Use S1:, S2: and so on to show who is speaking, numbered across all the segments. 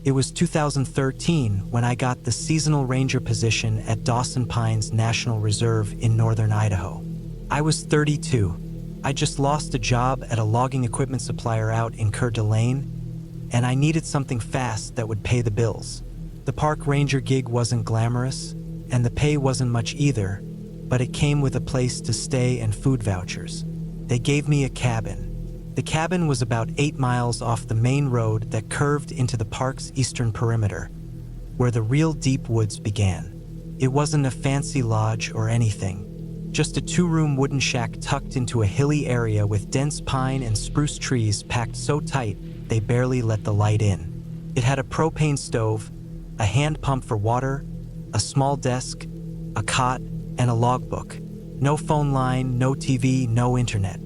S1: It was 2013 when I got the seasonal ranger position at Dawson Pines National Reserve in northern Idaho. I was 32. I just lost a job at a logging equipment supplier out in Coeur d'Alene, and I needed something fast that would pay the bills. The park ranger gig wasn't glamorous, and the pay wasn't much either, but it came with a place to stay and food vouchers. They gave me a cabin. The cabin was about 8 miles off the main road that curved into the park's eastern perimeter, where the real deep woods began. It wasn't a fancy lodge or anything, just a 2-room wooden shack tucked into a hilly area with dense pine and spruce trees packed so tight they barely let the light in. It had a propane stove, a hand pump for water, a small desk, a cot, and a logbook. No phone line, no TV, no internet.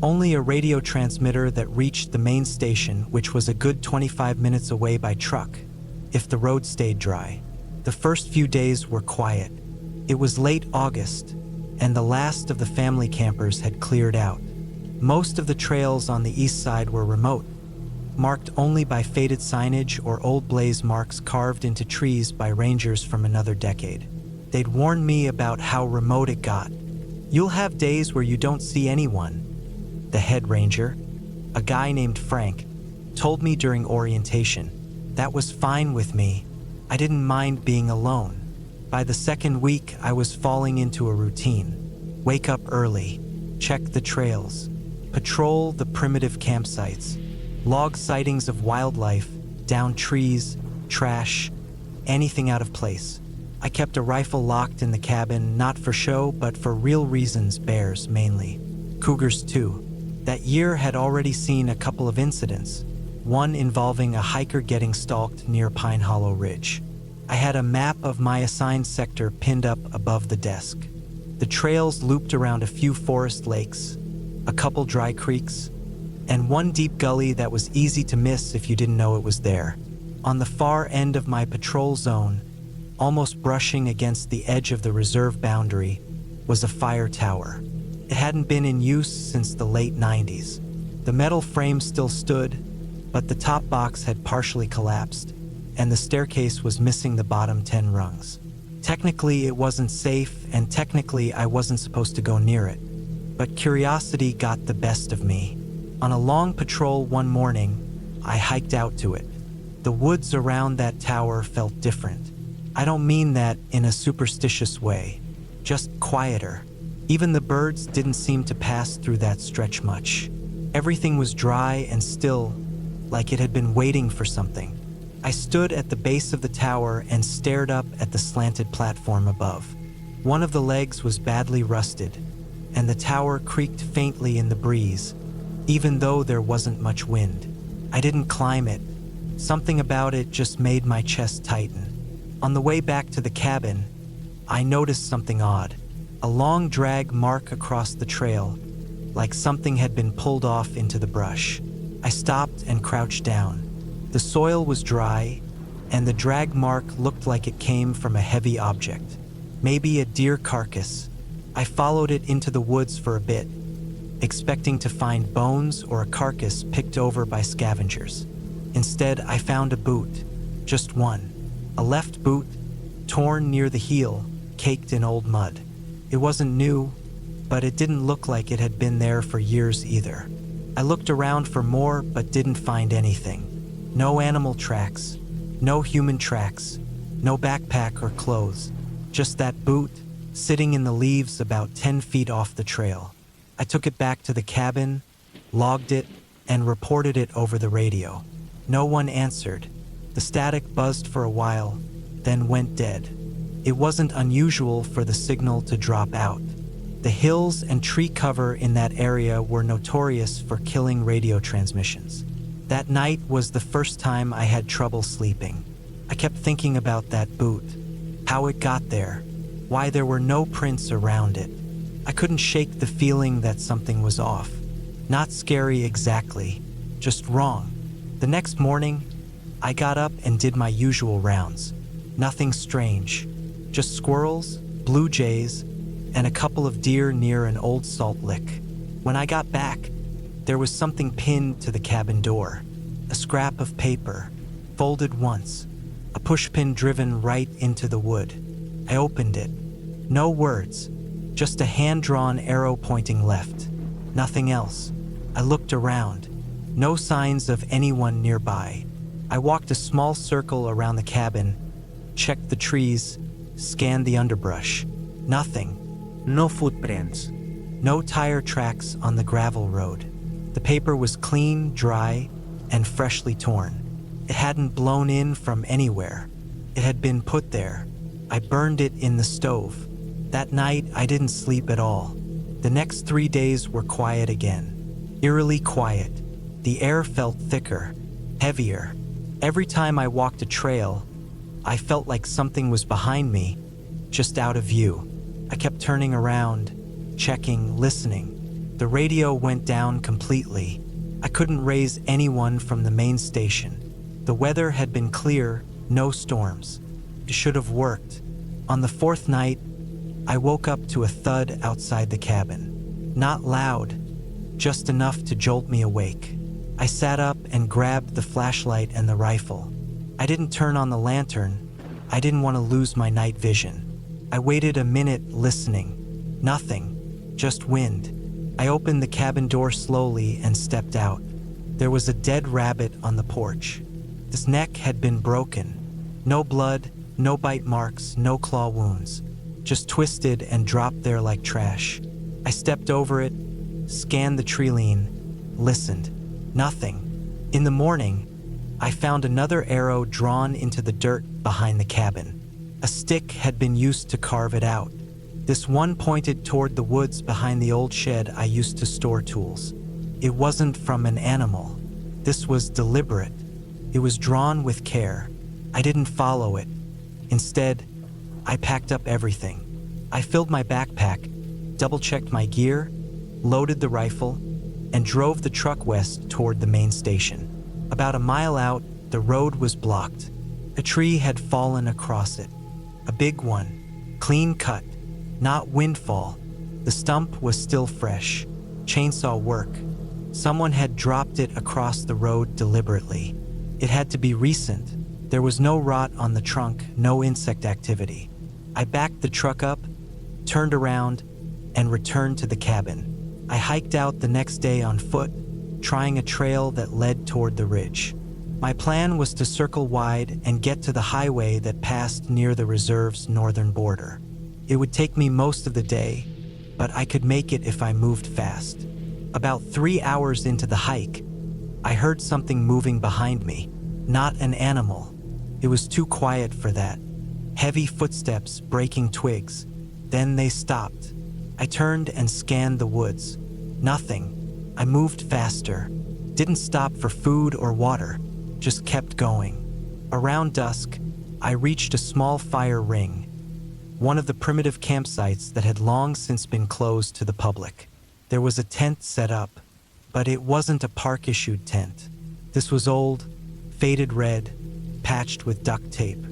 S1: Only a radio transmitter that reached the main station, which was a good 25 minutes away by truck, if the road stayed dry. The first few days were quiet. It was late August, and the last of the family campers had cleared out. Most of the trails on the east side were remote, marked only by faded signage or old blaze marks carved into trees by rangers from another decade. They'd warned me about how remote it got. You'll have days where you don't see anyone. The head ranger, a guy named Frank, told me during orientation. That was fine with me. I didn't mind being alone. By the second week, I was falling into a routine. Wake up early, check the trails, patrol the primitive campsites, log sightings of wildlife, down trees, trash, anything out of place. I kept a rifle locked in the cabin, not for show, but for real reasons, bears mainly. Cougars too. That year had already seen a couple of incidents, one involving a hiker getting stalked near Pine Hollow Ridge. I had a map of my assigned sector pinned up above the desk. The trails looped around a few forest lakes, a couple dry creeks, and one deep gully that was easy to miss if you didn't know it was there. On the far end of my patrol zone, almost brushing against the edge of the reserve boundary, was a fire tower. It hadn't been in use since the late 90s. The metal frame still stood, but the top box had partially collapsed, and the staircase was missing the bottom 10 rungs. Technically, it wasn't safe, and technically, I wasn't supposed to go near it. But curiosity got the best of me. On a long patrol one morning, I hiked out to it. The woods around that tower felt different. I don't mean that in a superstitious way, just quieter. Even the birds didn't seem to pass through that stretch much. Everything was dry and still, like it had been waiting for something. I stood at the base of the tower and stared up at the slanted platform above. One of the legs was badly rusted, and the tower creaked faintly in the breeze, even though there wasn't much wind. I didn't climb it. Something about it just made my chest tighten. On the way back to the cabin, I noticed something odd. A long drag mark across the trail, like something had been pulled off into the brush. I stopped and crouched down. The soil was dry, and the drag mark looked like it came from a heavy object, maybe a deer carcass. I followed it into the woods for a bit, expecting to find bones or a carcass picked over by scavengers. Instead, I found a boot, just one. A left boot, torn near the heel, caked in old mud. It wasn't new, but it didn't look like it had been there for years either. I looked around for more, but didn't find anything. No animal tracks, no human tracks, no backpack or clothes. Just that boot, sitting in the leaves about 10 feet off the trail. I took it back to the cabin, logged it, and reported it over the radio. No one answered. The static buzzed for a while, then went dead. It wasn't unusual for the signal to drop out. The hills and tree cover in that area were notorious for killing radio transmissions. That night was the first time I had trouble sleeping. I kept thinking about that boot, how it got there, why there were no prints around it. I couldn't shake the feeling that something was off. Not scary exactly, just wrong. The next morning, I got up and did my usual rounds. Nothing strange, just squirrels, blue jays, and a couple of deer near an old salt lick. When I got back, there was something pinned to the cabin door, a scrap of paper, folded once, a pushpin driven right into the wood. I opened it. No words, just a hand-drawn arrow pointing left. Nothing else. I looked around. No signs of anyone nearby. I walked a small circle around the cabin, checked the trees, scanned the underbrush. Nothing.
S2: No footprints.
S1: No tire tracks on the gravel road. The paper was clean, dry, and freshly torn. It hadn't blown in from anywhere. It had been put there. I burned it in the stove. That night, I didn't sleep at all. The next 3 days were quiet again. Eerily quiet. The air felt thicker, heavier. Every time I walked a trail, I felt like something was behind me, just out of view. I kept turning around, checking, listening. The radio went down completely. I couldn't raise anyone from the main station. The weather had been clear, no storms. It should have worked. On the 4th night, I woke up to a thud outside the cabin. Not loud, just enough to jolt me awake. I sat up and grabbed the flashlight and the rifle. I didn't turn on the lantern. I didn't want to lose my night vision. I waited a minute listening. Nothing, just wind. I opened the cabin door slowly and stepped out. There was a dead rabbit on the porch. His neck had been broken. No blood, no bite marks, no claw wounds. Just twisted and dropped there like trash. I stepped over it, scanned the tree line, listened. Nothing. In the morning, I found another arrow drawn into the dirt behind the cabin. A stick had been used to carve it out. This one pointed toward the woods behind the old shed I used to store tools. It wasn't from an animal. This was deliberate. It was drawn with care. I didn't follow it. Instead, I packed up everything. I filled my backpack, double-checked my gear, loaded the rifle, and drove the truck west toward the main station. About a mile out, the road was blocked. A tree had fallen across it. A big one, clean cut, not windfall. The stump was still fresh. Chainsaw work. Someone had dropped it across the road deliberately. It had to be recent. There was no rot on the trunk, no insect activity. I backed the truck up, turned around, and returned to the cabin. I hiked out the next day on foot, trying a trail that led toward the ridge. My plan was to circle wide and get to the highway that passed near the reserve's northern border. It would take me most of the day, but I could make it if I moved fast. About 3 hours into the hike, I heard something moving behind me. Not an animal. It was too quiet for that. Heavy footsteps breaking twigs. Then they stopped. I turned and scanned the woods. Nothing. I moved faster. Didn't stop for food or water. Just kept going. Around dusk, I reached a small fire ring, one of the primitive campsites that had long since been closed to the public. There was a tent set up, but it wasn't a park-issued tent. This was old, faded red, patched with duct tape.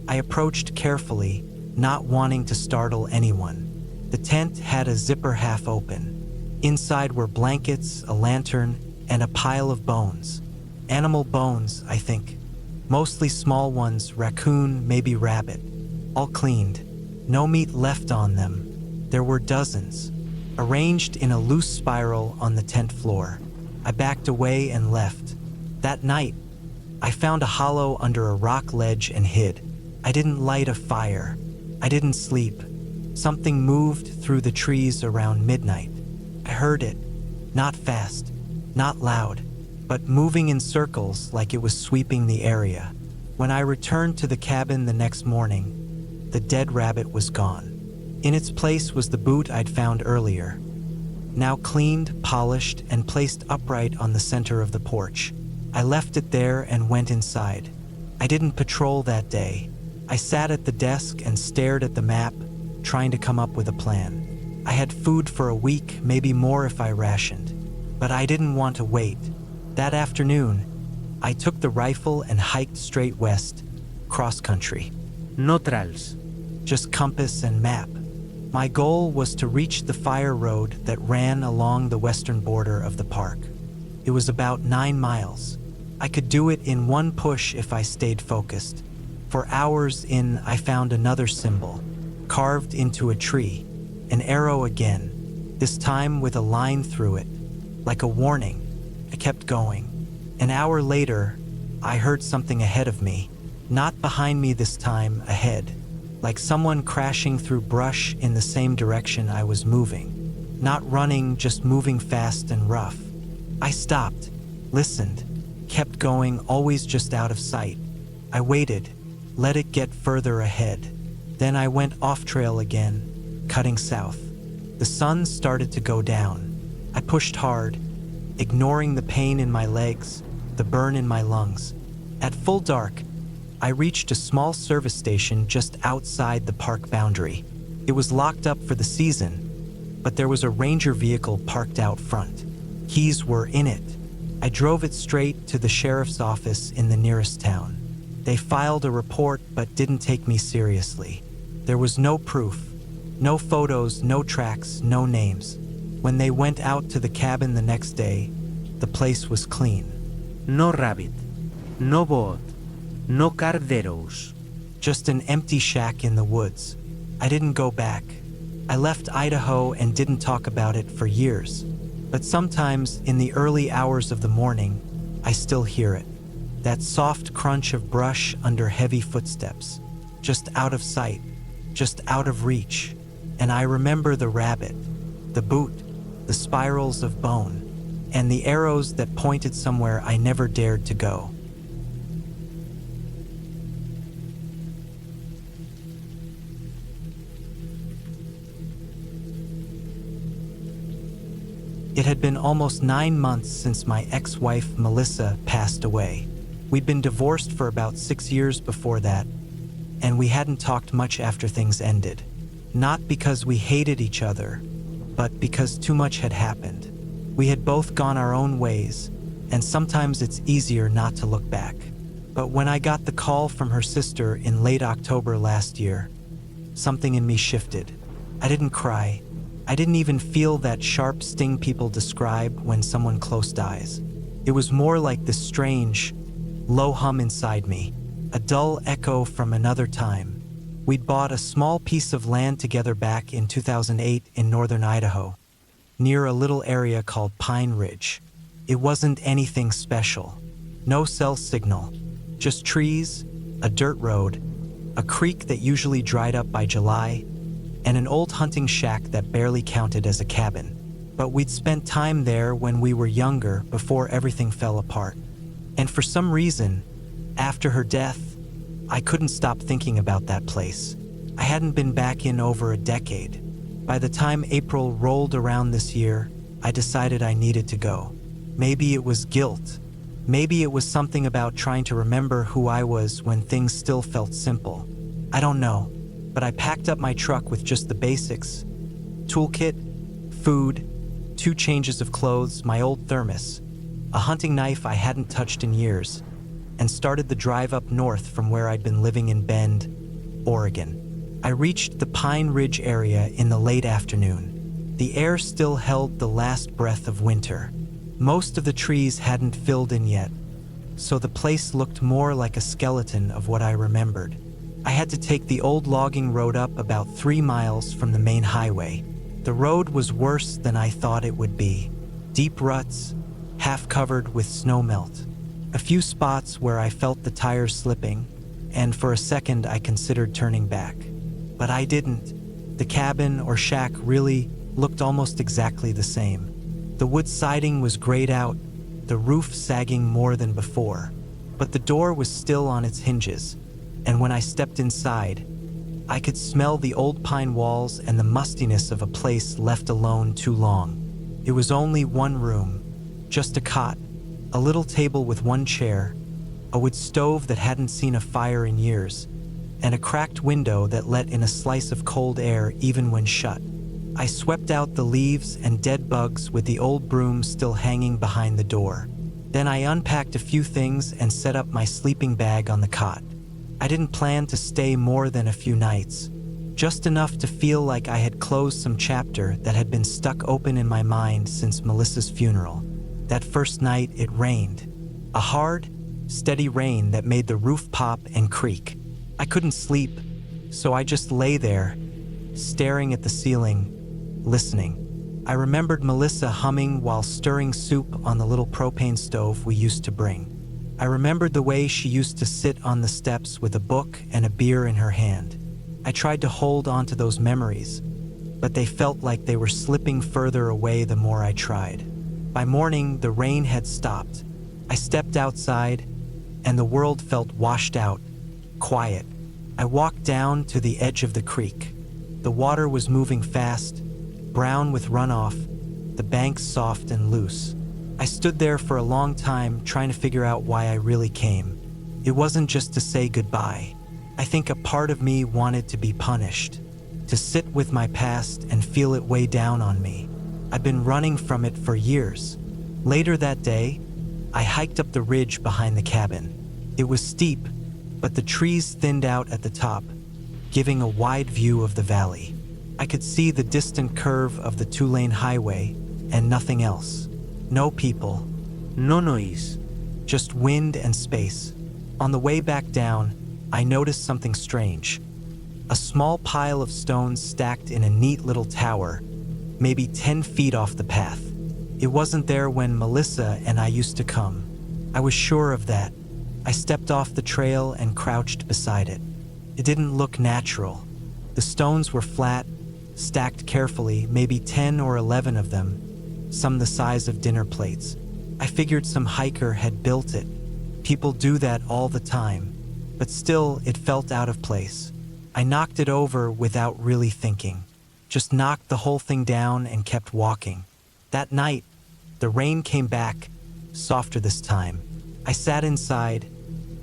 S1: I approached carefully, not wanting to startle anyone. The tent had a zipper half open. Inside were blankets, a lantern, and a pile of bones. Animal bones, I think. Mostly small ones, raccoon, maybe rabbit. All cleaned. No meat left on them. There were dozens, arranged in a loose spiral on the tent floor. I backed away and left. That night, I found a hollow under a rock ledge and hid. I didn't light a fire. I didn't sleep. Something moved through the trees around midnight. I heard it. Not fast, not loud, but moving in circles like it was sweeping the area. When I returned to the cabin the next morning, the dead rabbit was gone. In its place was the boot I'd found earlier, now cleaned, polished, and placed upright on the center of the porch. I left it there and went inside. I didn't patrol that day. I sat at the desk and stared at the map, trying to come up with a plan. I had food for a week, maybe more if I rationed, but I didn't want to wait. That afternoon, I took the rifle and hiked straight west, cross-country.
S2: No trails.
S1: Just compass and map. My goal was to reach the fire road that ran along the western border of the park. It was about 9 miles. I could do it in one push if I stayed focused. For hours in, I found another symbol, carved into a tree, an arrow again, this time with a line through it, like a warning. I kept going. An hour later, I heard something ahead of me, not behind me this time, ahead, like someone crashing through brush in the same direction I was moving. Not running, just moving fast and rough. I stopped, listened, kept going, always just out of sight. I waited, let it get further ahead. Then I went off trail again, cutting south. The sun started to go down. I pushed hard, ignoring the pain in my legs, the burn in my lungs. At full dark, I reached a small service station just outside the park boundary. It was locked up for the season, but there was a ranger vehicle parked out front. Keys were in it. I drove it straight to the sheriff's office in the nearest town. They filed a report but didn't take me seriously. There was no proof, no photos, no tracks, no names. When they went out to the cabin the next day, the place was clean.
S2: No rabbit, no boat, no carderos.
S1: Just an empty shack in the woods. I didn't go back. I left Idaho and didn't talk about it for years. But sometimes, in the early hours of the morning, I still hear it. That soft crunch of brush under heavy footsteps. Just out of sight, just out of reach. And I remember the rabbit, the boot, the spirals of bone, and the arrows that pointed somewhere I never dared to go. It had been almost 9 months since my ex-wife, Melissa, passed away. We'd been divorced for about 6 years before that, and we hadn't talked much after things ended. Not because we hated each other, but because too much had happened. We had both gone our own ways, and sometimes it's easier not to look back. But when I got the call from her sister in late October last year, something in me shifted. I didn't cry. I didn't even feel that sharp sting people describe when someone close dies. It was more like this strange, low hum inside me, a dull echo from another time. We'd bought a small piece of land together back in 2008 in northern Idaho, near a little area called Pine Ridge. It wasn't anything special. No cell signal, just trees, a dirt road, a creek that usually dried up by July, and an old hunting shack that barely counted as a cabin. But we'd spent time there when we were younger, before everything fell apart. And for some reason, after her death, I couldn't stop thinking about that place. I hadn't been back in over a decade. By the time April rolled around this year, I decided I needed to go. Maybe it was guilt. Maybe it was something about trying to remember who I was when things still felt simple. I don't know. But I packed up my truck with just the basics: toolkit, food, 2 changes of clothes, my old thermos, a hunting knife I hadn't touched in years, and started the drive up north from where I'd been living in Bend, Oregon. I reached the Pine Ridge area in the late afternoon. The air still held the last breath of winter. Most of the trees hadn't filled in yet, so the place looked more like a skeleton of what I remembered. I had to take the old logging road up about 3 miles from the main highway. The road was worse than I thought it would be. Deep ruts, half covered with snow melt. A few spots where I felt the tires slipping, and for a second I considered turning back. But I didn't. The cabin or shack really looked almost exactly the same. The wood siding was grayed out, the roof sagging more than before. But the door was still on its hinges. And when I stepped inside, I could smell the old pine walls and the mustiness of a place left alone too long. It was only one room, just a cot, a little table with 1 chair, a wood stove that hadn't seen a fire in years, and a cracked window that let in a slice of cold air even when shut. I swept out the leaves and dead bugs with the old broom still hanging behind the door. Then I unpacked a few things and set up my sleeping bag on the cot. I didn't plan to stay more than a few nights, just enough to feel like I had closed some chapter that had been stuck open in my mind since Melissa's funeral. That first night it rained, A hard, steady rain that made the roof pop and creak. I couldn't sleep, so I just lay there, staring at the ceiling, listening. I remembered Melissa humming while stirring soup on the little propane stove we used to bring. I remembered the way she used to sit on the steps with a book and a beer in her hand. I tried to hold on to those memories, but they felt like they were slipping further away the more I tried. By morning, the rain had stopped. I stepped outside, and the world felt washed out, quiet. I walked down to the edge of the creek. The water was moving fast, brown with runoff, the banks soft and loose. I stood there for a long time trying to figure out why I really came. It wasn't just to say goodbye. I think a part of me wanted to be punished, to sit with my past and feel it weigh down on me. I'd been running from it for years. Later that day, I hiked up the ridge behind the cabin. It was steep, but the trees thinned out at the top, giving a wide view of the valley. I could see the distant curve of the two-lane highway and nothing else. No people,
S2: No noise.
S1: just wind and space. On the way back down, I noticed something strange. A small pile of stones stacked in a neat little tower, maybe 10 feet off the path. It wasn't there when Melissa and I used to come. I was sure of that. I stepped off the trail and crouched beside it. It didn't look natural. The stones were flat, stacked carefully, maybe 10 or 11 of them, some the size of dinner plates. I figured some hiker had built it. People do that all the time, but still it felt out of place. I knocked it over without really thinking. Just knocked the whole thing down and kept walking. That night, the rain came back, softer this time. I sat inside,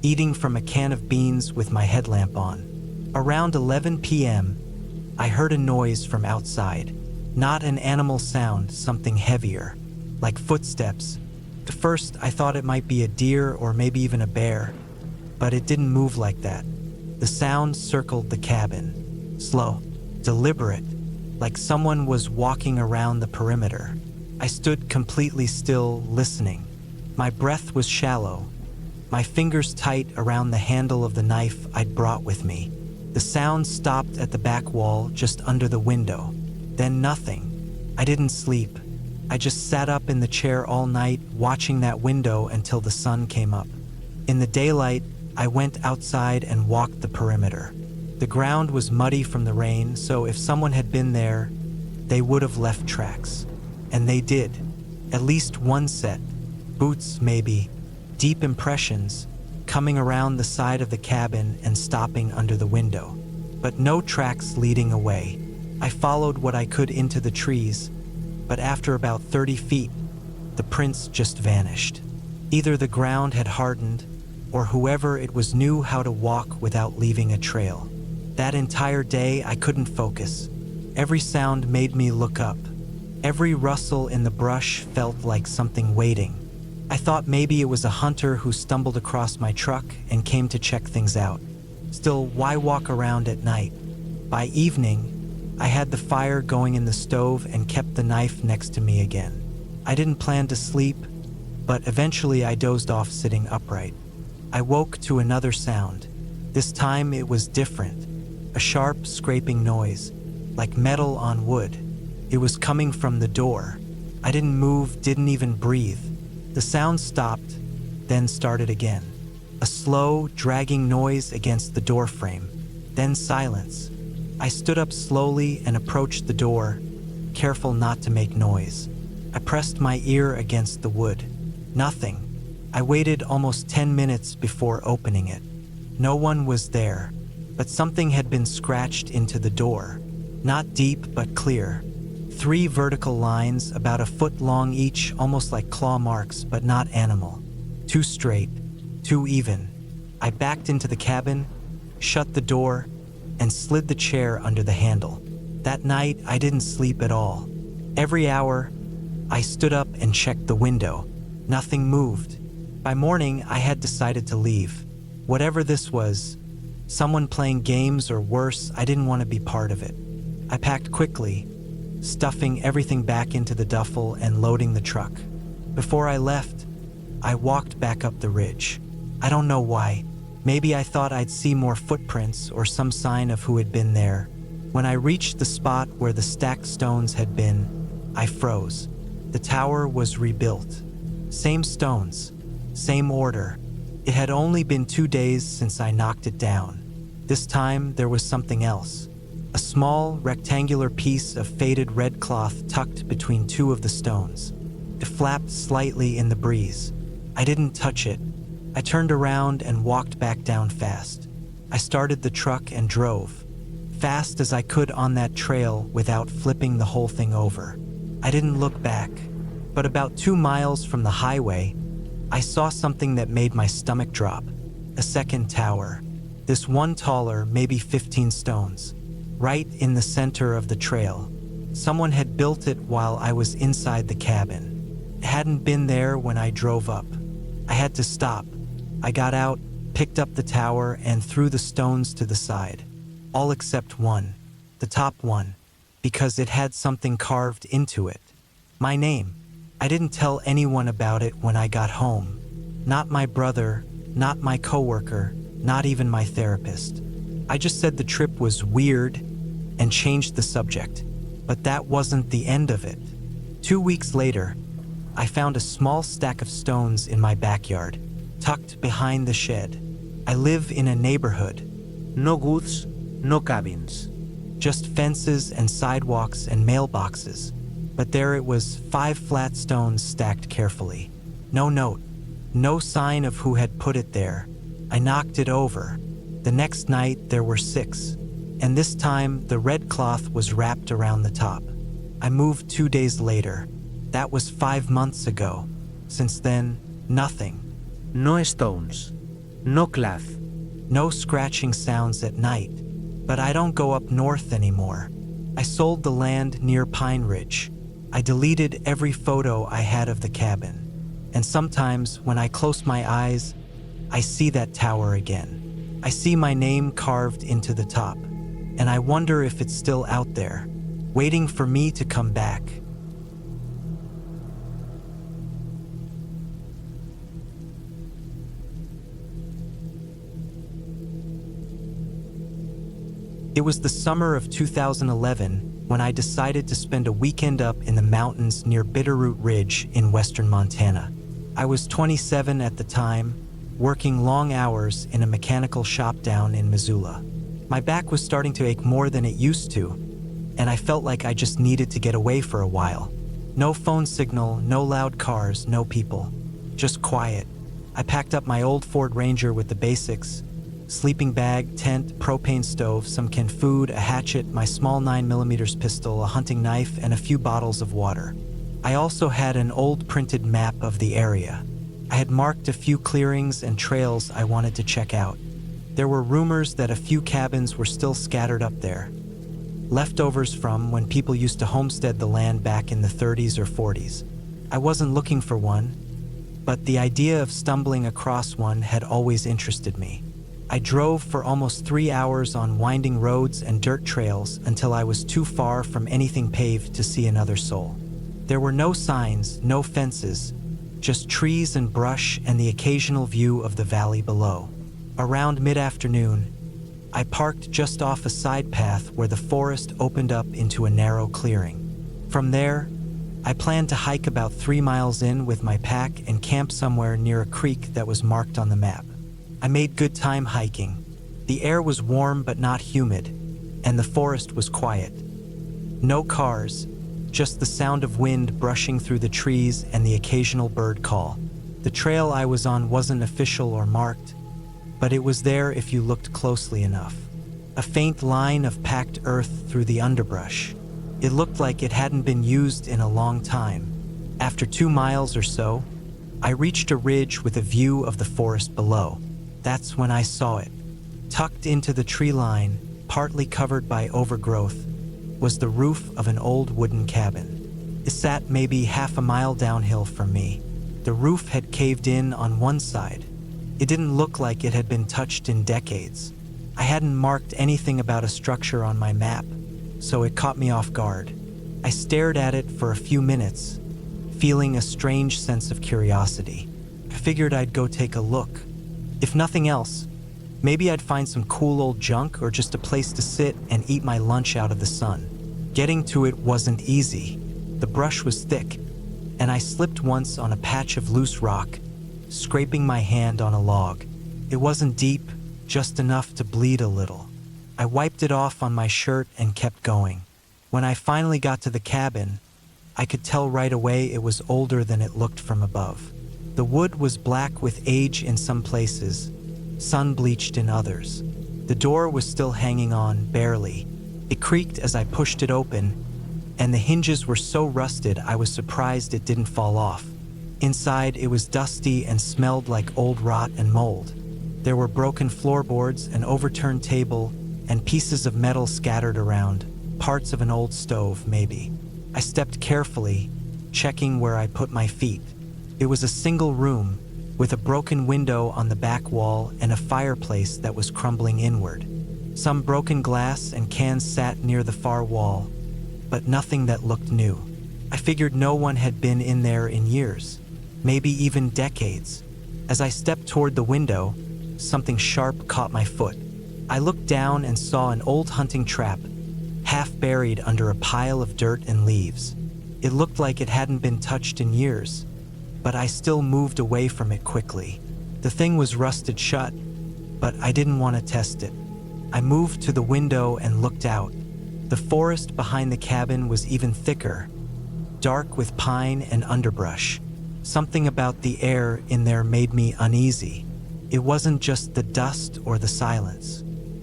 S1: eating from a can of beans with my headlamp on. Around 11 p.m., I heard a noise from outside. Not an animal sound, something heavier, like footsteps. At first, I thought it might be a deer or maybe even a bear, but it didn't move like that. The sound circled the cabin, slow, deliberate, like someone was walking around the perimeter. I stood completely still, listening. My breath was shallow, my fingers tight around the handle of the knife I'd brought with me. The sound stopped at the back wall just under the window. Then nothing. I didn't sleep. I just sat up in the chair all night, watching that window until the sun came up. In the daylight, I went outside and walked the perimeter. The ground was muddy from the rain, so if someone had been there, they would have left tracks. And they did. At least one set. Boots, maybe. Deep impressions, coming around the side of the cabin and stopping under the window. But no tracks leading away. I followed what I could into the trees, but after about 30 feet, the prints just vanished. Either the ground had hardened, or whoever it was knew how to walk without leaving a trail. That entire day, I couldn't focus. Every sound made me look up. Every rustle in the brush felt like something waiting. I thought maybe it was a hunter who stumbled across my truck and came to check things out. Still, why walk around at night? By evening, I had the fire going in the stove and kept the knife next to me again. I didn't plan to sleep, but eventually I dozed off sitting upright. I woke to another sound. This time it was different. A sharp scraping noise, like metal on wood. It was coming from the door. I didn't move, didn't even breathe. The sound stopped, then started again. A slow, dragging noise against the door frame, then silence. I stood up slowly and approached the door, careful not to make noise. I pressed my ear against the wood. Nothing. I waited almost 10 minutes before opening it. No one was there, but something had been scratched into the door. Not deep, but clear. 3 vertical lines, about a foot long each, almost like claw marks, but not animal. Too straight, too even. I backed into the cabin, shut the door, and slid the chair under the handle. That night, I didn't sleep at all. Every hour, I stood up and checked the window. Nothing moved. By morning, I had decided to leave. Whatever this was, someone playing games or worse, I didn't want to be part of it. I packed quickly, stuffing everything back into the duffel and loading the truck. Before I left, I walked back up the ridge. I don't know why. Maybe I thought I'd see more footprints or some sign of who had been there. When I reached the spot where the stacked stones had been, I froze. The tower was rebuilt. Same stones, same order. It had only been 2 days since I knocked it down. This time there was something else. A small, rectangular piece of faded red cloth tucked between two of the stones. It flapped slightly in the breeze. I didn't touch it. I turned around and walked back down fast. I started the truck and drove, fast as I could on that trail without flipping the whole thing over. I didn't look back, but about 2 miles from the highway, I saw something that made my stomach drop. A second tower. This one taller, maybe 15 stones, right in the center of the trail. Someone had built it while I was inside the cabin. It hadn't been there when I drove up. I had to stop. I got out, picked up the tower, and threw the stones to the side. All except one, the top one, because it had something carved into it. My name. I didn't tell anyone about it when I got home. Not my brother, not my coworker, not even my therapist. I just said the trip was weird and changed the subject. But that wasn't the end of it. 2 weeks later, I found a small stack of stones in my backyard, tucked behind the shed. I live in a neighborhood.
S2: No goods, no cabins.
S1: Just fences and sidewalks and mailboxes. But there it was, 5 flat stones stacked carefully. No note, no sign of who had put it there. I knocked it over. The next night there were 6. And this time the red cloth was wrapped around the top. I moved 2 days later. That was 5 months ago. Since then, nothing.
S2: No stones, no cloth.
S1: No scratching sounds at night. But I don't go up north anymore. I sold the land near Pine Ridge. I deleted every photo I had of the cabin. And sometimes when I close my eyes, I see that tower again. I see my name carved into the top. And I wonder if it's still out there, waiting for me to come back. It was the summer of 2011 when I decided to spend a weekend up in the mountains near Bitterroot Ridge in western Montana. I was 27 at the time, working long hours in a mechanical shop down in Missoula. My back was starting to ache more than it used to, and I felt like I just needed to get away for a while. No phone signal, no loud cars, no people. Just quiet. I packed up my old Ford Ranger with the basics: sleeping bag, tent, propane stove, some canned food, a hatchet, my small 9mm pistol, a hunting knife, and a few bottles of water. I also had an old printed map of the area. I had marked a few clearings and trails I wanted to check out. There were rumors that a few cabins were still scattered up there, leftovers from when people used to homestead the land back in the 30s or 40s. I wasn't looking for one, but the idea of stumbling across one had always interested me. I drove for almost 3 hours on winding roads and dirt trails until I was too far from anything paved to see another soul. There were no signs, no fences, just trees and brush and the occasional view of the valley below. Around mid-afternoon, I parked just off a side path where the forest opened up into a narrow clearing. From there, I planned to hike about 3 miles in with my pack and camp somewhere near a creek that was marked on the map. I made good time hiking. The air was warm but not humid, and the forest was quiet. No cars, just the sound of wind brushing through the trees and the occasional bird call. The trail I was on wasn't official or marked, but it was there if you looked closely enough. A faint line of packed earth through the underbrush. It looked like it hadn't been used in a long time. After 2 miles or so, I reached a ridge with a view of the forest below. That's when I saw it. Tucked into the tree line, partly covered by overgrowth, was the roof of an old wooden cabin. It sat maybe half a mile downhill from me. The roof had caved in on one side. It didn't look like it had been touched in decades. I hadn't marked anything about a structure on my map, so it caught me off guard. I stared at it for a few minutes, feeling a strange sense of curiosity. I figured I'd go take a look. If nothing else, maybe I'd find some cool old junk or just a place to sit and eat my lunch out of the sun. Getting to it wasn't easy. The brush was thick, and I slipped once on a patch of loose rock, scraping my hand on a log. It wasn't deep, just enough to bleed a little. I wiped it off on my shirt and kept going. When I finally got to the cabin, I could tell right away it was older than it looked from above. The wood was black with age in some places, sun-bleached in others. The door was still hanging on, barely. It creaked as I pushed it open, and the hinges were so rusted I was surprised it didn't fall off. Inside, it was dusty and smelled like old rot and mold. There were broken floorboards, an overturned table, and pieces of metal scattered around, parts of an old stove, maybe. I stepped carefully, checking where I put my feet. It was a single room, with a broken window on the back wall and a fireplace that was crumbling inward. Some broken glass and cans sat near the far wall, but nothing that looked new. I figured no one had been in there in years, maybe even decades. As I stepped toward the window, something sharp caught my foot. I looked down and saw an old hunting trap, half buried under a pile of dirt and leaves. It looked like it hadn't been touched in years, but I still moved away from it quickly. The thing was rusted shut, but I didn't want to test it. I moved to the window and looked out. The forest behind the cabin was even thicker, dark with pine and underbrush. Something about the air in there made me uneasy. It wasn't just the dust or the silence.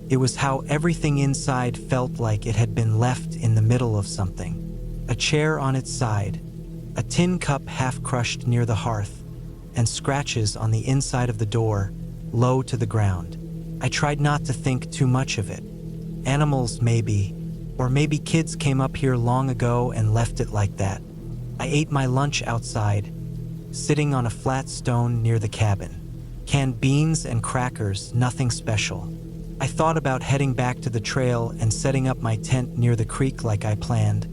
S1: It was how everything inside felt like it had been left in the middle of something. A chair on its side, a tin cup half crushed near the hearth, and scratches on the inside of the door, low to the ground. I tried not to think too much of it. Animals, maybe, or maybe kids came up here long ago and left it like that. I ate my lunch outside, sitting on a flat stone near the cabin. Canned beans and crackers, nothing special. I thought about heading back to the trail and setting up my tent near the creek like I planned,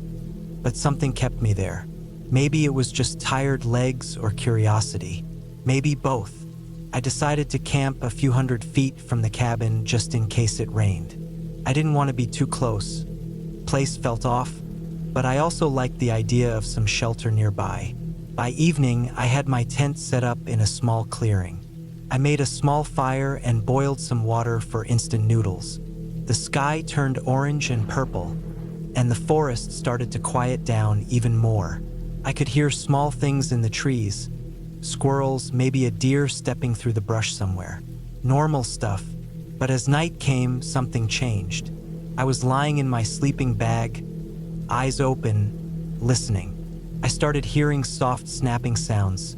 S1: but something kept me there. Maybe it was just tired legs or curiosity. Maybe both. I decided to camp a few hundred feet from the cabin just in case it rained. I didn't want to be too close. Place felt off, but I also liked the idea of some shelter nearby. By evening, I had my tent set up in a small clearing. I made a small fire and boiled some water for instant noodles. The sky turned orange and purple, and the forest started to quiet down even more. I could hear small things in the trees, squirrels, maybe a deer stepping through the brush somewhere. Normal stuff, but as night came, something changed. I was lying in my sleeping bag, eyes open, listening. I started hearing soft snapping sounds.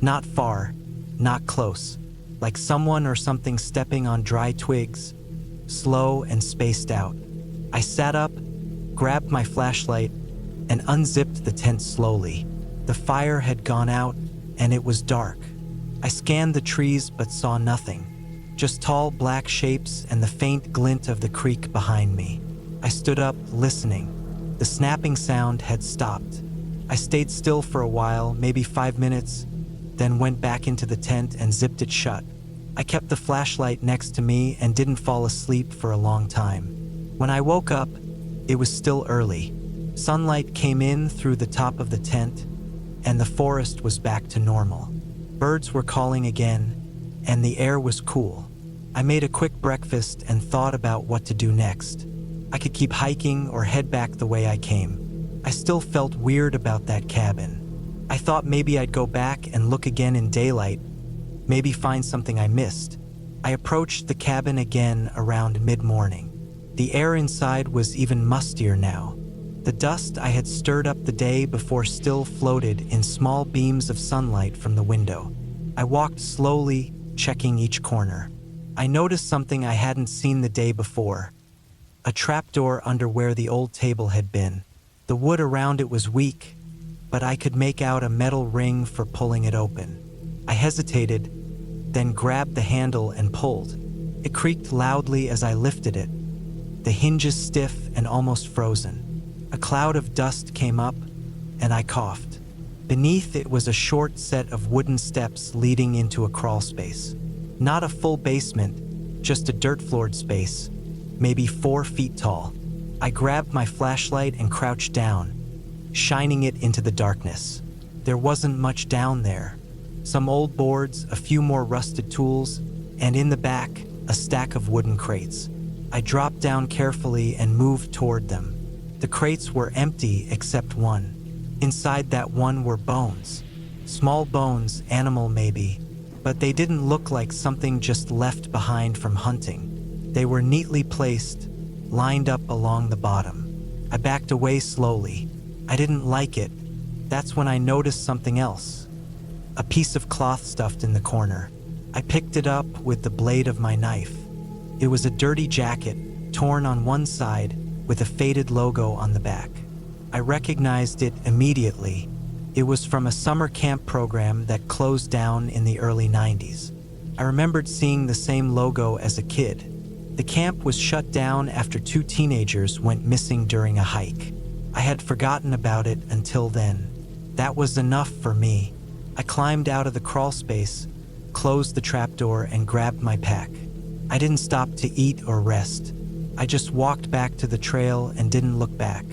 S1: Not far, not close, like someone or something stepping on dry twigs, slow and spaced out. I sat up, grabbed my flashlight, and unzipped the tent slowly. The fire had gone out, and it was dark. I scanned the trees but saw nothing, just tall black shapes and the faint glint of the creek behind me. I stood up, listening. The snapping sound had stopped. I stayed still for a while, maybe 5 minutes, then went back into the tent and zipped it shut. I kept the flashlight next to me and didn't fall asleep for a long time. When I woke up, it was still early. Sunlight came in through the top of the tent, and the forest was back to normal. Birds were calling again, and the air was cool. I made a quick breakfast and thought about what to do next. I could keep hiking or head back the way I came. I still felt weird about that cabin. I thought maybe I'd go back and look again in daylight, maybe find something I missed. I approached the cabin again around mid-morning. The air inside was even mustier now. The dust I had stirred up the day before still floated in small beams of sunlight from the window. I walked slowly, checking each corner. I noticed something I hadn't seen the day before. A trapdoor under where the old table had been. The wood around it was weak, but I could make out a metal ring for pulling it open. I hesitated, then grabbed the handle and pulled. It creaked loudly as I lifted it, the hinges stiff and almost frozen. A cloud of dust came up, and I coughed. Beneath it was a short set of wooden steps leading into a crawl space. Not a full basement, just a dirt-floored space, maybe 4 feet tall. I grabbed my flashlight and crouched down, shining it into the darkness. There wasn't much down there. Some old boards, a few more rusted tools, and in the back, a stack of wooden crates. I dropped down carefully and moved toward them. The crates were empty except one. Inside that one were bones. Small bones, animal maybe, but they didn't look like something just left behind from hunting. They were neatly placed, lined up along the bottom. I backed away slowly. I didn't like it. That's when I noticed something else. A piece of cloth stuffed in the corner. I picked it up with the blade of my knife. It was a dirty jacket, torn on one side, with a faded logo on the back. I recognized it immediately. It was from a summer camp program that closed down in the early 90s. I remembered seeing the same logo as a kid. The camp was shut down after 2 teenagers went missing during a hike. I had forgotten about it until then. That was enough for me. I climbed out of the crawl space, closed the trapdoor, and grabbed my pack. I didn't stop to eat or rest. I just walked back to the trail and didn't look back.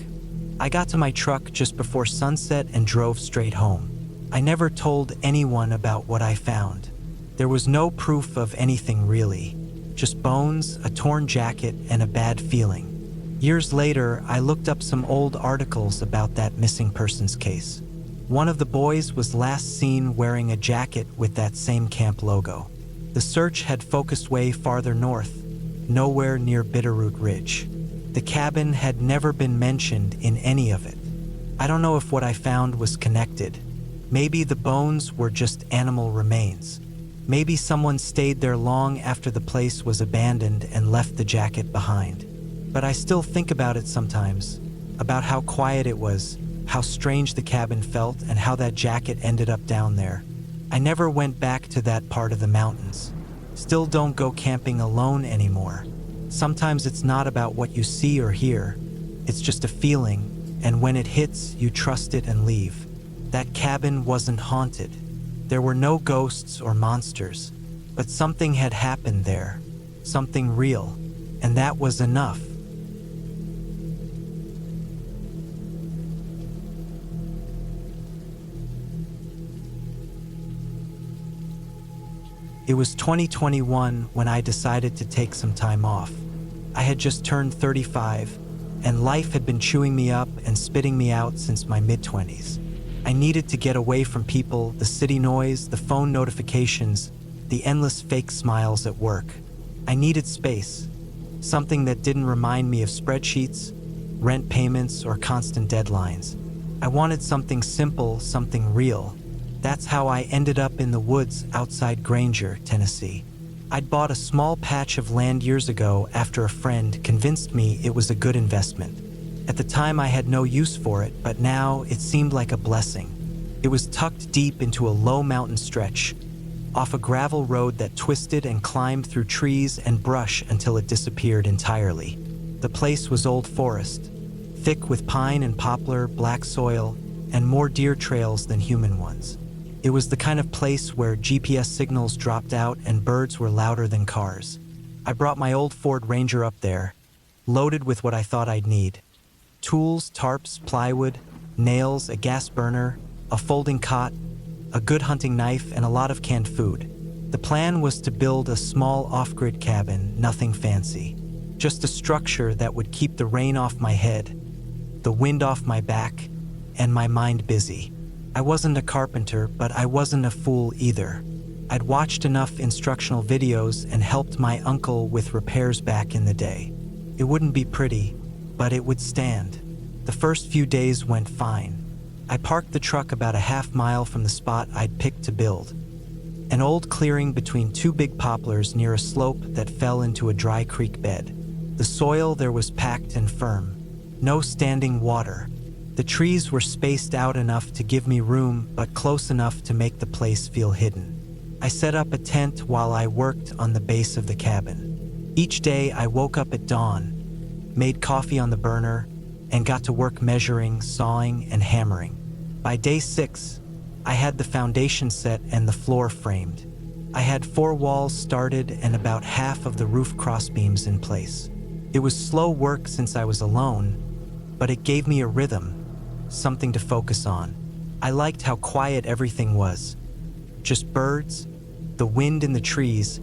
S1: I got to my truck just before sunset and drove straight home. I never told anyone about what I found. There was no proof of anything really. Just bones, a torn jacket, and a bad feeling. Years later, I looked up some old articles about that missing persons case. One of the boys was last seen wearing a jacket with that same camp logo. The search had focused way farther north, nowhere near Bitterroot Ridge. The cabin had never been mentioned in any of it. I don't know if what I found was connected. Maybe the bones were just animal remains. Maybe someone stayed there long after the place was abandoned and left the jacket behind. But I still think about it sometimes, about how quiet it was, how strange the cabin felt, and how that jacket ended up down there. I never went back to that part of the mountains. Still don't go camping alone anymore. Sometimes it's not about what you see or hear. It's just a feeling, and when it hits, you trust it and leave. That cabin wasn't haunted. There were no ghosts or monsters, but something had happened there, something real, and that was enough. It was 2021 when I decided to take some time off. I had just turned 35, and life had been chewing me up and spitting me out since my mid-20s. I needed to get away from people, the city noise, the phone notifications, the endless fake smiles at work. I needed space, something that didn't remind me of spreadsheets, rent payments, or constant deadlines. I wanted something simple, something real. That's how I ended up in the woods outside Granger, Tennessee. I'd bought a small patch of land years ago after a friend convinced me it was a good investment. At the time I had no use for it, but now it seemed like a blessing. It was tucked deep into a low mountain stretch, off a gravel road that twisted and climbed through trees and brush until it disappeared entirely. The place was old forest, thick with pine and poplar, black soil, and more deer trails than human ones. It was the kind of place where GPS signals dropped out and birds were louder than cars. I brought my old Ford Ranger up there, loaded with what I thought I'd need. Tools, tarps, plywood, nails, a gas burner, a folding cot, a good hunting knife, and a lot of canned food. The plan was to build a small off-grid cabin, nothing fancy. Just a structure that would keep the rain off my head, the wind off my back, and my mind busy. I wasn't a carpenter, but I wasn't a fool either. I'd watched enough instructional videos and helped my uncle with repairs back in the day. It wouldn't be pretty, but it would stand. The first few days went fine. I parked the truck about a half-mile from the spot I'd picked to build. An old clearing between 2 big poplars near a slope that fell into a dry creek bed. The soil there was packed and firm. No standing water. The trees were spaced out enough to give me room, but close enough to make the place feel hidden. I set up a tent while I worked on the base of the cabin. Each day I woke up at dawn, made coffee on the burner, and got to work measuring, sawing, and hammering. By day 6, I had the foundation set and the floor framed. I had 4 walls started and about half of the roof crossbeams in place. It was slow work since I was alone, but it gave me a rhythm, something to focus on. I liked how quiet everything was. Just birds, the wind in the trees,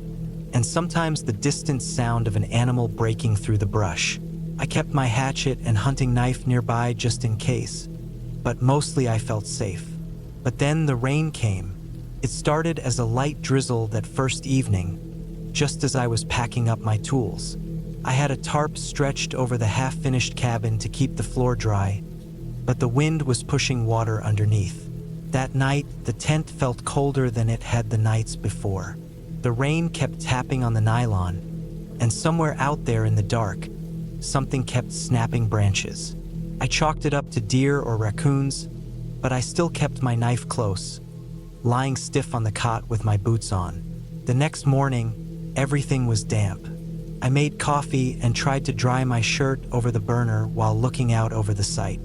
S1: and sometimes the distant sound of an animal breaking through the brush. I kept my hatchet and hunting knife nearby just in case, but mostly I felt safe. But then the rain came. It started as a light drizzle that first evening, just as I was packing up my tools. I had a tarp stretched over the half-finished cabin to keep the floor dry, but the wind was pushing water underneath. That night, the tent felt colder than it had the nights before. The rain kept tapping on the nylon, and somewhere out there in the dark, something kept snapping branches. I chalked it up to deer or raccoons, but I still kept my knife close, lying stiff on the cot with my boots on. The next morning, everything was damp. I made coffee and tried to dry my shirt over the burner while looking out over the site.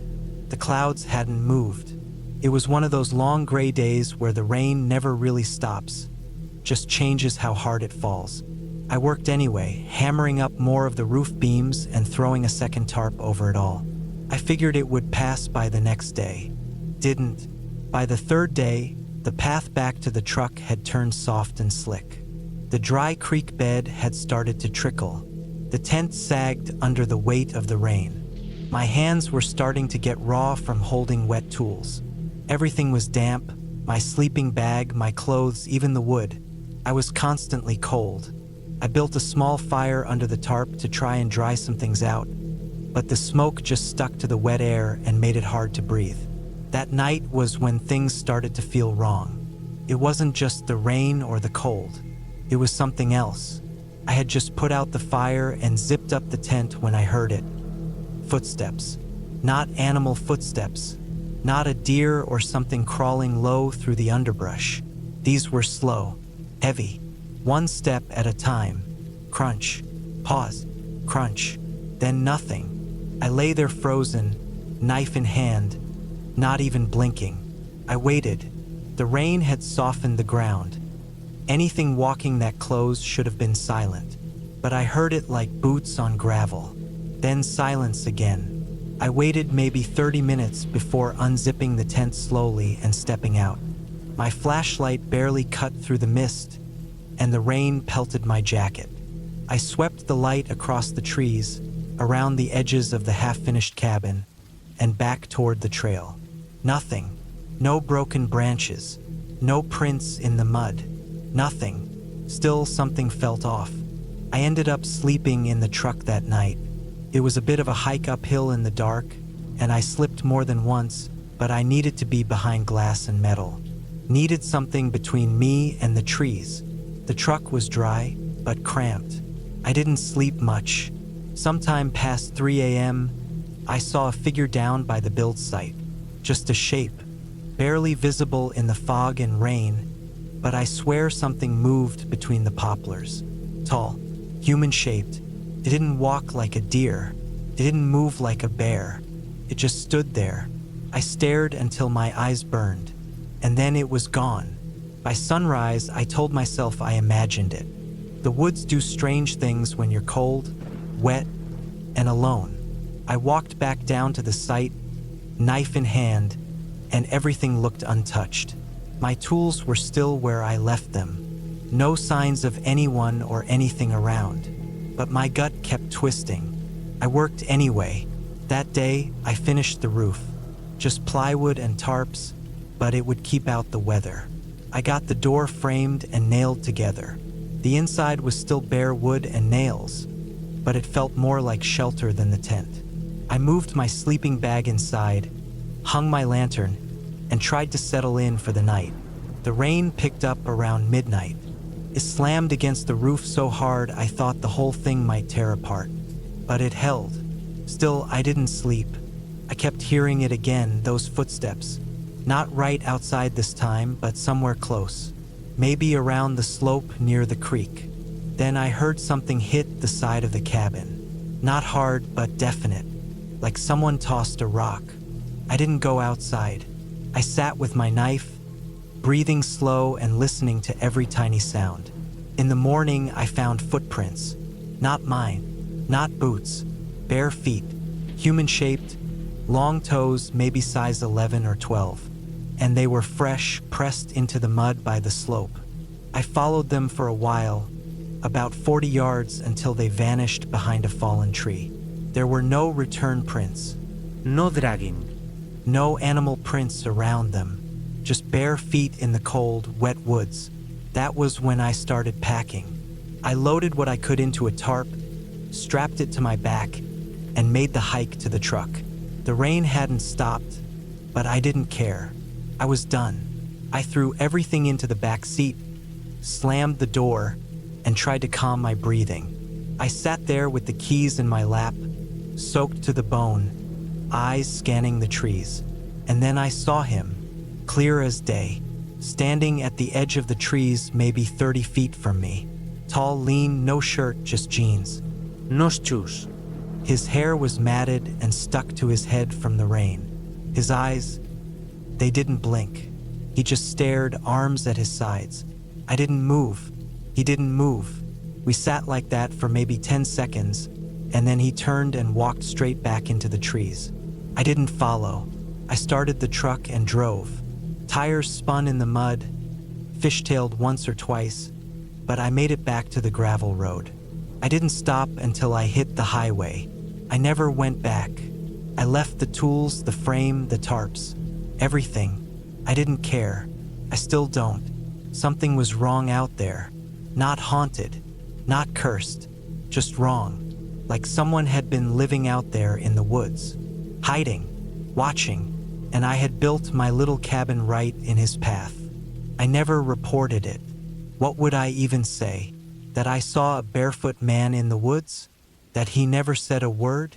S1: The clouds hadn't moved. It was one of those long gray days where the rain never really stops, just changes how hard it falls. I worked anyway, hammering up more of the roof beams and throwing a second tarp over it all. I figured it would pass by the next day. Didn't. By the third day, the path back to the truck had turned soft and slick. The dry creek bed had started to trickle. The tent sagged under the weight of the rain. My hands were starting to get raw from holding wet tools. Everything was damp, my sleeping bag, my clothes, even the wood. I was constantly cold. I built a small fire under the tarp to try and dry some things out, but the smoke just stuck to the wet air and made it hard to breathe. That night was when things started to feel wrong. It wasn't just the rain or the cold. It was something else. I had just put out the fire and zipped up the tent when I heard it. Footsteps. Not animal footsteps. Not a deer or something crawling low through the underbrush. These were slow, heavy, one step at a time. Crunch, pause, crunch, then nothing. I lay there frozen, knife in hand, not even blinking. I waited. The rain had softened the ground. Anything walking that close should have been silent, but I heard it like boots on gravel. Then silence again. I waited maybe 30 minutes before unzipping the tent slowly and stepping out. My flashlight barely cut through the mist, and the rain pelted my jacket. I swept the light across the trees, around the edges of the half-finished cabin, and back toward the trail. Nothing. No broken branches. No prints in the mud. Nothing. Still, something felt off. I ended up sleeping in the truck that night. It was a bit of a hike uphill in the dark, and I slipped more than once, but I needed to be behind glass and metal. Needed something between me and the trees. The truck was dry, but cramped. I didn't sleep much. Sometime past 3 a.m., I saw a figure down by the build site. Just a shape, barely visible in the fog and rain, but I swear something moved between the poplars. Tall, human-shaped. It didn't walk like a deer. It didn't move like a bear. It just stood there. I stared until my eyes burned, and then it was gone. By sunrise, I told myself I imagined it. The woods do strange things when you're cold, wet, and alone. I walked back down to the site, knife in hand, and everything looked untouched. My tools were still where I left them. No signs of anyone or anything around. But my gut kept twisting. I worked anyway. That day, I finished the roof. Just plywood and tarps, but it would keep out the weather. I got the door framed and nailed together. The inside was still bare wood and nails, but it felt more like shelter than the tent. I moved my sleeping bag inside, hung my lantern, and tried to settle in for the night. The rain picked up around midnight. It slammed against the roof so hard I thought the whole thing might tear apart. But it held. Still, I didn't sleep. I kept hearing it again, those footsteps. Not right outside this time, but somewhere close. Maybe around the slope near the creek. Then I heard something hit the side of the cabin. Not hard, but definite. Like someone tossed a rock. I didn't go outside. I sat with my knife, breathing slow and listening to every tiny sound. In the morning, I found footprints. Not mine, not boots, bare feet, human-shaped, long toes, maybe size 11 or 12. And they were fresh, pressed into the mud by the slope. I followed them for a while, about 40 yards, until they vanished behind a fallen tree. There were no return prints.
S2: No dragging.
S1: No animal prints around them. Just bare feet in the cold, wet woods. That was when I started packing. I loaded what I could into a tarp, strapped it to my back, and made the hike to the truck. The rain hadn't stopped, but I didn't care. I was done. I threw everything into the back seat, slammed the door, and tried to calm my breathing. I sat there with the keys in my lap, soaked to the bone, eyes scanning the trees. And then I saw him, clear as day, standing at the edge of the trees, maybe 30 feet from me. Tall, lean, no shirt, just jeans.
S2: No shoes.
S1: His hair was matted and stuck to his head from the rain. His eyes, they didn't blink. He just stared, arms at his sides. I didn't move. He didn't move. We sat like that for maybe 10 seconds, and then he turned and walked straight back into the trees. I didn't follow. I started the truck and drove. Tires spun in the mud, fishtailed once or twice, but I made it back to the gravel road. I didn't stop until I hit the highway. I never went back. I left the tools, the frame, the tarps, everything. I didn't care. I still don't. Something was wrong out there. Not haunted, not cursed, just wrong. Like someone had been living out there in the woods, hiding, watching, and I had built my little cabin right in his path. I never reported it. What would I even say? That I saw a barefoot man in the woods? That he never said a word?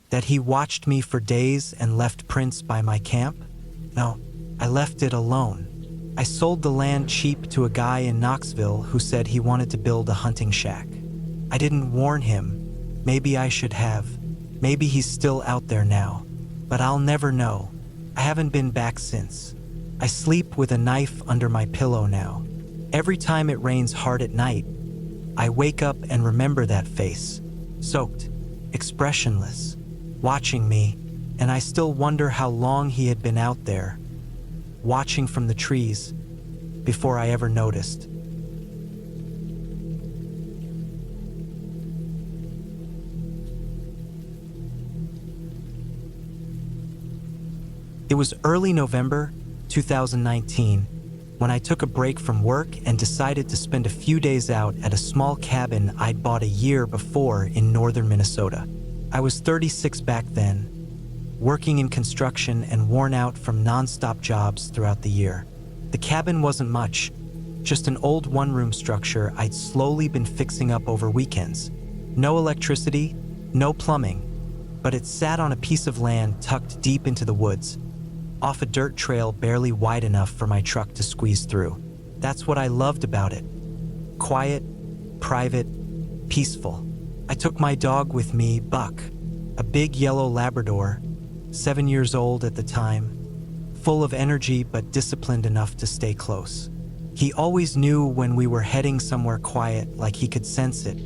S1: That he watched me for days and left prints by my camp? No, I left it alone. I sold the land cheap to a guy in Knoxville who said he wanted to build a hunting shack. I didn't warn him. Maybe I should have. Maybe he's still out there now. But I'll never know. I haven't been back since. I sleep with a knife under my pillow now. Every time it rains hard at night, I wake up and remember that face, soaked, expressionless, watching me, and I still wonder how long he had been out there, watching from the trees, before I ever noticed. It was early November 2019 when I took a break from work and decided to spend a few days out at a small cabin I'd bought a year before in northern Minnesota. I was 36 back then, working in construction and worn out from non-stop jobs throughout the year. The cabin wasn't much, just an old one-room structure I'd slowly been fixing up over weekends. No electricity, no plumbing, but it sat on a piece of land tucked deep into the woods, off a dirt trail barely wide enough for my truck to squeeze through. That's what I loved about it. Quiet, private, peaceful. I took my dog with me, Buck, a big yellow Labrador, 7 years old at the time, full of energy but disciplined enough to stay close. He always knew when we were heading somewhere quiet, like he could sense it.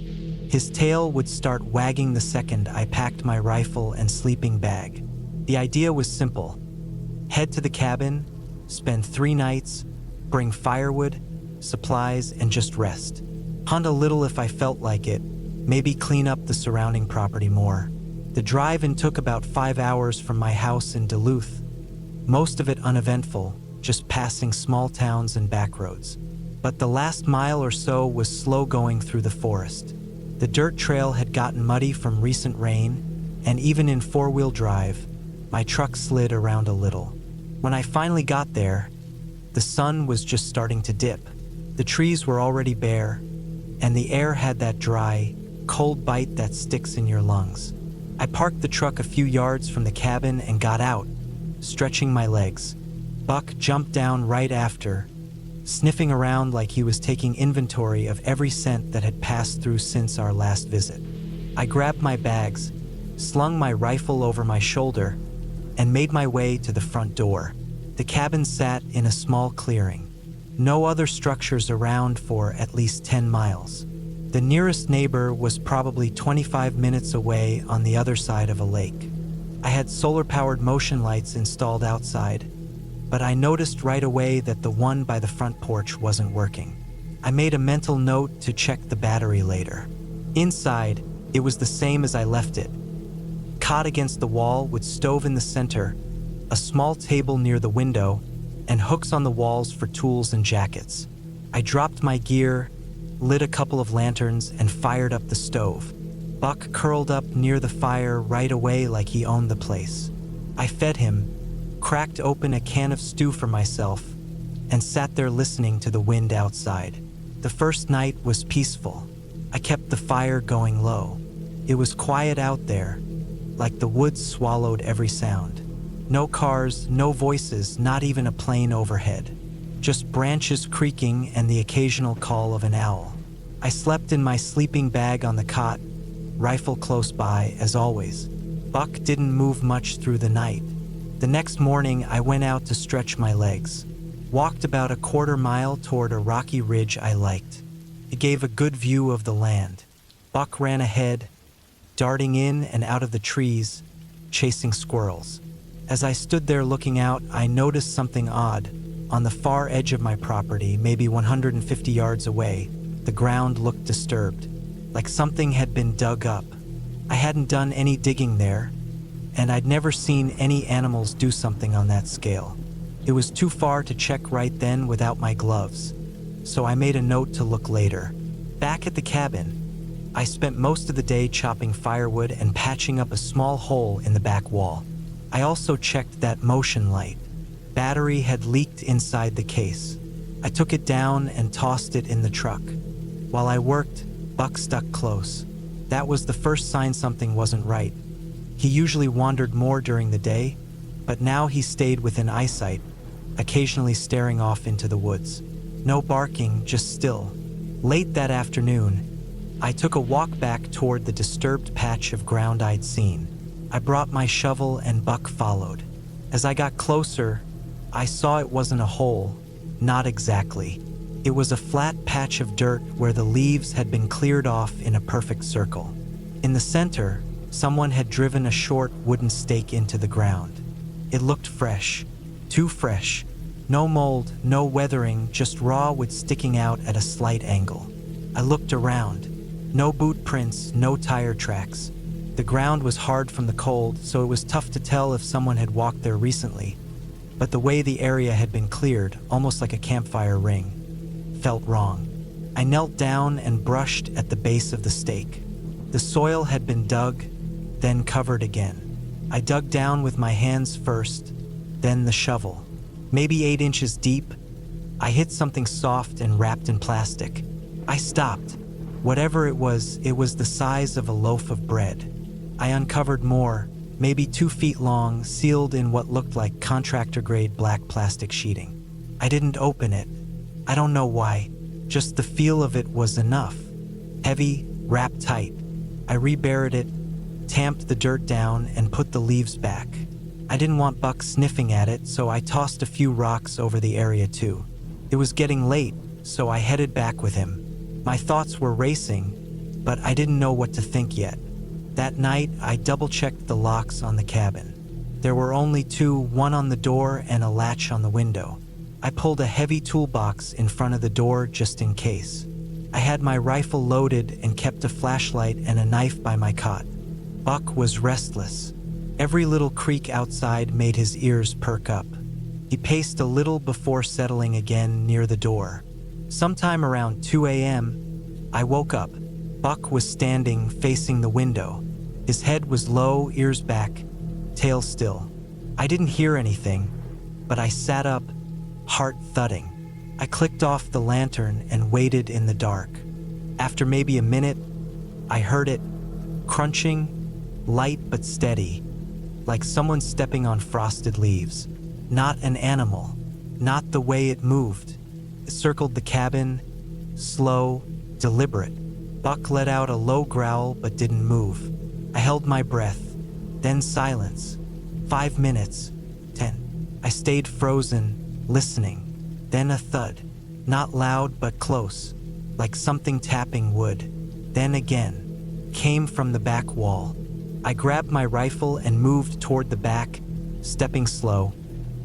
S1: His tail would start wagging the second I packed my rifle and sleeping bag. The idea was simple. Head to the cabin, spend 3 nights, bring firewood, supplies, and just rest. Hunt a little if I felt like it, maybe clean up the surrounding property more. The drive-in took about 5 hours from my house in Duluth, most of it uneventful, just passing small towns and back roads. But the last mile or so was slow going through the forest. The dirt trail had gotten muddy from recent rain, and even in 4-wheel drive, my truck slid around a little. When I finally got there, the sun was just starting to dip. The trees were already bare, and the air had that dry, cold bite that sticks in your lungs. I parked the truck a few yards from the cabin and got out, stretching my legs. Buck jumped down right after, sniffing around like he was taking inventory of every scent that had passed through since our last visit. I grabbed my bags, slung my rifle over my shoulder, and made my way to the front door. The cabin sat in a small clearing. No other structures around for at least 10 miles. The nearest neighbor was probably 25 minutes away on the other side of a lake. I had solar-powered motion lights installed outside, but I noticed right away that the one by the front porch wasn't working. I made a mental note to check the battery later. Inside, it was the same as I left it. Cot against the wall with stove in the center, a small table near the window, and hooks on the walls for tools and jackets. I dropped my gear, lit a couple of lanterns, and fired up the stove. Buck curled up near the fire right away like he owned the place. I fed him, cracked open a can of stew for myself, and sat there listening to the wind outside. The first night was peaceful. I kept the fire going low. It was quiet out there, like the woods swallowed every sound. No cars, no voices, not even a plane overhead. Just branches creaking and the occasional call of an owl. I slept in my sleeping bag on the cot, rifle close by as always. Buck didn't move much through the night. The next morning I went out to stretch my legs. Walked about a quarter mile toward a rocky ridge I liked. It gave a good view of the land. Buck ran ahead, darting in and out of the trees, chasing squirrels. As I stood there looking out, I noticed something odd. On the far edge of my property, maybe 150 yards away, the ground looked disturbed, like something had been dug up. I hadn't done any digging there, and I'd never seen any animals do something on that scale. It was too far to check right then without my gloves, so I made a note to look later. Back at the cabin, I spent most of the day chopping firewood and patching up a small hole in the back wall. I also checked that motion light. Battery had leaked inside the case. I took it down and tossed it in the truck. While I worked, Buck stuck close. That was the first sign something wasn't right. He usually wandered more during the day, but now he stayed within eyesight, occasionally staring off into the woods. No barking, just still. Late that afternoon, I took a walk back toward the disturbed patch of ground I'd seen. I brought my shovel and Buck followed. As I got closer, I saw it wasn't a hole, not exactly. It was a flat patch of dirt where the leaves had been cleared off in a perfect circle. In the center, someone had driven a short wooden stake into the ground. It looked fresh, too fresh. No mold, no weathering, just raw wood sticking out at a slight angle. I looked around. No boot prints, no tire tracks. The ground was hard from the cold, so it was tough to tell if someone had walked there recently. But the way the area had been cleared, almost like a campfire ring, felt wrong. I knelt down and brushed at the base of the stake. The soil had been dug, then covered again. I dug down with my hands first, then the shovel. Maybe 8 inches deep, I hit something soft and wrapped in plastic. I stopped. Whatever it was the size of a loaf of bread. I uncovered more, maybe 2 feet long, sealed in what looked like contractor-grade black plastic sheeting. I didn't open it. I don't know why. Just the feel of it was enough. Heavy, wrapped tight. I reburied it, tamped the dirt down, and put the leaves back. I didn't want Buck sniffing at it, so I tossed a few rocks over the area too. It was getting late, so I headed back with him. My thoughts were racing, but I didn't know what to think yet. That night, I double-checked the locks on the cabin. There were only 2, one on the door and a latch on the window. I pulled a heavy toolbox in front of the door just in case. I had my rifle loaded and kept a flashlight and a knife by my cot. Buck was restless. Every little creak outside made his ears perk up. He paced a little before settling again near the door. Sometime around 2 a.m., I woke up. Buck was standing facing the window. His head was low, ears back, tail still. I didn't hear anything, but I sat up, heart thudding. I clicked off the lantern and waited in the dark. After maybe a minute, I heard it, crunching, light but steady, like someone stepping on frosted leaves. Not an animal, not the way it moved. It circled the cabin, slow, deliberate. Buck let out a low growl but didn't move. I held my breath, then silence. 5 minutes, 10. I stayed frozen, listening. Then a thud. Not loud but close, like something tapping wood. Then again, came from the back wall. I grabbed my rifle and moved toward the back, stepping slow,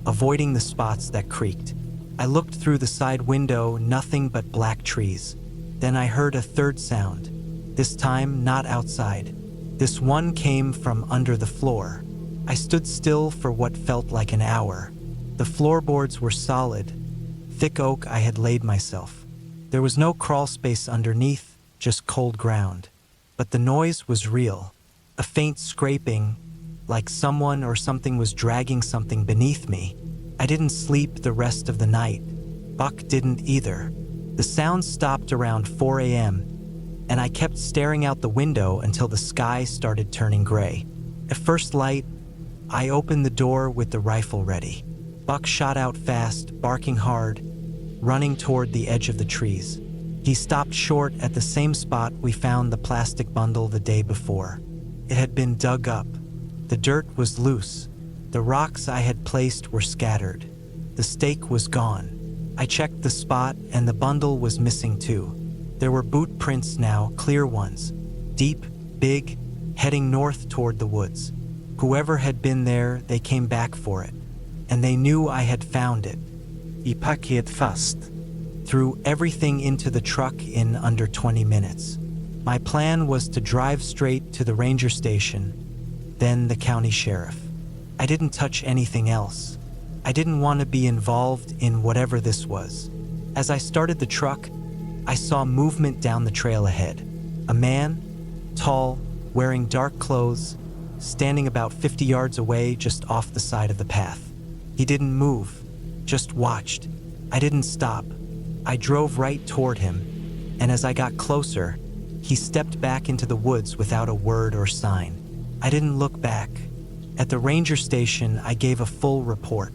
S1: avoiding the spots that creaked. I looked through the side window, nothing but black trees. Then I heard a third sound, this time not outside. This one came from under the floor. I stood still for what felt like an hour. The floorboards were solid, thick oak I had laid myself. There was no crawl space underneath, just cold ground. But the noise was real, a faint scraping, like someone or something was dragging something beneath me. I didn't sleep the rest of the night. Buck didn't either. The sound stopped around 4 a.m., and I kept staring out the window until the sky started turning gray. At first light, I opened the door with the rifle ready. Buck shot out fast, barking hard, running toward the edge of the trees. He stopped short at the same spot we found the plastic bundle the day before. It had been dug up. The dirt was loose. The rocks I had placed were scattered. The stake was gone. I checked the spot and the bundle was missing too. There were boot prints now, clear ones. Deep, big, heading north toward the woods. Whoever had been there, they came back for it. And they knew I had found it.
S2: I packet fast.
S1: Threw everything into the truck in under 20 minutes. My plan was to drive straight to the ranger station, then the county sheriff. I didn't touch anything else. I didn't want to be involved in whatever this was. As I started the truck, I saw movement down the trail ahead. A man, tall, wearing dark clothes, standing about 50 yards away just off the side of the path. He didn't move, just watched. I didn't stop. I drove right toward him, and as I got closer, he stepped back into the woods without a word or sign. I didn't look back. At the ranger station, I gave a full report.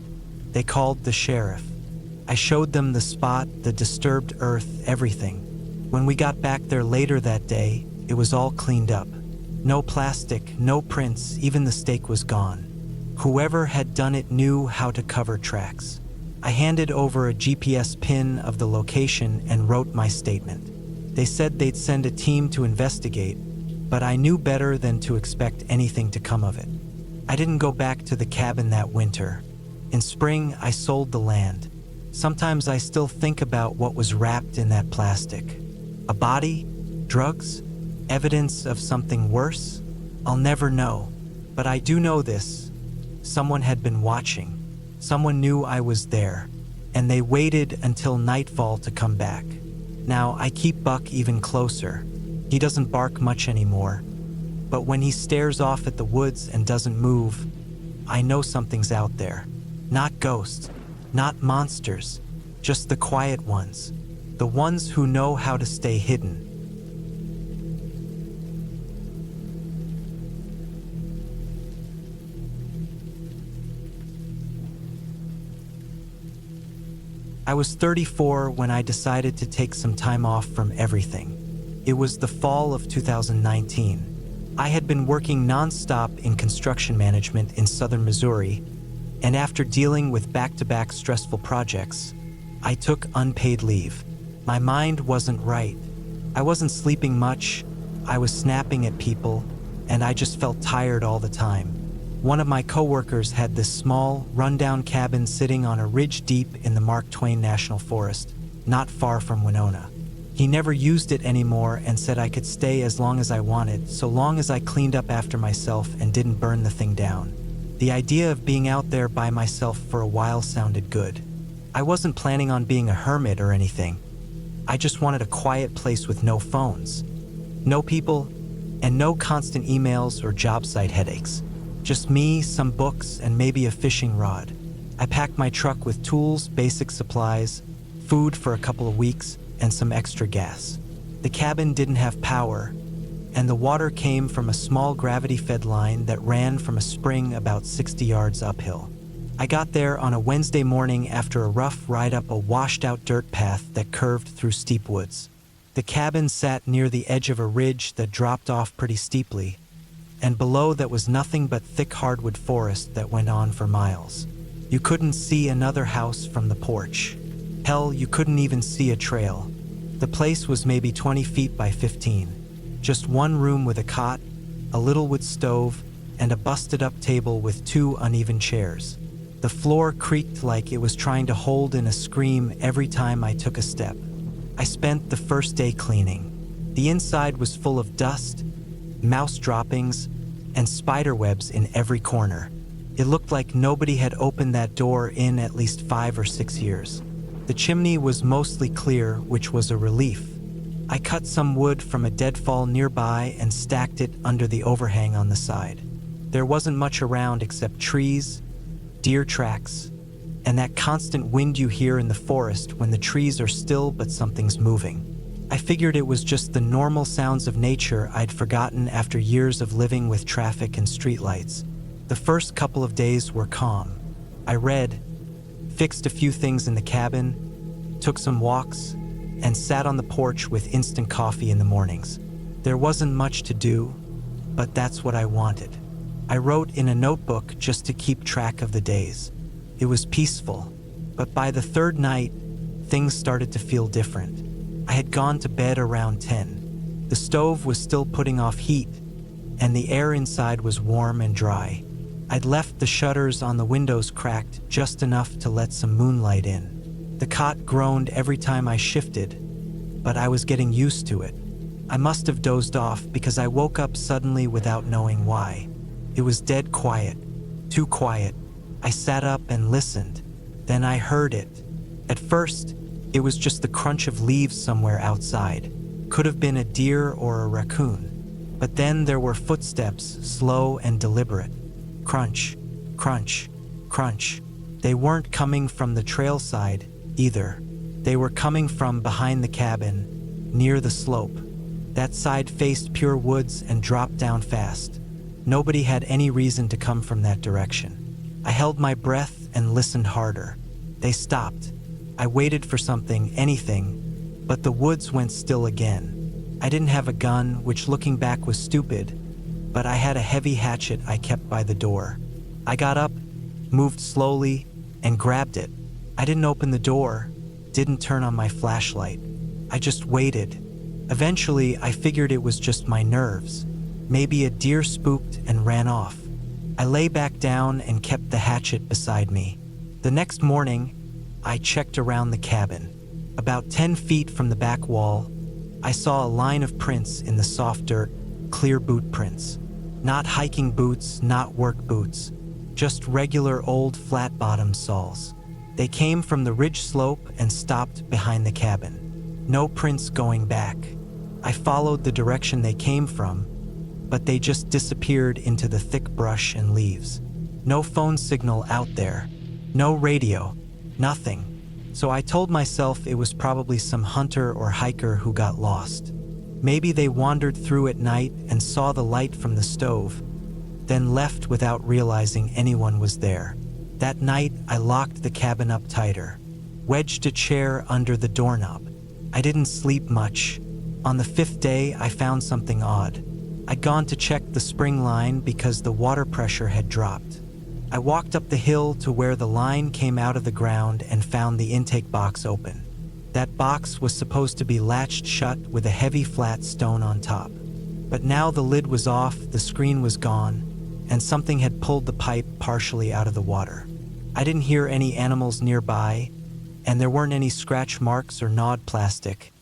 S1: They called the sheriff. I showed them the spot, the disturbed earth, everything. When we got back there later that day, it was all cleaned up. No plastic, no prints, even the stake was gone. Whoever had done it knew how to cover tracks. I handed over a GPS pin of the location and wrote my statement. They said they'd send a team to investigate, but I knew better than to expect anything to come of it. I didn't go back to the cabin that winter. In spring, I sold the land. Sometimes I still think about what was wrapped in that plastic. A body? Drugs? Evidence of something worse? I'll never know. But I do know this. Someone had been watching. Someone knew I was there. And they waited until nightfall to come back. Now I keep Buck even closer. He doesn't bark much anymore. But when he stares off at the woods and doesn't move, I know something's out there. Not ghosts, not monsters, just the quiet ones. The ones who know how to stay hidden. I was 34 when I decided to take some time off from everything. It was the fall of 2019. I had been working nonstop in construction management in southern Missouri, and after dealing with back-to-back stressful projects, I took unpaid leave. My mind wasn't right. I wasn't sleeping much, I was snapping at people, and I just felt tired all the time. One of my coworkers had this small, rundown cabin sitting on a ridge deep in the Mark Twain National Forest, not far from Winona. He never used it anymore and said I could stay as long as I wanted, so long as I cleaned up after myself and didn't burn the thing down. The idea of being out there by myself for a while sounded good. I wasn't planning on being a hermit or anything. I just wanted a quiet place with no phones, no people, and no constant emails or job site headaches. Just me, some books, and maybe a fishing rod. I packed my truck with tools, basic supplies, food for a couple of weeks, and some extra gas. The cabin didn't have power, and the water came from a small gravity-fed line that ran from a spring about 60 yards uphill. I got there on a Wednesday morning after a rough ride up a washed-out dirt path that curved through steep woods. The cabin sat near the edge of a ridge that dropped off pretty steeply, and below that was nothing but thick hardwood forest that went on for miles. You couldn't see another house from the porch. Hell, you couldn't even see a trail. The place was maybe 20 feet by 15. Just one room with a cot, a little wood stove, and a busted-up table with 2 uneven chairs. The floor creaked like it was trying to hold in a scream every time I took a step. I spent the first day cleaning. The inside was full of dust, mouse droppings, and spider webs in every corner. It looked like nobody had opened that door in at least 5 or 6 years. The chimney was mostly clear, which was a relief. I cut some wood from a deadfall nearby and stacked it under the overhang on the side. There wasn't much around except trees, deer tracks, and that constant wind you hear in the forest when the trees are still but something's moving. I figured it was just the normal sounds of nature I'd forgotten after years of living with traffic and streetlights. The first couple of days were calm. I read, fixed a few things in the cabin, took some walks, and sat on the porch with instant coffee in the mornings. There wasn't much to do, but that's what I wanted. I wrote in a notebook just to keep track of the days. It was peaceful, but by the third night, things started to feel different. I had gone to bed around 10. The stove was still putting off heat, and the air inside was warm and dry. I'd left the shutters on the windows cracked just enough to let some moonlight in. The cot groaned every time I shifted, but I was getting used to it. I must have dozed off because I woke up suddenly without knowing why. It was dead quiet, too quiet. I sat up and listened. Then I heard it. At first, it was just the crunch of leaves somewhere outside. Could have been a deer or a raccoon. But then there were footsteps, slow and deliberate. Crunch, crunch, crunch. They weren't coming from the trail side either. They were coming from behind the cabin, near the slope. That side faced pure woods and dropped down fast. Nobody had any reason to come from that direction. I held my breath and listened harder. They stopped. I waited for something, anything, but the woods went still again. I didn't have a gun, which looking back was stupid, but I had a heavy hatchet I kept by the door. I got up, moved slowly, and grabbed it. I didn't open the door, didn't turn on my flashlight. I just waited. Eventually, I figured it was just my nerves. Maybe a deer spooked and ran off. I lay back down and kept the hatchet beside me. The next morning, I checked around the cabin. About 10 feet from the back wall, I saw a line of prints in the soft dirt, clear boot prints. Not hiking boots, not work boots, just regular old flat-bottom soles. They came from the ridge slope and stopped behind the cabin. No prints going back. I followed the direction they came from, but they just disappeared into the thick brush and leaves. No phone signal out there, no radio, nothing. So I told myself it was probably some hunter or hiker who got lost. Maybe they wandered through at night and saw the light from the stove, then left without realizing anyone was there. That night, I locked the cabin up tighter, wedged a chair under the doorknob. I didn't sleep much. On the 5th day, I found something odd. I'd gone to check the spring line because the water pressure had dropped. I walked up the hill to where the line came out of the ground and found the intake box open. That box was supposed to be latched shut with a heavy flat stone on top. But now the lid was off, the screen was gone, and something had pulled the pipe partially out of the water. I didn't hear any animals nearby, and there weren't any scratch marks or gnawed plastic,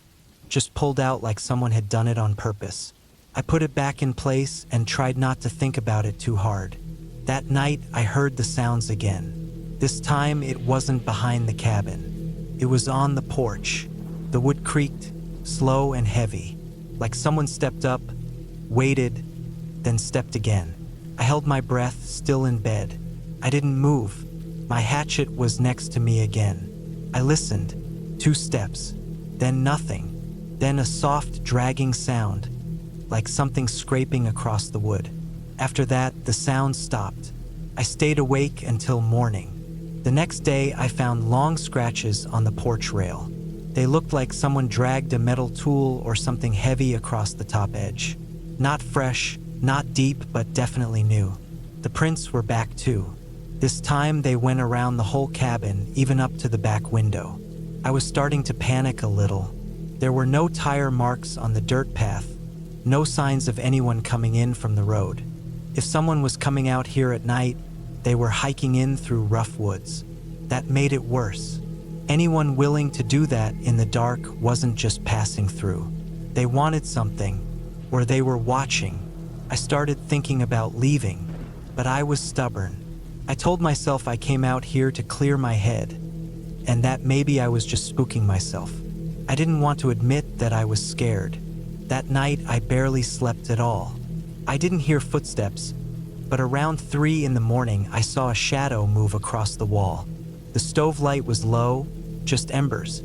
S1: just pulled out like someone had done it on purpose. I put it back in place and tried not to think about it too hard. That night, I heard the sounds again. This time, it wasn't behind the cabin. It was on the porch. The wood creaked, slow and heavy, like someone stepped up, waited, then stepped again. I held my breath, still in bed. I didn't move. My hatchet was next to me again. I listened. 2 steps. Then nothing. Then a soft, dragging sound, like something scraping across the wood. After that, the sound stopped. I stayed awake until morning. The next day, I found long scratches on the porch rail. They looked like someone dragged a metal tool or something heavy across the top edge. Not fresh, not deep, but definitely new. The prints were back too. This time, they went around the whole cabin, even up to the back window. I was starting to panic a little. There were no tire marks on the dirt path, no signs of anyone coming in from the road. If someone was coming out here at night, they were hiking in through rough woods. That made it worse. Anyone willing to do that in the dark wasn't just passing through. They wanted something, or they were watching. I started thinking about leaving, but I was stubborn. I told myself I came out here to clear my head, and that maybe I was just spooking myself. I didn't want to admit that I was scared. That night, I barely slept at all. I didn't hear footsteps, but around 3 in the morning, I saw a shadow move across the wall. The stove light was low, just embers,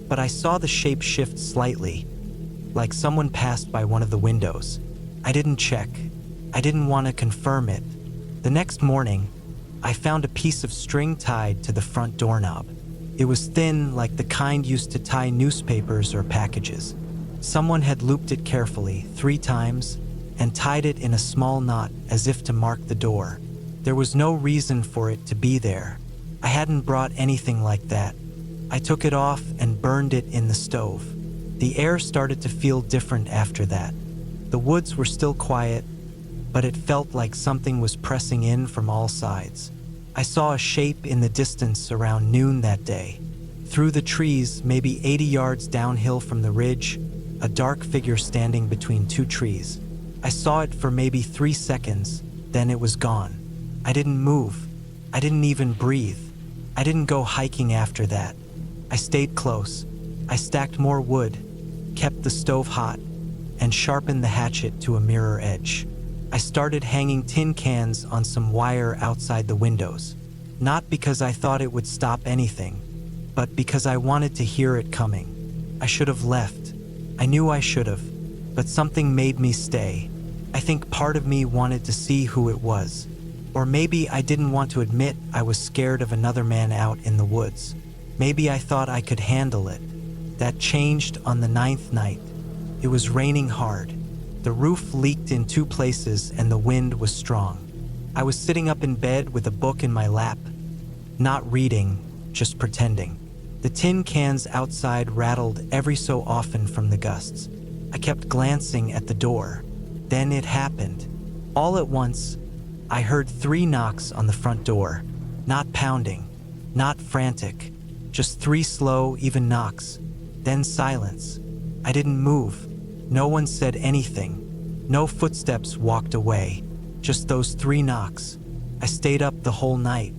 S1: but I saw the shape shift slightly, like someone passed by one of the windows. I didn't check. I didn't want to confirm it. The next morning, I found a piece of string tied to the front doorknob. It was thin, like the kind used to tie newspapers or packages. Someone had looped it carefully 3 times and tied it in a small knot as if to mark the door. There was no reason for it to be there. I hadn't brought anything like that. I took it off and burned it in the stove. The air started to feel different after that. The woods were still quiet, but it felt like something was pressing in from all sides. I saw a shape in the distance around noon that day. Through the trees, maybe 80 yards downhill from the ridge, a dark figure standing between 2 trees. I saw it for maybe 3 seconds, then it was gone. I didn't move. I didn't even breathe. I didn't go hiking after that. I stayed close. I stacked more wood, kept the stove hot, and sharpened the hatchet to a mirror edge. I started hanging tin cans on some wire outside the windows, not because I thought it would stop anything, but because I wanted to hear it coming. I should have left. I knew I should have, but something made me stay. I think part of me wanted to see who it was, or maybe I didn't want to admit I was scared of another man out in the woods. Maybe I thought I could handle it. That changed on the 9th night. It was raining hard. The roof leaked in 2 places and the wind was strong. I was sitting up in bed with a book in my lap, not reading, just pretending. The tin cans outside rattled every so often from the gusts. I kept glancing at the door. Then it happened. All at once, I heard 3 knocks on the front door. Not pounding, not frantic, just 3 slow, even knocks. Then silence. I didn't move. No one said anything. No footsteps walked away. Just those 3 knocks. I stayed up the whole night.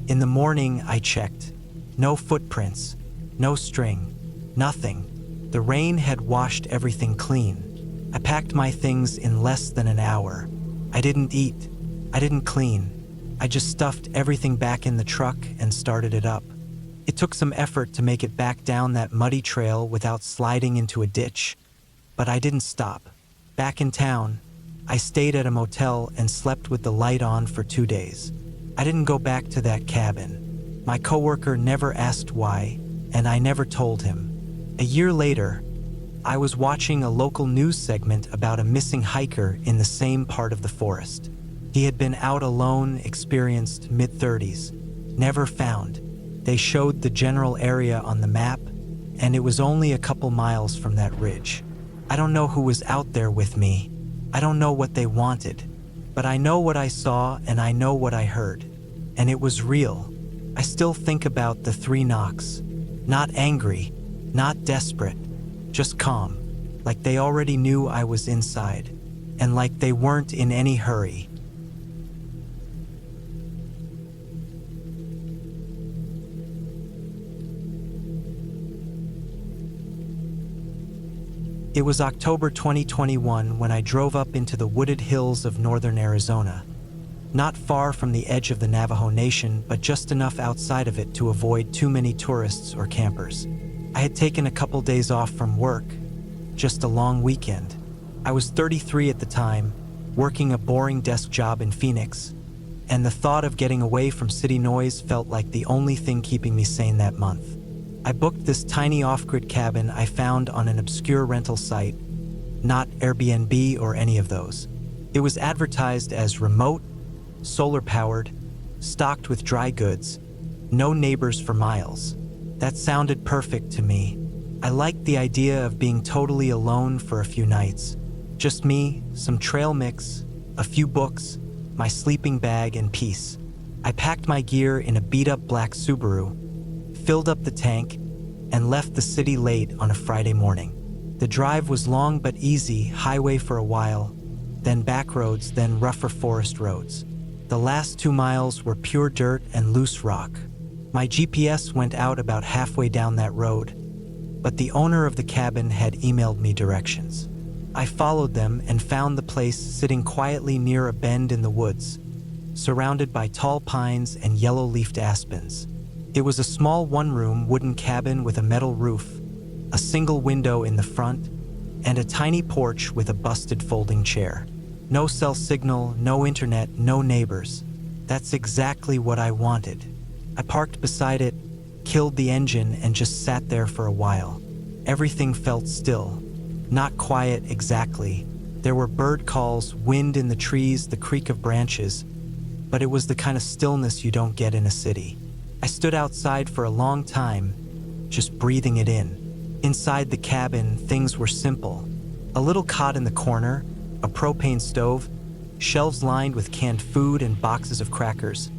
S1: In the morning, I checked. No footprints. No string. Nothing. The rain had washed everything clean. I packed my things in less than an hour. I didn't eat. I didn't clean. I just stuffed everything back in the truck and started it up. It took some effort to make it back down that muddy trail without sliding into a ditch, but I didn't stop. Back in town, I stayed at a motel and slept with the light on for 2 days. I didn't go back to that cabin. My coworker never asked why, and I never told him. A year later, I was watching a local news segment about a missing hiker in the same part of the forest. He had been out alone, experienced, mid-30s, never found. They showed the general area on the map, and it was only a couple miles from that ridge. I don't know who was out there with me. I don't know what they wanted, but I know what I saw and I know what I heard, and it was real. I still think about the 3 knocks. Not angry, not desperate, just calm, like they already knew I was inside, and like they weren't in any hurry. It was October 2021 when I drove up into the wooded hills of northern Arizona. Not far from the edge of the Navajo Nation, but just enough outside of it to avoid too many tourists or campers. I had taken a couple days off from work, just a long weekend. I was 33 at the time, working a boring desk job in Phoenix, and the thought of getting away from city noise felt like the only thing keeping me sane that month. I booked this tiny off-grid cabin I found on an obscure rental site, not Airbnb or any of those. It was advertised as remote, solar-powered, stocked with dry goods, no neighbors for miles. That sounded perfect to me. I liked the idea of being totally alone for a few nights. Just me, some trail mix, a few books, my sleeping bag, and peace. I packed my gear in a beat-up black Subaru, filled up the tank, and left the city late on a Friday morning. The drive was long but easy, highway for a while, then back roads, then rougher forest roads. The last 2 miles were pure dirt and loose rock. My GPS went out about halfway down that road, but the owner of the cabin had emailed me directions. I followed them and found the place sitting quietly near a bend in the woods, surrounded by tall pines and yellow-leafed aspens. It was a small one-room wooden cabin with a metal roof, a single window in the front, and a tiny porch with a busted folding chair. No cell signal, no internet, no neighbors. That's exactly what I wanted. I parked beside it, killed the engine, and just sat there for a while. Everything felt still. Not quiet exactly. There were bird calls, wind in the trees, the creak of branches, but it was the kind of stillness you don't get in a city. I stood outside for a long time, just breathing it in. Inside the cabin, things were simple. A little cot in the corner, a propane stove, shelves lined with canned food and boxes of crackers,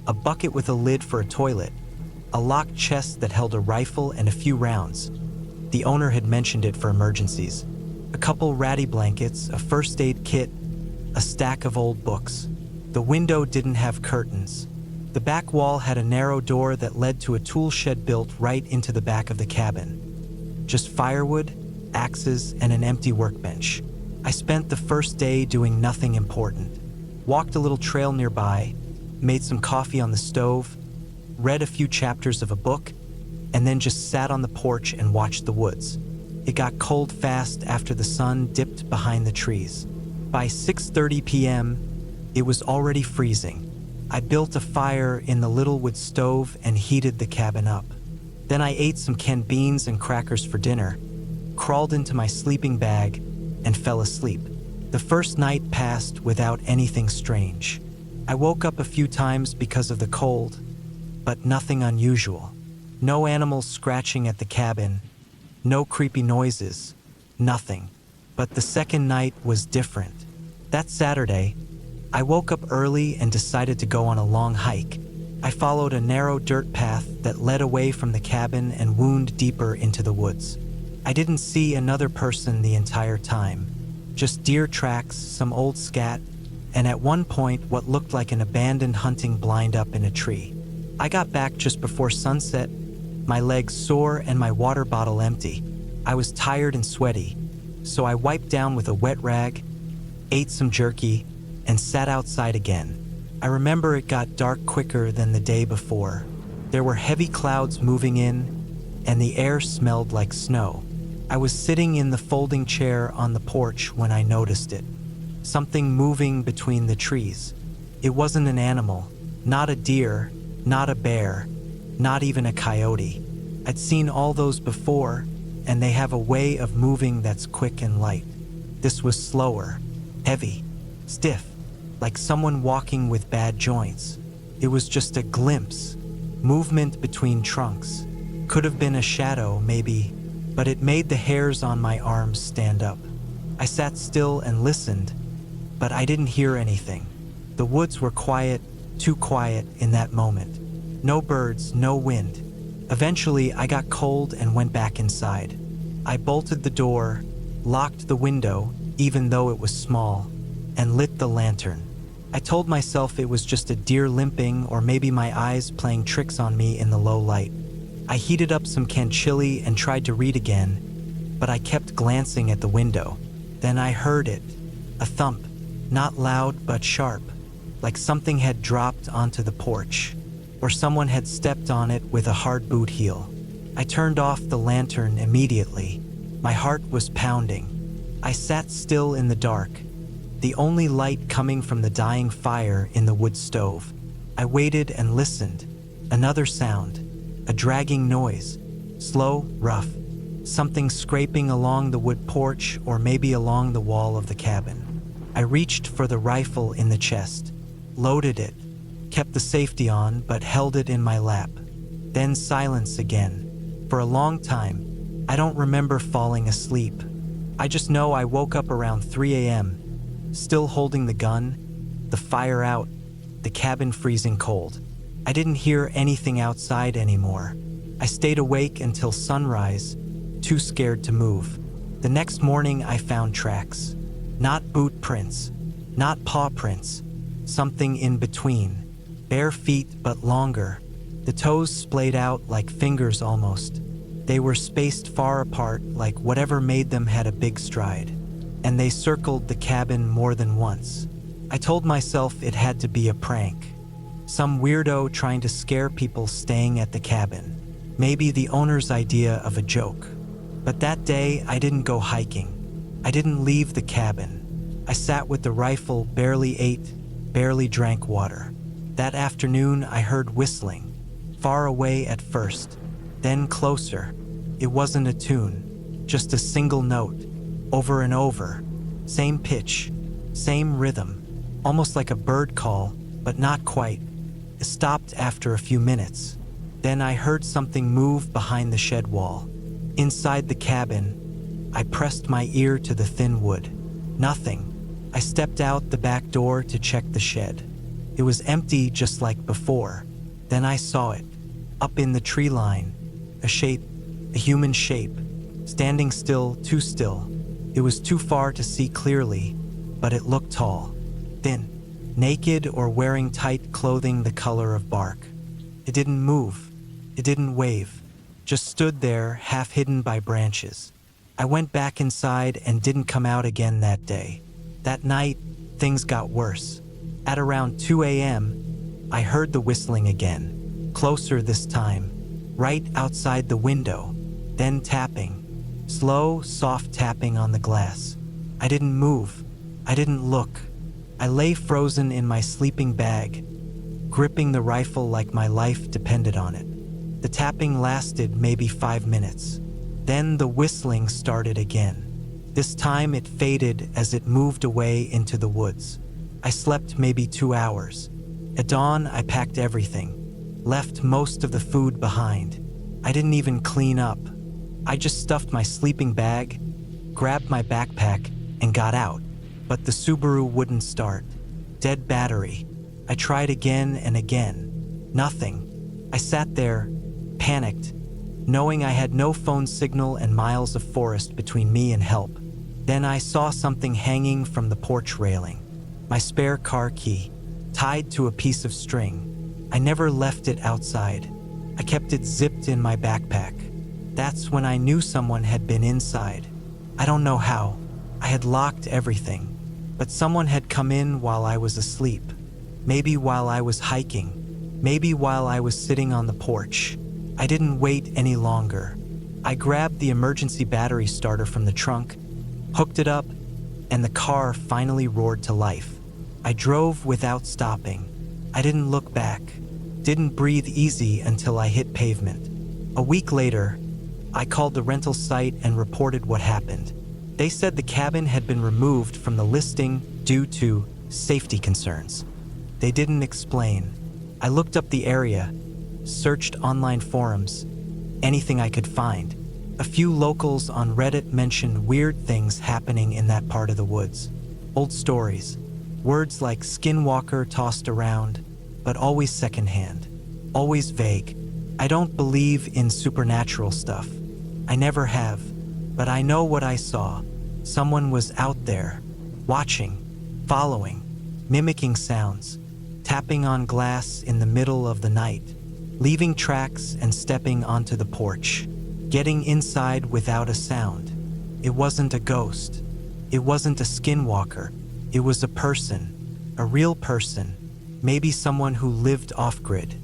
S1: a bucket with a lid for a toilet, a locked chest that held a rifle and a few rounds. The owner had mentioned it for emergencies. A couple ratty blankets, a first aid kit, a stack of old books. The window didn't have curtains. The back wall had a narrow door that led to a tool shed built right into the back of the cabin. Just firewood, axes, and an empty workbench. I spent the first day doing nothing important. Walked a little trail nearby, made some coffee on the stove, read a few chapters of a book, and then just sat on the porch and watched the woods. It got cold fast after the sun dipped behind the trees. By 6:30 p.m., it was already freezing. I built a fire in the little wood stove and heated the cabin up. Then I ate some canned beans and crackers for dinner, crawled into my sleeping bag, and fell asleep. The first night passed without anything strange. I woke up a few times because of the cold, but nothing unusual. No animals scratching at the cabin, no creepy noises, nothing. But the second night was different. That Saturday, I woke up early and decided to go on a long hike. I followed a narrow dirt path that led away from the cabin and wound deeper into the woods. I didn't see another person the entire time. Just deer tracks, some old scat, and at one point what looked like an abandoned hunting blind up in a tree. I got back just before sunset, my legs sore and my water bottle empty. I was tired and sweaty, so I wiped down with a wet rag, ate some jerky, and sat outside again. I remember it got dark quicker than the day before. There were heavy clouds moving in, and the air smelled like snow. I was sitting in the folding chair on the porch when I noticed it. Something moving between the trees. It wasn't an animal, not a deer, not a bear, not even a coyote. I'd seen all those before, and they have a way of moving that's quick and light. This was slower, heavy, stiff, like someone walking with bad joints. It was just a glimpse, movement between trunks. Could have been a shadow, maybe, but it made the hairs on my arms stand up. I sat still and listened, but I didn't hear anything. The woods were quiet, too quiet in that moment. No birds, no wind. Eventually, I got cold and went back inside. I bolted the door, locked the window, even though it was small, and lit the lantern. I told myself it was just a deer limping or maybe my eyes playing tricks on me in the low light. I heated up some canned chili and tried to read again, but I kept glancing at the window. Then I heard it, a thump, not loud but sharp, like something had dropped onto the porch, or someone had stepped on it with a hard boot heel. I turned off the lantern immediately. My heart was pounding. I sat still in the dark, the only light coming from the dying fire in the wood stove. I waited and listened. Another sound, a dragging noise, slow, rough, something scraping along the wood porch or maybe along the wall of the cabin. I reached for the rifle in the chest, loaded it, kept the safety on but held it in my lap. Then silence again. For a long time, I don't remember falling asleep. I just know I woke up around 3 a.m., still holding the gun, the fire out, the cabin freezing cold. I didn't hear anything outside anymore. I stayed awake until sunrise, too scared to move. The next morning I found tracks. Not boot prints, not paw prints, something in between. Bare feet but longer. The toes splayed out like fingers almost. They were spaced far apart like whatever made them had a big stride. And they circled the cabin more than once. I told myself it had to be a prank. Some weirdo trying to scare people staying at the cabin. Maybe the owner's idea of a joke. But that day, I didn't go hiking. I didn't leave the cabin. I sat with the rifle, barely ate, barely drank water. That afternoon, I heard whistling. Far away at first, then closer. It wasn't a tune, just a single note, over and over. Same pitch, same rhythm, almost like a bird call, but not quite. It stopped after a few minutes. Then I heard something move behind the shed wall. Inside the cabin, I pressed my ear to the thin wood. Nothing. I stepped out the back door to check the shed. It was empty just like before. Then I saw it, up in the tree line. A shape, a human shape, standing still, too still. It was too far to see clearly, but it looked tall, thin, naked or wearing tight clothing the color of bark. It didn't move. It didn't wave. Just stood there, half hidden by branches. I went back inside and didn't come out again that day. That night, things got worse. At around 2 a.m., I heard the whistling again, closer this time, right outside the window, then tapping, slow, soft tapping on the glass. I didn't move. I didn't look. I lay frozen in my sleeping bag, gripping the rifle like my life depended on it. The tapping lasted maybe 5 minutes. Then the whistling started again. This time it faded as it moved away into the woods. I slept maybe 2 hours. At dawn, I packed everything, left most of the food behind. I didn't even clean up. I just stuffed my sleeping bag, grabbed my backpack, and got out. But the Subaru wouldn't start. Dead battery. I tried again and again. Nothing. I sat there, panicked, knowing I had no phone signal and miles of forest between me and help. Then I saw something hanging from the porch railing. My spare car key, tied to a piece of string. I never left it outside. I kept it zipped in my backpack. That's when I knew someone had been inside. I don't know how. I had locked everything. But someone had come in while I was asleep. Maybe while I was hiking. Maybe while I was sitting on the porch. I didn't wait any longer. I grabbed the emergency battery starter from the trunk, hooked it up, and the car finally roared to life. I drove without stopping. I didn't look back, didn't breathe easy until I hit pavement. A week later, I called the rental site and reported what happened. They said the cabin had been removed from the listing due to safety concerns. They didn't explain. I looked up the area, searched online forums, anything I could find. A few locals on Reddit mentioned weird things happening in that part of the woods. Old stories, words like skinwalker tossed around, but always secondhand, always vague. I don't believe in supernatural stuff. I never have, but I know what I saw. Someone was out there, watching, following, mimicking sounds, tapping on glass in the middle of the night, leaving tracks and stepping onto the porch, getting inside without a sound. It wasn't a ghost. It wasn't a skinwalker. It was a person, a real person, maybe someone who lived off-grid,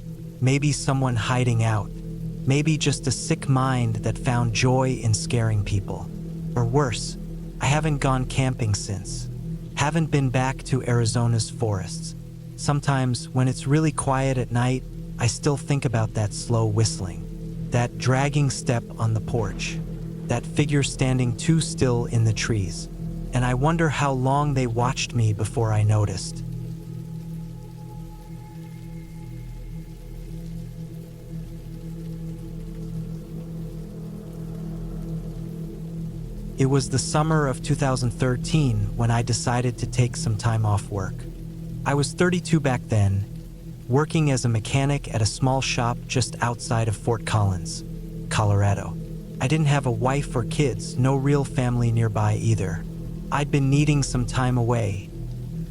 S1: maybe someone hiding out, maybe just a sick mind that found joy in scaring people. Or worse, I haven't gone camping since. Haven't been back to Arizona's forests. Sometimes, when it's really quiet at night, I still think about that slow whistling, that dragging step on the porch, that figure standing too still in the trees. And I wonder how long they watched me before I noticed. It was the summer of 2013 when I decided to take some time off work. I was 32 back then, working as a mechanic at a small shop just outside of Fort Collins, Colorado. I didn't have a wife or kids, no real family nearby either. I'd been needing some time away,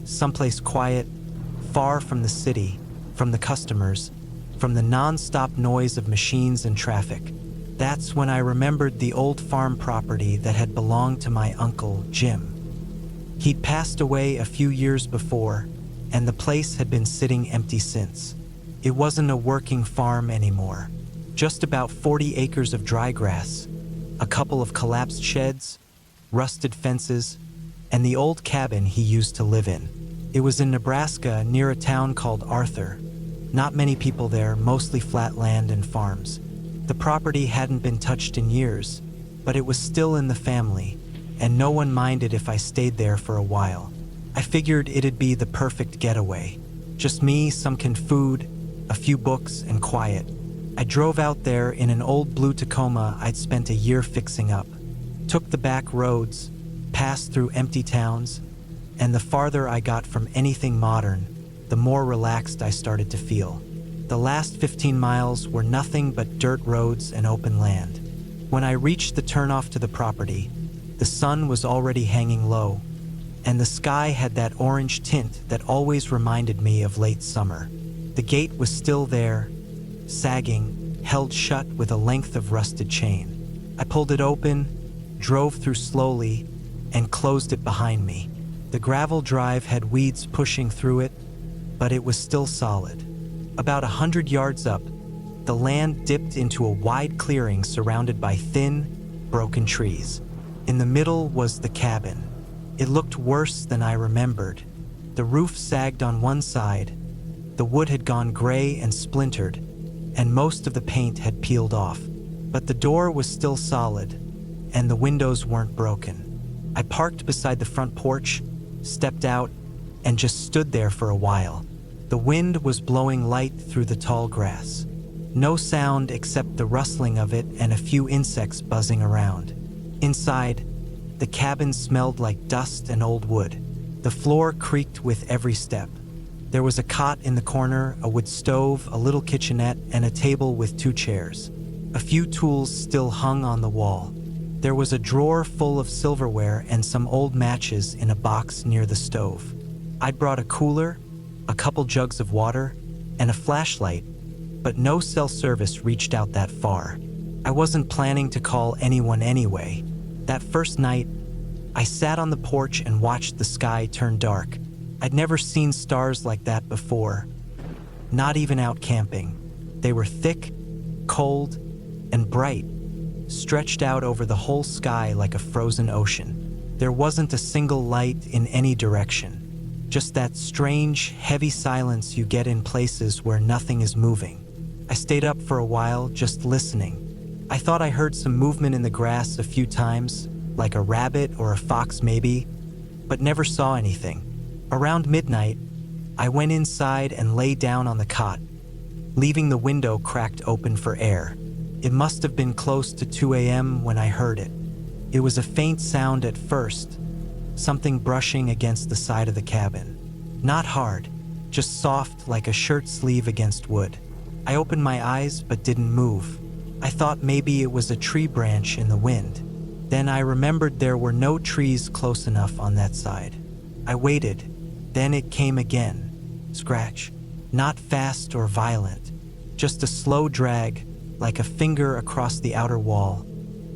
S1: someplace quiet, far from the city, from the customers, from the non-stop noise of machines and traffic. That's when I remembered the old farm property that had belonged to my uncle, Jim. He'd passed away a few years before, and the place had been sitting empty since. It wasn't a working farm anymore. Just about 40 acres of dry grass, a couple of collapsed sheds, rusted fences, and the old cabin he used to live in. It was in Nebraska, near a town called Arthur. Not many people there, mostly flat land and farms. The property hadn't been touched in years, but it was still in the family, and no one minded if I stayed there for a while. I figured it'd be the perfect getaway. Just me, some canned food, a few books, and quiet. I drove out there in an old blue Tacoma I'd spent a year fixing up. Took the back roads, passed through empty towns, and the farther I got from anything modern, the more relaxed I started to feel. The last 15 miles were nothing but dirt roads and open land. When I reached the turnoff to the property, the sun was already hanging low, and the sky had that orange tint that always reminded me of late summer. The gate was still there, sagging, held shut with a length of rusted chain. I pulled it open, drove through slowly, and closed it behind me. The gravel drive had weeds pushing through it, but it was still solid. About 100 yards up, the land dipped into a wide clearing surrounded by thin, broken trees. In the middle was the cabin. It looked worse than I remembered. The roof sagged on one side, the wood had gone gray and splintered, and most of the paint had peeled off. But the door was still solid, and the windows weren't broken. I parked beside the front porch, stepped out, and just stood there for a while. The wind was blowing light through the tall grass. No sound except the rustling of it and a few insects buzzing around. Inside, the cabin smelled like dust and old wood. The floor creaked with every step. There was a cot in the corner, a wood stove, a little kitchenette, and a table with 2 chairs. A few tools still hung on the wall. There was a drawer full of silverware and some old matches in a box near the stove. I'd brought a cooler, a couple jugs of water, and a flashlight, but no cell service reached out that far. I wasn't planning to call anyone anyway. That first night, I sat on the porch and watched the sky turn dark. I'd never seen stars like that before, not even out camping. They were thick, cold, and bright, stretched out over the whole sky like a frozen ocean. There wasn't a single light in any direction. Just that strange, heavy silence you get in places where nothing is moving. I stayed up for a while, just listening. I thought I heard some movement in the grass a few times, like a rabbit or a fox maybe, but never saw anything. Around midnight, I went inside and lay down on the cot, leaving the window cracked open for air. It must have been close to 2 a.m. when I heard it. It was a faint sound at first, something brushing against the side of the cabin. Not hard, just soft like a shirt sleeve against wood. I opened my eyes but didn't move. I thought maybe it was a tree branch in the wind. Then I remembered there were no trees close enough on that side. I waited, then it came again. Scratch. Not fast or violent, just a slow drag, like a finger across the outer wall,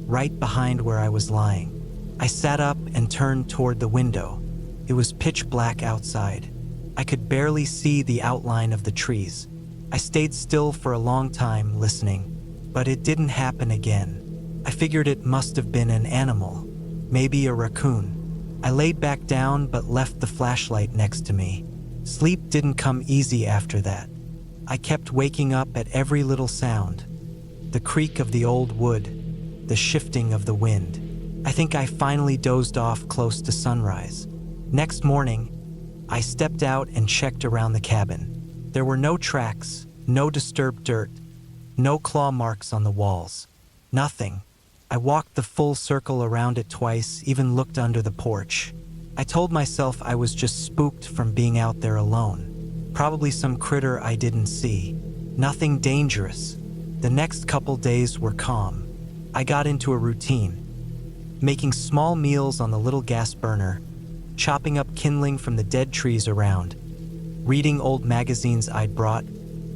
S1: right behind where I was lying. I sat up and turned toward the window. It was pitch black outside. I could barely see the outline of the trees. I stayed still for a long time listening, but it didn't happen again. I figured it must have been an animal, maybe a raccoon. I laid back down but left the flashlight next to me. Sleep didn't come easy after that. I kept waking up at every little sound. The creak of the old wood, the shifting of the wind. I think I finally dozed off close to sunrise. Next morning, I stepped out and checked around the cabin. There were no tracks, no disturbed dirt, no claw marks on the walls. Nothing. I walked the full circle around it twice, even looked under the porch. I told myself I was just spooked from being out there alone. Probably some critter I didn't see. Nothing dangerous. The next couple days were calm. I got into a routine. Making small meals on the little gas burner, chopping up kindling from the dead trees around, reading old magazines I'd brought,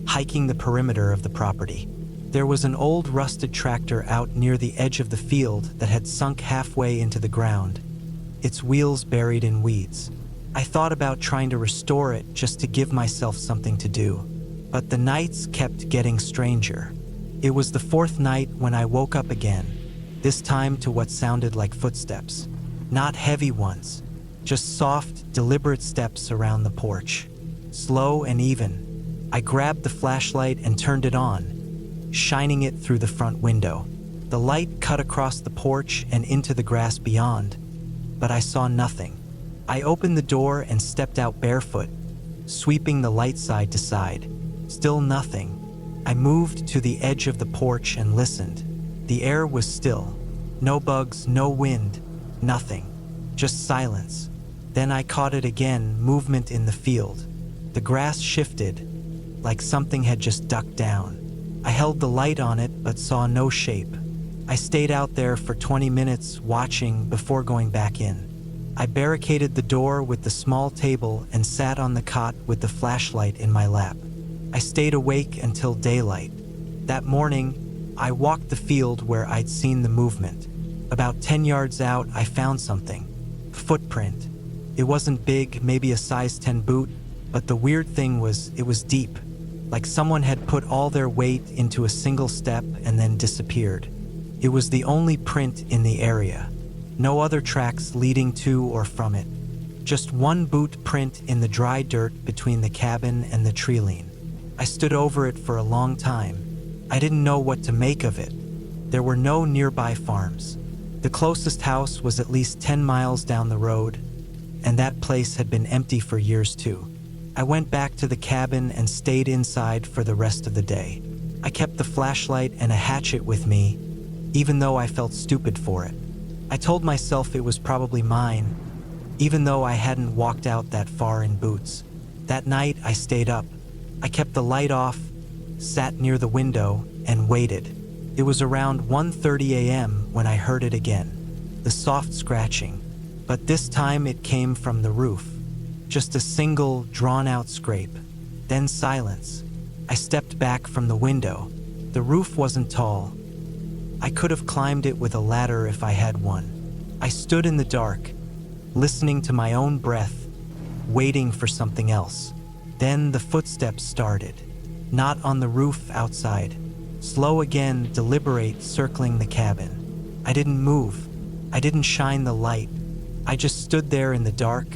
S1: hiking the perimeter of the property. There was an old rusted tractor out near the edge of the field that had sunk halfway into the ground, its wheels buried in weeds. I thought about trying to restore it just to give myself something to do. But the nights kept getting stranger. It was the fourth night when I woke up again, this time to what sounded like footsteps. Not heavy ones, just soft, deliberate steps around the porch. Slow and even. I grabbed the flashlight and turned it on, shining it through the front window. The light cut across the porch and into the grass beyond, but I saw nothing. I opened the door and stepped out barefoot, sweeping the light side to side. Still nothing. I moved to the edge of the porch and listened. The air was still. No bugs, no wind, nothing. Just silence. Then I caught it again, movement in the field. The grass shifted, like something had just ducked down. I held the light on it but saw no shape. I stayed out there for 20 minutes watching before going back in. I barricaded the door with the small table and sat on the cot with the flashlight in my lap. I stayed awake until daylight. That morning, I walked the field where I'd seen the movement. About 10 yards out, I found something. Footprint. It wasn't big, maybe a size 10 boot, but the weird thing was it was deep, like someone had put all their weight into a single step and then disappeared. It was the only print in the area. No other tracks leading to or from it. Just one boot print in the dry dirt between the cabin and the tree-line. I stood over it for a long time. I didn't know what to make of it. There were no nearby farms. The closest house was at least 10 miles down the road, and that place had been empty for years too. I went back to the cabin and stayed inside for the rest of the day. I kept the flashlight and a hatchet with me, even though I felt stupid for it. I told myself it was probably mine, even though I hadn't walked out that far in boots. That night, I stayed up. I kept the light off, sat near the window, and waited. It was around 1:30 a.m. when I heard it again, the soft scratching, but this time it came from the roof. Just a single, drawn-out scrape, then silence. I stepped back from the window. The roof wasn't tall. I could have climbed it with a ladder if I had one. I stood in the dark, listening to my own breath, waiting for something else. Then the footsteps started, not on the roof outside. Slow again, deliberate, circling the cabin. I didn't move. I didn't shine the light. I just stood there in the dark,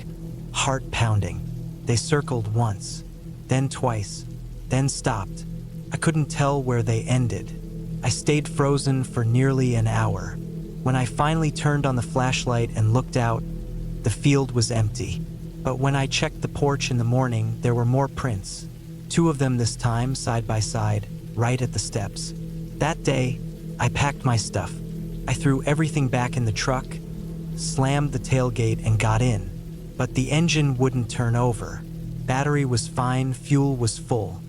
S1: heart pounding. They circled once, then twice, then stopped. I couldn't tell where they ended. I stayed frozen for nearly an hour. When I finally turned on the flashlight and looked out, the field was empty. But when I checked the porch in the morning, there were more prints. 2 of them this time, side by side, right at the steps. That day, I packed my stuff. I threw everything back in the truck, slammed the tailgate, and got in. But the engine wouldn't turn over. Battery was fine, fuel was full.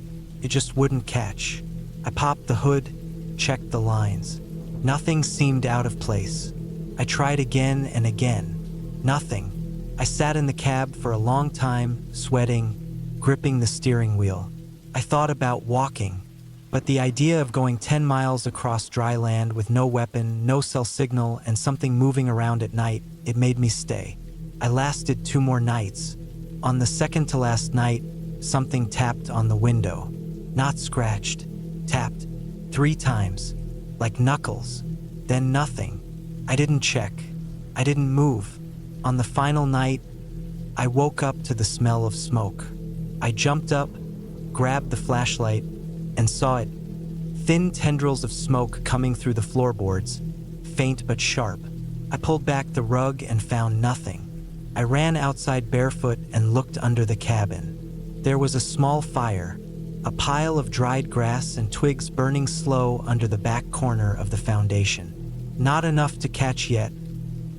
S1: It just wouldn't catch. I popped the hood, checked the lines. Nothing seemed out of place. I tried again and again. Nothing. I sat in the cab for a long time, sweating, gripping the steering wheel. I thought about walking, but the idea of going 10 miles across dry land with no weapon, no cell signal, and something moving around at night, it made me stay. I lasted 2 more nights. On the second to last night, something tapped on the window. Not scratched, tapped 3 times, like knuckles. Then nothing. I didn't check. I didn't move. On the final night, I woke up to the smell of smoke. I jumped up, grabbed the flashlight, and saw it. Thin tendrils of smoke coming through the floorboards, faint but sharp. I pulled back the rug and found nothing. I ran outside barefoot and looked under the cabin. There was a small fire, a pile of dried grass and twigs burning slow under the back corner of the foundation. Not enough to catch yet,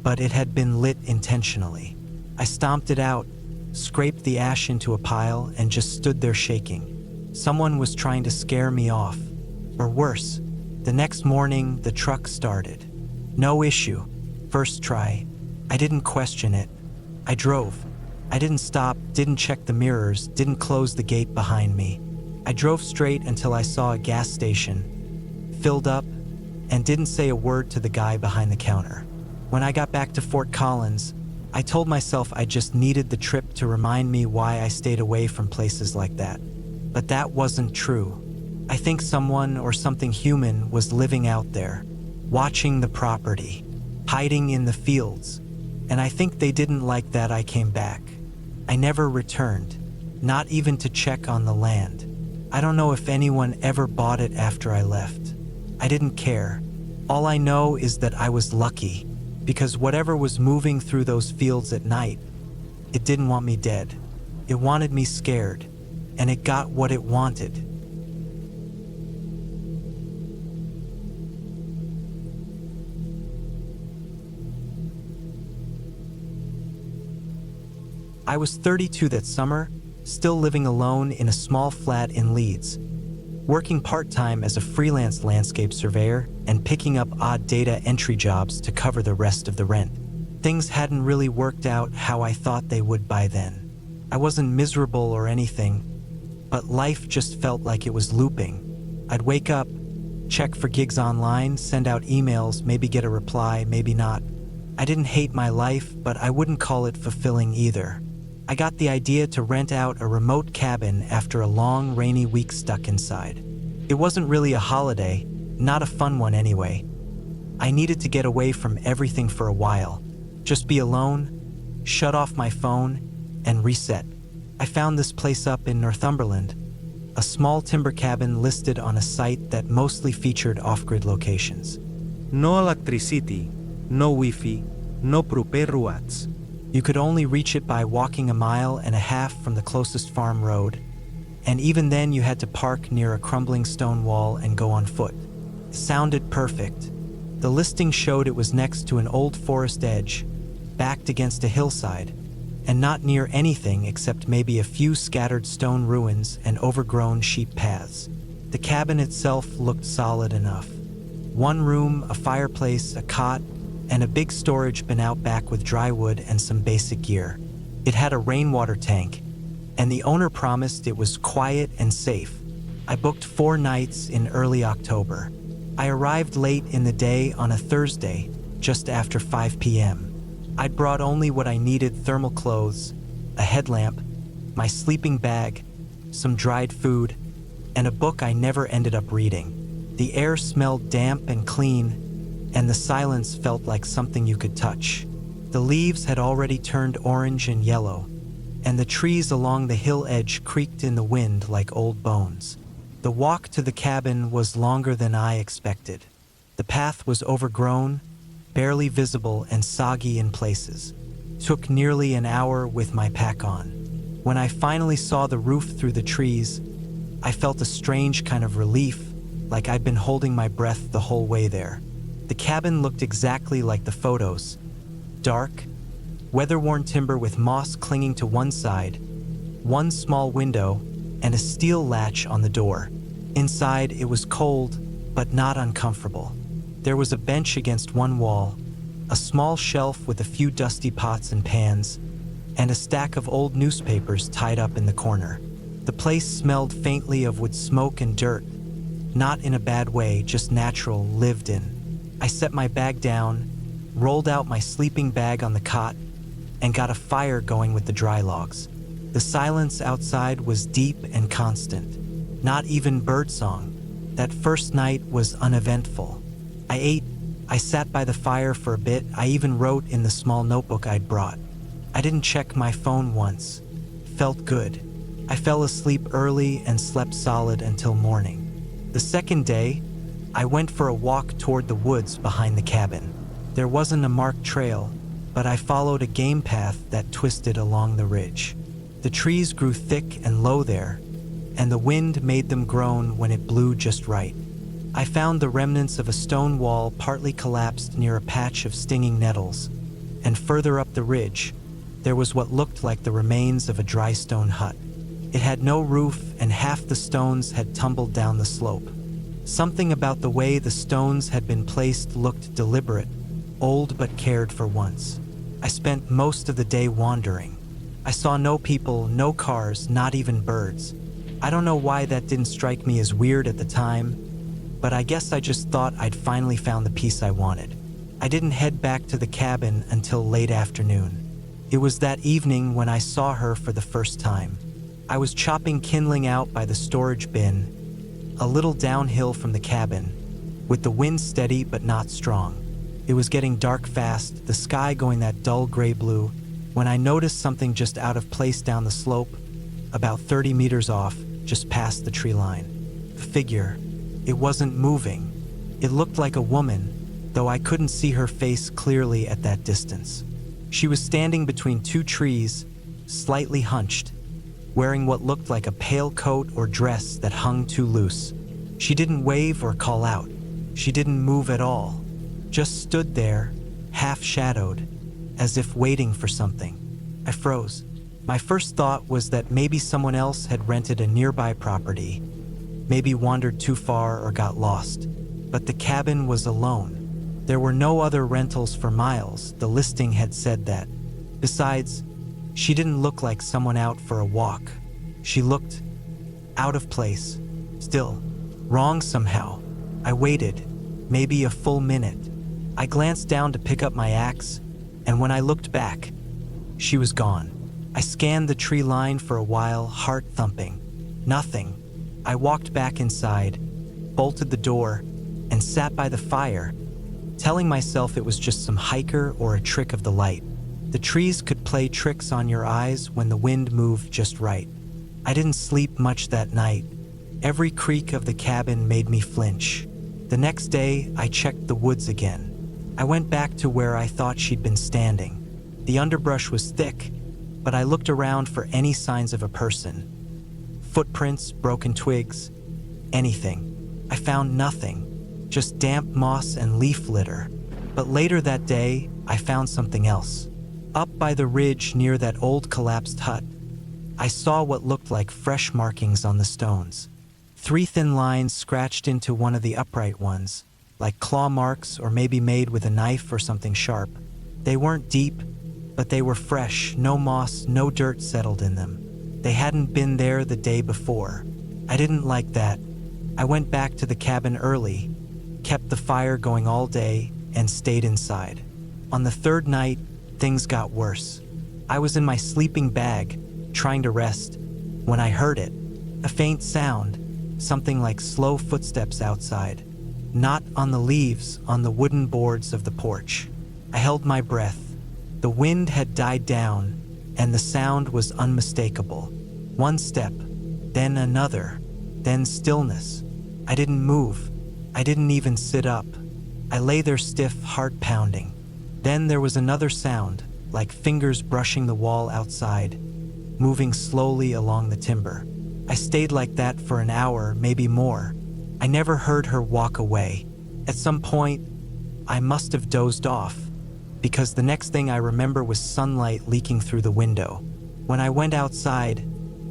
S1: but it had been lit intentionally. I stomped it out, scraped the ash into a pile, and just stood there shaking. Someone was trying to scare me off. Or worse, the next morning the truck started. No issue. First try. I didn't question it. I drove. I didn't stop, didn't check the mirrors, didn't close the gate behind me. I drove straight until I saw a gas station, filled up, and didn't say a word to the guy behind the counter. When I got back to Fort Collins, I told myself I just needed the trip to remind me why I stayed away from places like that. But that wasn't true. I think someone or something human was living out there, watching the property, hiding in the fields, and I think they didn't like that I came back. I never returned, not even to check on the land. I don't know if anyone ever bought it after I left. I didn't care. All I know is that I was lucky, because whatever was moving through those fields at night, it didn't want me dead. It wanted me scared, and it got what it wanted. I was 32 that summer, still living alone in a small flat in Leeds, working part-time as a freelance landscape surveyor and picking up odd data entry jobs to cover the rest of the rent. Things hadn't really worked out how I thought they would by then. I wasn't miserable or anything, but life just felt like it was looping. I'd wake up, check for gigs online, send out emails, maybe get a reply, maybe not. I didn't hate my life, but I wouldn't call it fulfilling either. I got the idea to rent out a remote cabin after a long, rainy week stuck inside. It wasn't really a holiday, not a fun one anyway. I needed to get away from everything for a while, just be alone, shut off my phone, and reset. I found this place up in Northumberland, a small timber cabin listed on a site that mostly featured off-grid locations.
S2: No electricity, no Wi-Fi, no proper roads.
S1: You could only reach it by walking 1.5 miles from the closest farm road, and even then you had to park near a crumbling stone wall and go on foot. It sounded perfect. The listing showed it was next to an old forest edge, backed against a hillside, and not near anything except maybe a few scattered stone ruins and overgrown sheep paths. The cabin itself looked solid enough. 1 room, a fireplace, a cot, and a big storage bin out back with dry wood and some basic gear. It had a rainwater tank, and the owner promised it was quiet and safe. I booked 4 nights in early October. I arrived late in the day on a Thursday, just after 5 p.m. I'd brought only what I needed: thermal clothes, a headlamp, my sleeping bag, some dried food, and a book I never ended up reading. The air smelled damp and clean, and the silence felt like something you could touch. The leaves had already turned orange and yellow, and the trees along the hill edge creaked in the wind like old bones. The walk to the cabin was longer than I expected. The path was overgrown, barely visible, and soggy in places. Took nearly an hour with my pack on. When I finally saw the roof through the trees, I felt a strange kind of relief, like I'd been holding my breath the whole way there. The cabin looked exactly like the photos. Dark, weather-worn timber with moss clinging to one side, 1 small window, and a steel latch on the door. Inside, it was cold, but not uncomfortable. There was a bench against one wall, a small shelf with a few dusty pots and pans, and a stack of old newspapers tied up in the corner. The place smelled faintly of wood smoke and dirt, not in a bad way, just natural, lived in. I set my bag down, rolled out my sleeping bag on the cot, and got a fire going with the dry logs. The silence outside was deep and constant, not even birdsong. That first night was uneventful. I ate, I sat by the fire for a bit, I even wrote in the small notebook I'd brought. I didn't check my phone once. Felt good. I fell asleep early and slept solid until morning. The second day, I went for a walk toward the woods behind the cabin. There wasn't a marked trail, but I followed a game path that twisted along the ridge. The trees grew thick and low there, and the wind made them groan when it blew just right. I found the remnants of a stone wall partly collapsed near a patch of stinging nettles, and further up the ridge, there was what looked like the remains of a dry stone hut. It had no roof, and half the stones had tumbled down the slope. Something about the way the stones had been placed looked deliberate, old but cared for once. I spent most of the day wandering. I saw no people, no cars, not even birds. I don't know why that didn't strike me as weird at the time, but I guess I just thought I'd finally found the peace I wanted. I didn't head back to the cabin until late afternoon. It was that evening when I saw her for the first time. I was chopping kindling out by the storage bin, a little downhill from the cabin, with the wind steady but not strong. It was getting dark fast, the sky going that dull gray blue, when I noticed something just out of place down the slope, about 30 meters off, just past the tree line. The figure, it wasn't moving. It looked like a woman, though I couldn't see her face clearly at that distance. She was standing between two trees, slightly hunched, wearing what looked like a pale coat or dress that hung too loose. She didn't wave or call out. She didn't move at all, just stood there, half-shadowed, as if waiting for something. I froze. My first thought was that maybe someone else had rented a nearby property, maybe wandered too far or got lost. But the cabin was alone. There were no other rentals for miles, the listing had said that. Besides, she didn't look like someone out for a walk. She looked out of place, still, wrong somehow. I waited, maybe a full minute. I glanced down to pick up my axe, and when I looked back, she was gone. I scanned the tree line for a while, heart thumping. Nothing. I walked back inside, bolted the door, and sat by the fire, telling myself it was just some hiker or a trick of the light. The trees could play tricks on your eyes when the wind moved just right. I didn't sleep much that night. Every creak of the cabin made me flinch. The next day, I checked the woods again. I went back to where I thought she'd been standing. The underbrush was thick, but I looked around for any signs of a person. Footprints, broken twigs, anything. I found nothing, just damp moss and leaf litter. But later that day, I found something else. Up by the ridge near that old collapsed hut, I saw what looked like fresh markings on the stones. 3 thin lines scratched into one of the upright ones, like claw marks or maybe made with a knife or something sharp. They weren't deep, but they were fresh, no moss, no dirt settled in them. They hadn't been there the day before. I didn't like that. I went back to the cabin early, kept the fire going all day, and stayed inside. On the 3rd night, things got worse. I was in my sleeping bag, trying to rest, when I heard it. A faint sound, something like slow footsteps outside. Not on the leaves, on the wooden boards of the porch. I held my breath. The wind had died down, and the sound was unmistakable. 1 step, then another, then stillness. I didn't move. I didn't even sit up. I lay there stiff, heart pounding. Then there was another sound, like fingers brushing the wall outside, moving slowly along the timber. I stayed like that for an hour, maybe more. I never heard her walk away. At some point, I must have dozed off, because the next thing I remember was sunlight leaking through the window. When I went outside,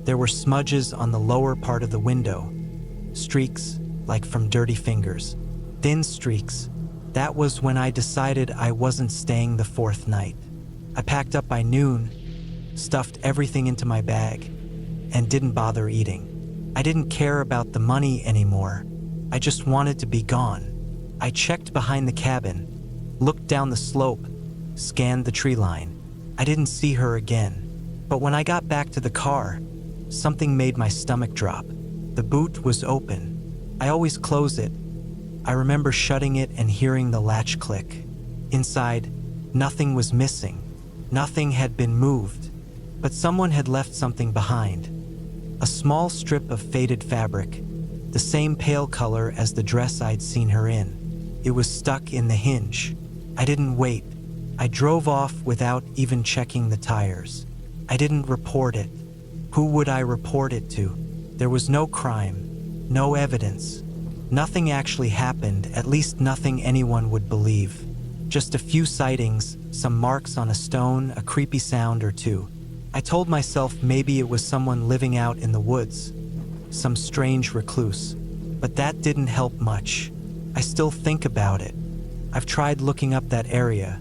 S1: there were smudges on the lower part of the window. Streaks, like from dirty fingers. Thin streaks. That was when I decided I wasn't staying the 4th night. I packed up by noon, stuffed everything into my bag, and didn't bother eating. I didn't care about the money anymore. I just wanted to be gone. I checked behind the cabin, looked down the slope, scanned the tree line. I didn't see her again. But when I got back to the car, something made my stomach drop. The boot was open. I always close it. I remember shutting it and hearing the latch click. Inside, nothing was missing. Nothing had been moved. But someone had left something behind. A small strip of faded fabric, the same pale color as the dress I'd seen her in. It was stuck in the hinge. I didn't wait. I drove off without even checking the tires. I didn't report it. Who would I report it to? There was no crime, no evidence. Nothing actually happened, at least nothing anyone would believe. Just a few sightings, some marks on a stone, a creepy sound or two. I told myself maybe it was someone living out in the woods, some strange recluse. But that didn't help much. I still think about it. I've tried looking up that area,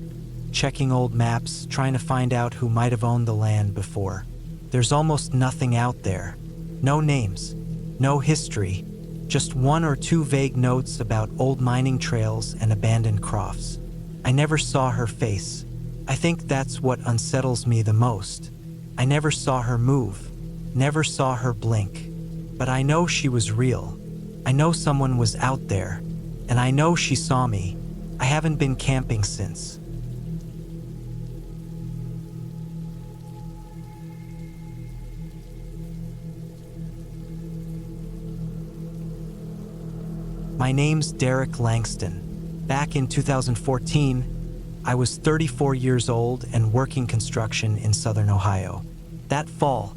S1: checking old maps, trying to find out who might have owned the land before. There's almost nothing out there. No names, no history, just one or two vague notes about old mining trails and abandoned crofts. I never saw her face. I think that's what unsettles me the most. I never saw her move, never saw her blink. But I know she was real. I know someone was out there, and I know she saw me. I haven't been camping since. My name's Derek Langston. Back in 2014, I was 34 years old and working construction in southern Ohio. That fall,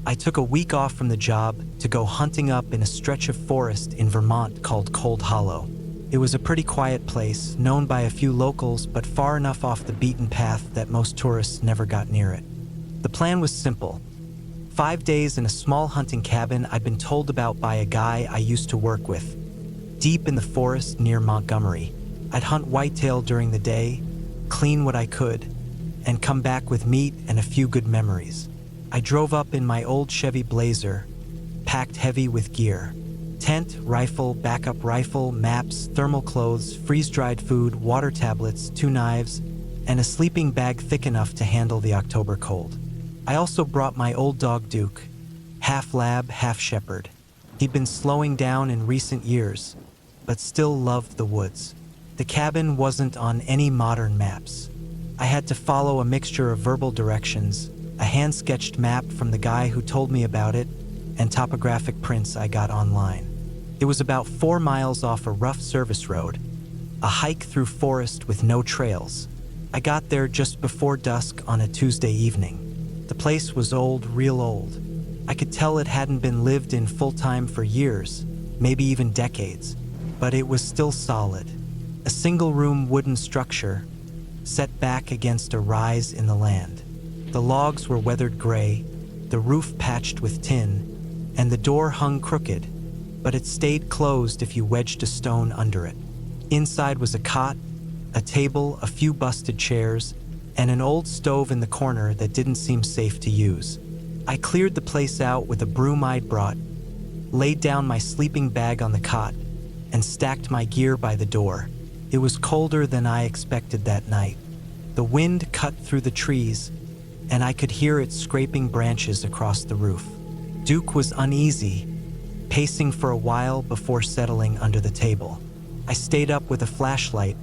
S1: I took a week off from the job to go hunting up in a stretch of forest in Vermont called Cold Hollow. It was a pretty quiet place, known by a few locals, but far enough off the beaten path that most tourists never got near it. The plan was simple. 5 days in a small hunting cabin I'd been told about by a guy I used to work with. Deep in the forest near Montgomery, I'd hunt whitetail during the day, clean what I could, and come back with meat and a few good memories. I drove up in my old Chevy Blazer, packed heavy with gear. Tent, rifle, backup rifle, maps, thermal clothes, freeze-dried food, water tablets, 2 knives, and a sleeping bag thick enough to handle the October cold. I also brought my old dog Duke, half lab, half shepherd. He'd been slowing down in recent years, but still loved the woods. The cabin wasn't on any modern maps. I had to follow a mixture of verbal directions, a hand-sketched map from the guy who told me about it, and topographic prints I got online. It was about 4 miles off a rough service road, a hike through forest with no trails. I got there just before dusk on a Tuesday evening. The place was old, real old. I could tell it hadn't been lived in full-time for years, maybe even decades, but it was still solid. A single-room wooden structure set back against a rise in the land. The logs were weathered gray, the roof patched with tin, and the door hung crooked, but it stayed closed if you wedged a stone under it. Inside was a cot, a table, a few busted chairs, and an old stove in the corner that didn't seem safe to use. I cleared the place out with a broom I'd brought, laid down my sleeping bag on the cot, and stacked my gear by the door. It was colder than I expected that night. The wind cut through the trees, and I could hear it scraping branches across the roof. Duke was uneasy, pacing for a while before settling under the table. I stayed up with a flashlight,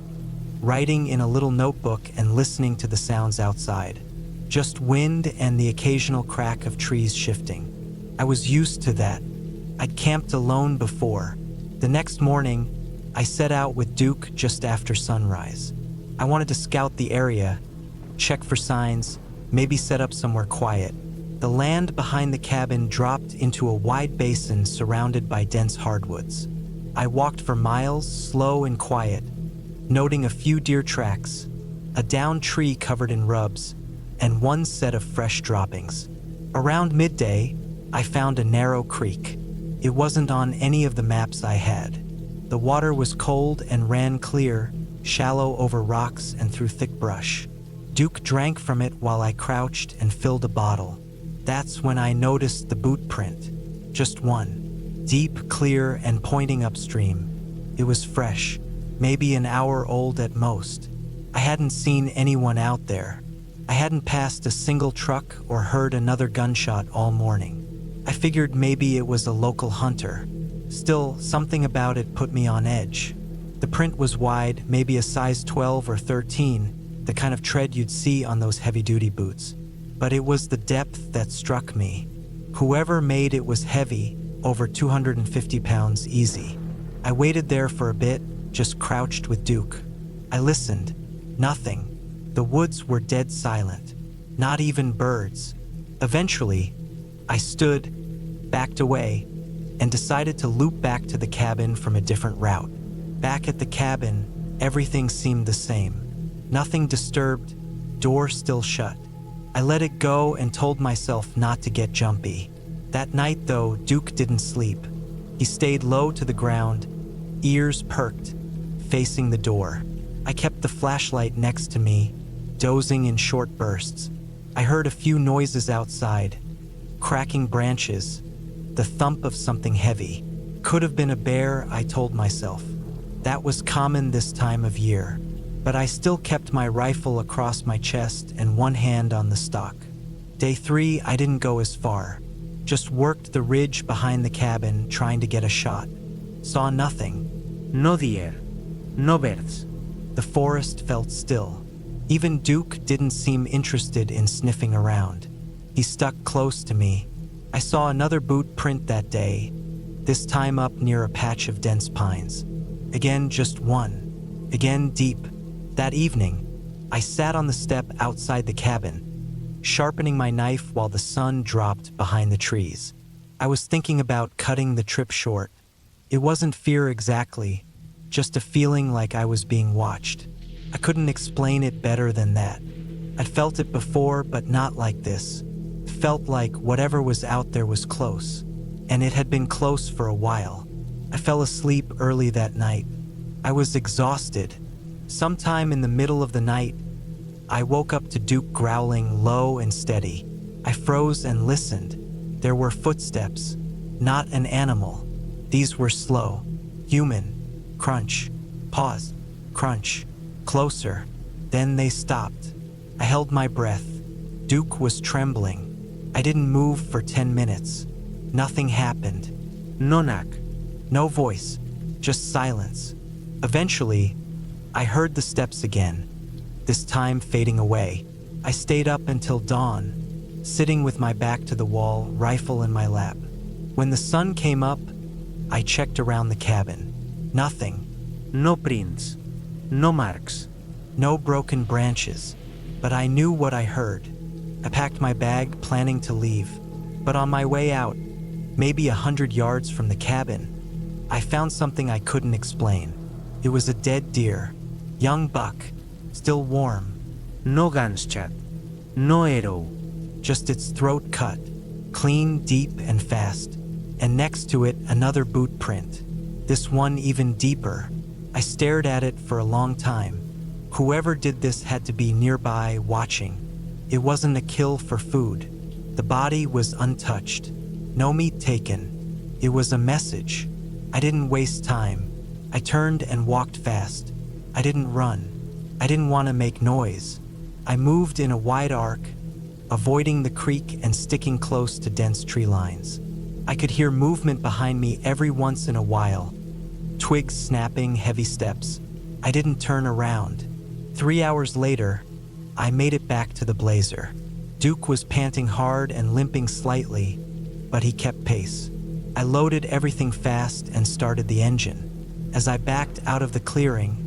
S1: writing in a little notebook and listening to the sounds outside. Just wind and the occasional crack of trees shifting. I was used to that. I'd camped alone before. The next morning, I set out with Duke just after sunrise. I wanted to scout the area, check for signs, maybe set up somewhere quiet. The land behind the cabin dropped into a wide basin surrounded by dense hardwoods. I walked for miles, slow and quiet, noting a few deer tracks, a downed tree covered in rubs, and one set of fresh droppings. Around midday, I found a narrow creek. It wasn't on any of the maps I had. The water was cold and ran clear, shallow over rocks and through thick brush. Duke drank from it while I crouched and filled a bottle. That's when I noticed the boot print. Just one. Deep, clear, and pointing upstream. It was fresh, maybe an hour old at most. I hadn't seen anyone out there. I hadn't passed a single truck or heard another gunshot all morning. I figured maybe it was a local hunter. Still, something about it put me on edge. The print was wide, maybe a size 12 or 13, the kind of tread you'd see on those heavy-duty boots. But it was the depth that struck me. Whoever made it was heavy, over 250 pounds easy. I waited there for a bit, just crouched with Duke. I listened. Nothing. The woods were dead silent. Not even birds. Eventually, I stood, backed away, and decided to loop back to the cabin from a different route. Back at the cabin, everything seemed the same. Nothing disturbed, door still shut. I let it go and told myself not to get jumpy. That night, though, Duke didn't sleep. He stayed low to the ground, ears perked, facing the door. I kept the flashlight next to me, dozing in short bursts. I heard a few noises outside, cracking branches, the thump of something heavy. Could have been a bear, I told myself. That was common this time of year, but I still kept my rifle across my chest and one hand on the stock. Day 3, I didn't go as far. Just worked the ridge behind the cabin, trying to get a shot. Saw nothing.
S2: No deer. No birds.
S1: The forest felt still. Even Duke didn't seem interested in sniffing around. He stuck close to me. I saw another boot print that day, this time up near a patch of dense pines. Again, just one. Again, deep. That evening, I sat on the step outside the cabin, sharpening my knife while the sun dropped behind the trees. I was thinking about cutting the trip short. It wasn't fear exactly, just a feeling like I was being watched. I couldn't explain it better than that. I'd felt it before, but not like this. It felt like whatever was out there was close, and it had been close for a while. I fell asleep early that night. I was exhausted. Sometime in the middle of the night, I woke up to Duke growling low and steady. I froze and listened. There were footsteps, not an animal. These were slow, human. Crunch, pause, crunch, closer. Then they stopped. I held my breath. Duke was trembling. I didn't move for 10 minutes. Nothing happened.
S2: No knock.
S1: No voice, just silence. Eventually, I heard the steps again, this time fading away. I stayed up until dawn, sitting with my back to the wall, rifle in my lap. When the sun came up, I checked around the cabin. Nothing.
S2: No prints. No marks.
S1: No broken branches. But I knew what I heard. I packed my bag, planning to leave. But on my way out, maybe 100 yards from the cabin, I found something I couldn't explain. It was a dead deer. Young buck. Still warm.
S2: No gunshot. No arrow.
S1: Just its throat cut. Clean, deep, and fast. And next to it, another boot print. This one even deeper. I stared at it for a long time. Whoever did this had to be nearby, watching. It wasn't a kill for food. The body was untouched. No meat taken. It was a message. I didn't waste time. I turned and walked fast. I didn't run. I didn't want to make noise. I moved in a wide arc, avoiding the creek and sticking close to dense tree lines. I could hear movement behind me every once in a while. Twigs snapping, heavy steps. I didn't turn around. 3 hours later, I made it back to the blazer. Duke was panting hard and limping slightly, but he kept pace. I loaded everything fast and started the engine. As I backed out of the clearing,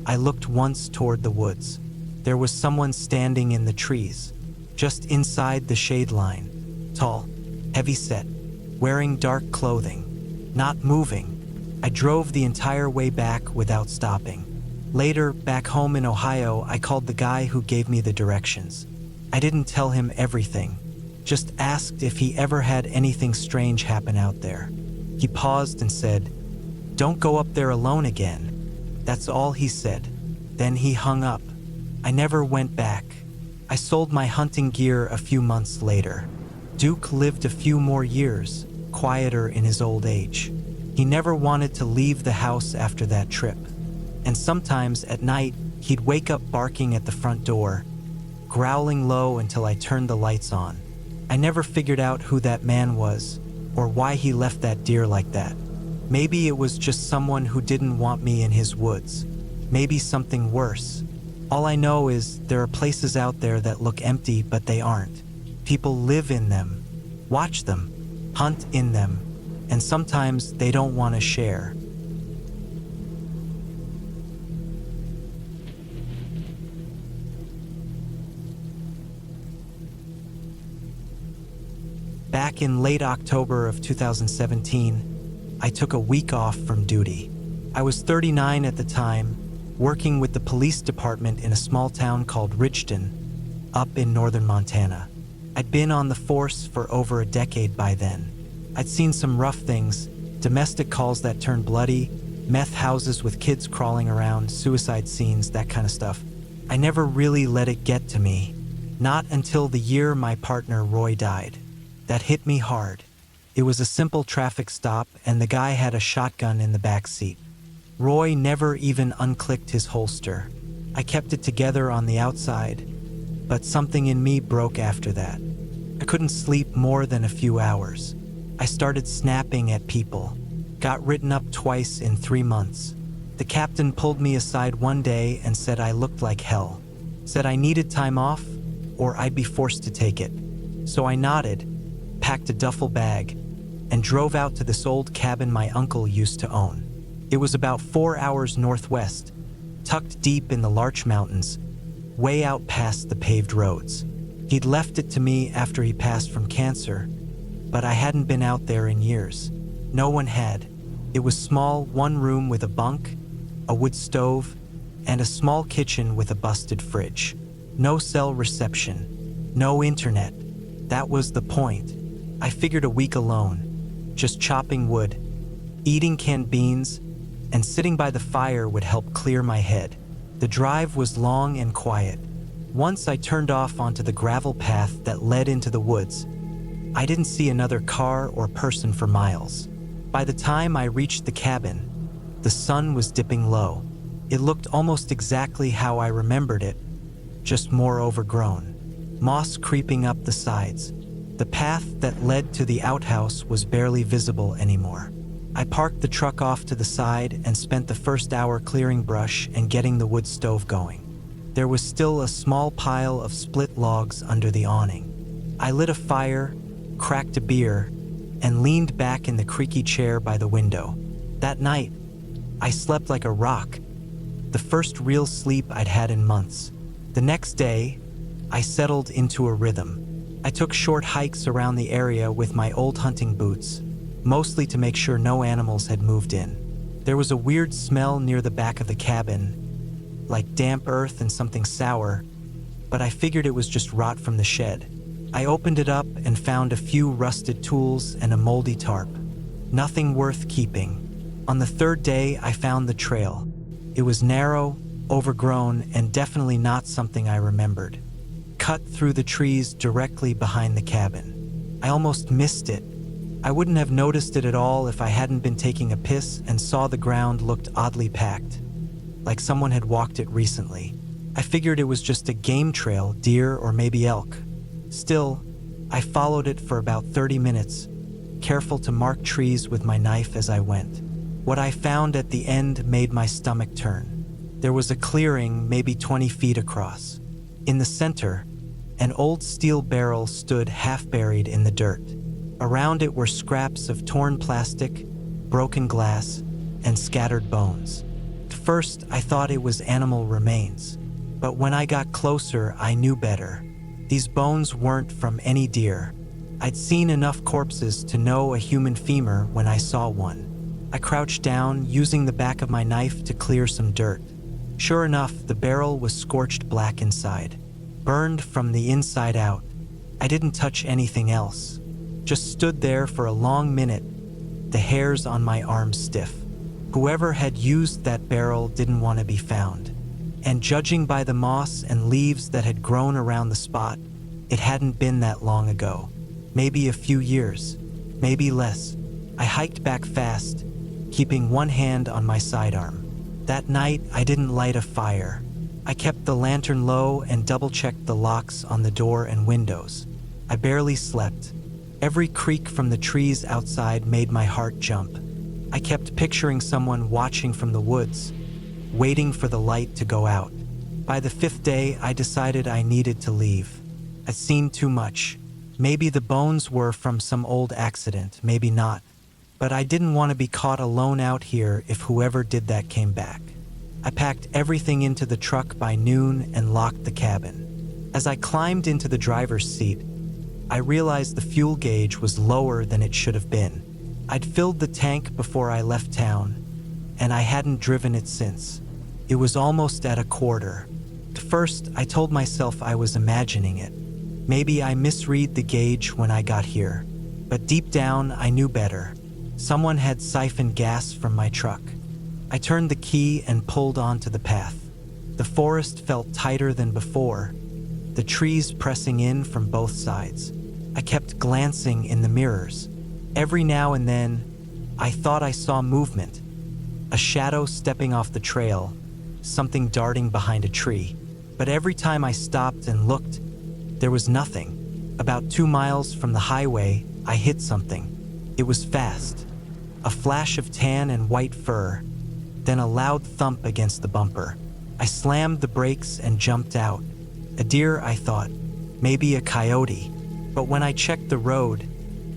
S1: I looked once toward the woods. There was someone standing in the trees, just inside the shade line. Tall, heavy-set, wearing dark clothing, not moving. I drove the entire way back without stopping. Later, back home in Ohio, I called the guy who gave me the directions. I didn't tell him everything, just asked if he ever had anything strange happen out there. He paused and said, "Don't go up there alone again." That's all he said. Then he hung up. I never went back. I sold my hunting gear a few months later. Duke lived a few more years, quieter in his old age. He never wanted to leave the house after that trip. And sometimes at night, he'd wake up barking at the front door, growling low until I turned the lights on. I never figured out who that man was or why he left that deer like that. Maybe it was just someone who didn't want me in his woods. Maybe something worse. All I know is there are places out there that look empty, but they aren't. People live in them, watch them, hunt in them, and sometimes they don't want to share. Back in late October of 2017, I took a week off from duty. I was 39 at the time, working with the police department in a small town called Ridgeton, up in northern Montana. I'd been on the force for over a decade by then. I'd seen some rough things, domestic calls that turned bloody, meth houses with kids crawling around, suicide scenes, that kind of stuff. I never really let it get to me, not until the year my partner Roy died. That hit me hard. It was a simple traffic stop and the guy had a shotgun in the back seat. Roy never even unclicked his holster. I kept it together on the outside, but something in me broke after that. I couldn't sleep more than a few hours. I started snapping at people. Got written up twice in 3 months. The captain pulled me aside one day and said I looked like hell. Said I needed time off or I'd be forced to take it. So I nodded, packed a duffel bag, and drove out to this old cabin my uncle used to own. It was about 4 hours northwest, tucked deep in the Larch Mountains, way out past the paved roads. He'd left it to me after he passed from cancer, but I hadn't been out there in years. No one had. It was small, one room with a bunk, a wood stove, and a small kitchen with a busted fridge. No cell reception, no internet. That was the point. I figured a week alone, just chopping wood, eating canned beans, and sitting by the fire would help clear my head. The drive was long and quiet. Once I turned off onto the gravel path that led into the woods, I didn't see another car or person for miles. By the time I reached the cabin, the sun was dipping low. It looked almost exactly how I remembered it, just more overgrown. Moss creeping up the sides. The path that led to the outhouse was barely visible anymore. I parked the truck off to the side and spent the first hour clearing brush and getting the wood stove going. There was still a small pile of split logs under the awning. I lit a fire, cracked a beer, and leaned back in the creaky chair by the window. That night, I slept like a rock, the first real sleep I'd had in months. The next day, I settled into a rhythm. I took short hikes around the area with my old hunting boots, mostly to make sure no animals had moved in. There was a weird smell near the back of the cabin, like damp earth and something sour, but I figured it was just rot from the shed. I opened it up and found a few rusted tools and a moldy tarp. Nothing worth keeping. On the third day, I found the trail. It was narrow, overgrown, and definitely not something I remembered. Cut through the trees directly behind the cabin. I almost missed it. I wouldn't have noticed it at all if I hadn't been taking a piss and saw the ground looked oddly packed, like someone had walked it recently. I figured it was just a game trail, deer or maybe elk. Still, I followed it for about 30 minutes, careful to mark trees with my knife as I went. What I found at the end made my stomach turn. There was a clearing maybe 20 feet across. In the center, an old steel barrel stood half buried in the dirt. Around it were scraps of torn plastic, broken glass, and scattered bones. At first, I thought it was animal remains, but when I got closer, I knew better. These bones weren't from any deer. I'd seen enough corpses to know a human femur when I saw one. I crouched down, using the back of my knife to clear some dirt. Sure enough, the barrel was scorched black inside, burned from the inside out. I didn't touch anything else. Just stood there for a long minute, the hairs on my arms stiff. Whoever had used that barrel didn't want to be found. And judging by the moss and leaves that had grown around the spot, it hadn't been that long ago. Maybe a few years, maybe less. I hiked back fast, keeping one hand on my sidearm. That night, I didn't light a fire. I kept the lantern low and double-checked the locks on the door and windows. I barely slept. Every creak from the trees outside made my heart jump. I kept picturing someone watching from the woods, waiting for the light to go out. By the 5th day, I decided I needed to leave. I'd seen too much. Maybe the bones were from some old accident, maybe not. But I didn't want to be caught alone out here if whoever did that came back. I packed everything into the truck by noon and locked the cabin. As I climbed into the driver's seat, I realized the fuel gauge was lower than it should have been. I'd filled the tank before I left town, and I hadn't driven it since. It was almost at a quarter. At first, I told myself I was imagining it. Maybe I misread the gauge when I got here. But deep down, I knew better. Someone had siphoned gas from my truck. I turned the key and pulled onto the path. The forest felt tighter than before, the trees pressing in from both sides. I kept glancing in the mirrors. Every now and then, I thought I saw movement. A shadow stepping off the trail, something darting behind a tree. But every time I stopped and looked, there was nothing. About 2 miles from the highway, I hit something. It was fast. A flash of tan and white fur, then a loud thump against the bumper. I slammed the brakes and jumped out. A deer, I thought. Maybe a coyote. But when I checked the road,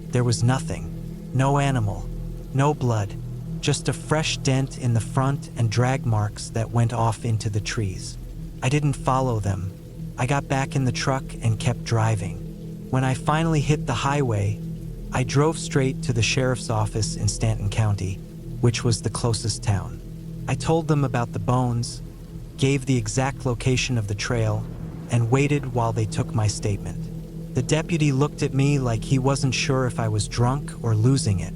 S1: there was nothing. No animal. No blood. Just a fresh dent in the front and drag marks that went off into the trees. I didn't follow them. I got back in the truck and kept driving. When I finally hit the highway, I drove straight to the sheriff's office in Stanton County, which was the closest town. I told them about the bones, gave the exact location of the trail, and waited while they took my statement. The deputy looked at me like he wasn't sure if I was drunk or losing it.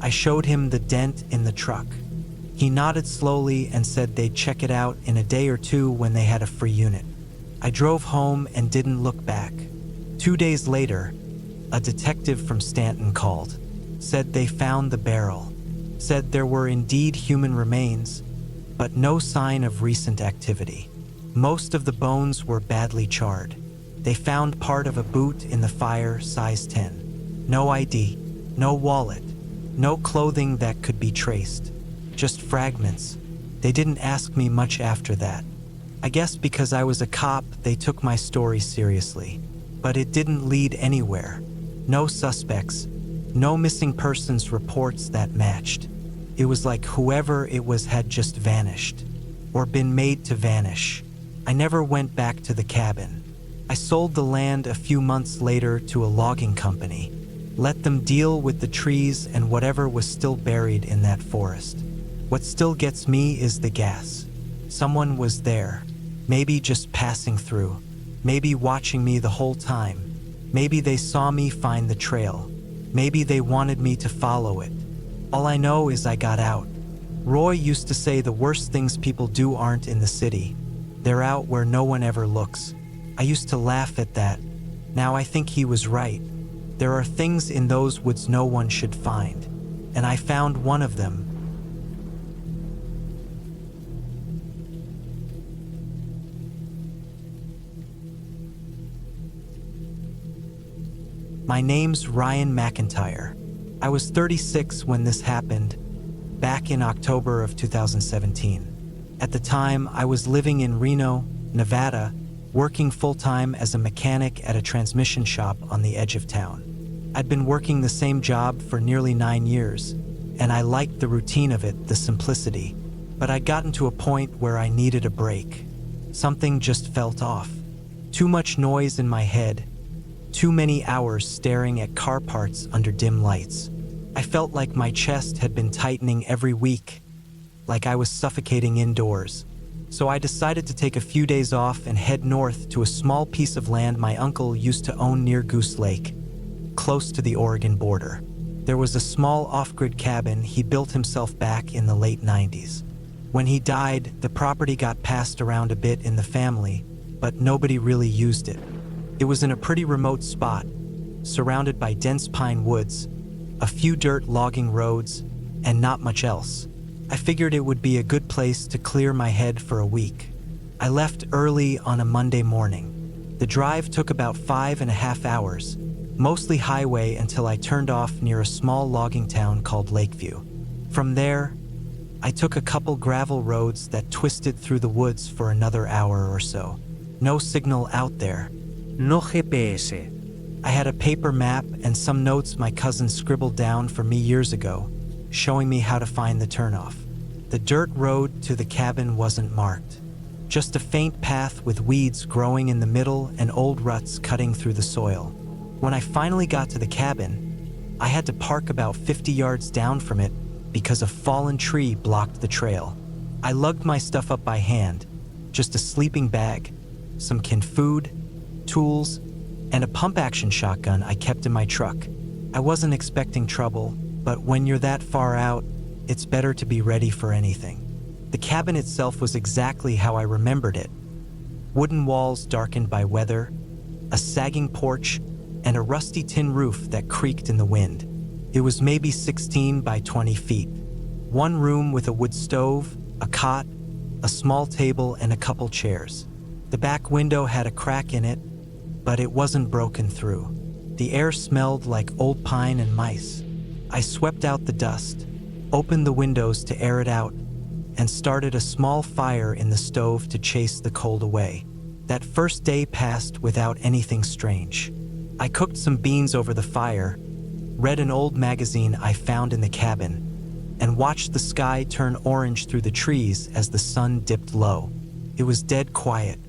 S1: I showed him the dent in the truck. He nodded slowly and said they'd check it out in a day or two when they had a free unit. I drove home and didn't look back. 2 days later, a detective from Stanton called, said they found the barrel, said there were indeed human remains, but no sign of recent activity. Most of the bones were badly charred. They found part of a boot in the fire, size 10. No ID, no wallet, no clothing that could be traced, just fragments. They didn't ask me much after that. I guess because I was a cop, they took my story seriously. But it didn't lead anywhere. No suspects, no missing persons reports that matched. It was like whoever it was had just vanished, or been made to vanish. I never went back to the cabin. I sold the land a few months later to a logging company, let them deal with the trees and whatever was still buried in that forest. What still gets me is the gas. Someone was there, maybe just passing through, maybe watching me the whole time. Maybe they saw me find the trail. Maybe they wanted me to follow it. All I know is I got out. Roy used to say the worst things people do aren't in the city. They're out where no one ever looks. I used to laugh at that. Now I think he was right. There are things in those woods no one should find. And I found one of them. My name's Ryan McIntyre. I was 36 when this happened, back in October of 2017. At the time, I was living in Reno, Nevada, working full-time as a mechanic at a transmission shop on the edge of town. I'd been working the same job for nearly 9 years, and I liked the routine of it, the simplicity. But I'd gotten to a point where I needed a break. Something just felt off. Too much noise in my head. Too many hours staring at car parts under dim lights. I felt like my chest had been tightening every week, like I was suffocating indoors. So I decided to take a few days off and head north to a small piece of land my uncle used to own near Goose Lake, close to the Oregon border. There was a small off-grid cabin he built himself back in the late 90s. When he died, the property got passed around a bit in the family, but nobody really used it. It was in a pretty remote spot, surrounded by dense pine woods, a few dirt logging roads, and not much else. I figured it would be a good place to clear my head for a week. I left early on a Monday morning. The drive took about 5.5 hours, mostly highway until I turned off near a small logging town called Lakeview. From there, I took a couple gravel roads that twisted through the woods for another hour or so. No signal out there.
S2: No GPS.
S1: I had a paper map and some notes my cousin scribbled down for me years ago, showing me how to find the turnoff. The dirt road to the cabin wasn't marked. Just a faint path with weeds growing in the middle and old ruts cutting through the soil. When I finally got to the cabin, I had to park about 50 yards down from it because a fallen tree blocked the trail. I lugged my stuff up by hand, just a sleeping bag, some canned food, tools, and a pump-action shotgun I kept in my truck. I wasn't expecting trouble, but when you're that far out, it's better to be ready for anything. The cabin itself was exactly how I remembered it. Wooden walls darkened by weather, a sagging porch, and a rusty tin roof that creaked in the wind. It was maybe 16 by 20 feet. One room with a wood stove, a cot, a small table, and a couple chairs. The back window had a crack in it, but it wasn't broken through. The air smelled like old pine and mice. I swept out the dust, opened the windows to air it out, and started a small fire in the stove to chase the cold away. That first day passed without anything strange. I cooked some beans over the fire, read an old magazine I found in the cabin, and watched the sky turn orange through the trees as the sun dipped low. It was dead quiet,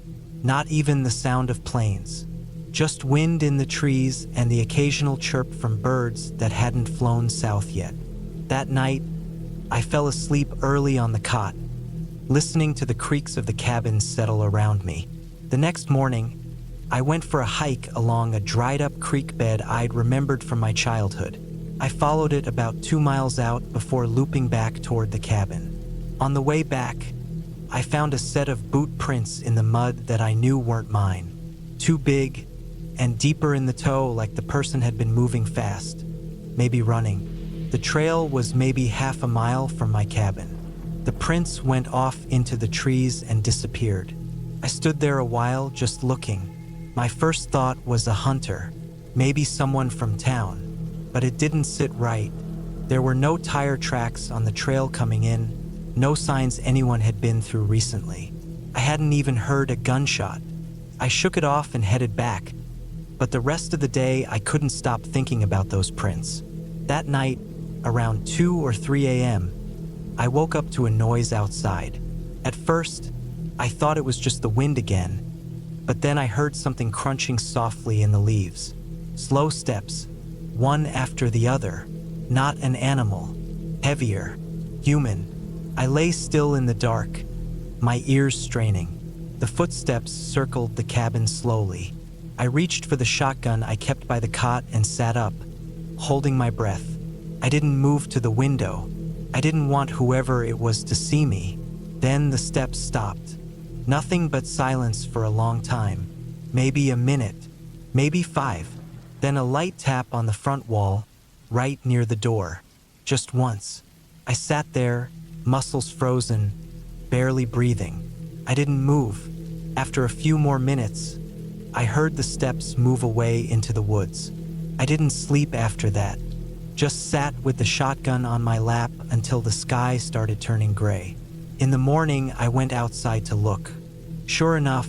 S1: not even the sound of planes. Just wind in the trees and the occasional chirp from birds that hadn't flown south yet. That night, I fell asleep early on the cot, listening to the creaks of the cabin settle around me. The next morning, I went for a hike along a dried-up creek bed I'd remembered from my childhood. I followed it about 2 miles out before looping back toward the cabin. On the way back, I found a set of boot prints in the mud that I knew weren't mine. Too big and deeper in the toe, like the person had been moving fast, maybe running. The trail was maybe half a mile from my cabin. The prints went off into the trees and disappeared. I stood there a while just looking. My first thought was a hunter, maybe someone from town, but it didn't sit right. There were no tire tracks on the trail coming in, no signs anyone had been through recently. I hadn't even heard a gunshot. I shook it off and headed back, but the rest of the day I couldn't stop thinking about those prints. That night, around 2 or 3 a.m., I woke up to a noise outside. At first, I thought it was just the wind again, but then I heard something crunching softly in the leaves. Slow steps, one after the other. Not an animal. Heavier. Human. I lay still in the dark, my ears straining. The footsteps circled the cabin slowly. I reached for the shotgun I kept by the cot and sat up, holding my breath. I didn't move to the window. I didn't want whoever it was to see me. Then the steps stopped. Nothing but silence for a long time. Maybe a minute, maybe 5. Then a light tap on the front wall, right near the door. Just once. I sat there, muscles frozen, barely breathing. I didn't move. After a few more minutes, I heard the steps move away into the woods. I didn't sleep after that. Just sat with the shotgun on my lap until the sky started turning gray. In the morning, I went outside to look. Sure enough,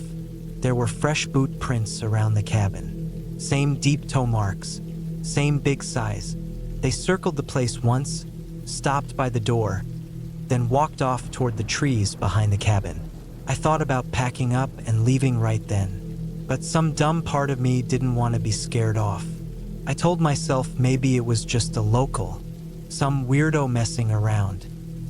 S1: there were fresh boot prints around the cabin. Same deep toe marks, same big size. They circled the place once, stopped by the door, then walked off toward the trees behind the cabin. I thought about packing up and leaving right then, but some dumb part of me didn't want to be scared off. I told myself maybe it was just a local, some weirdo messing around.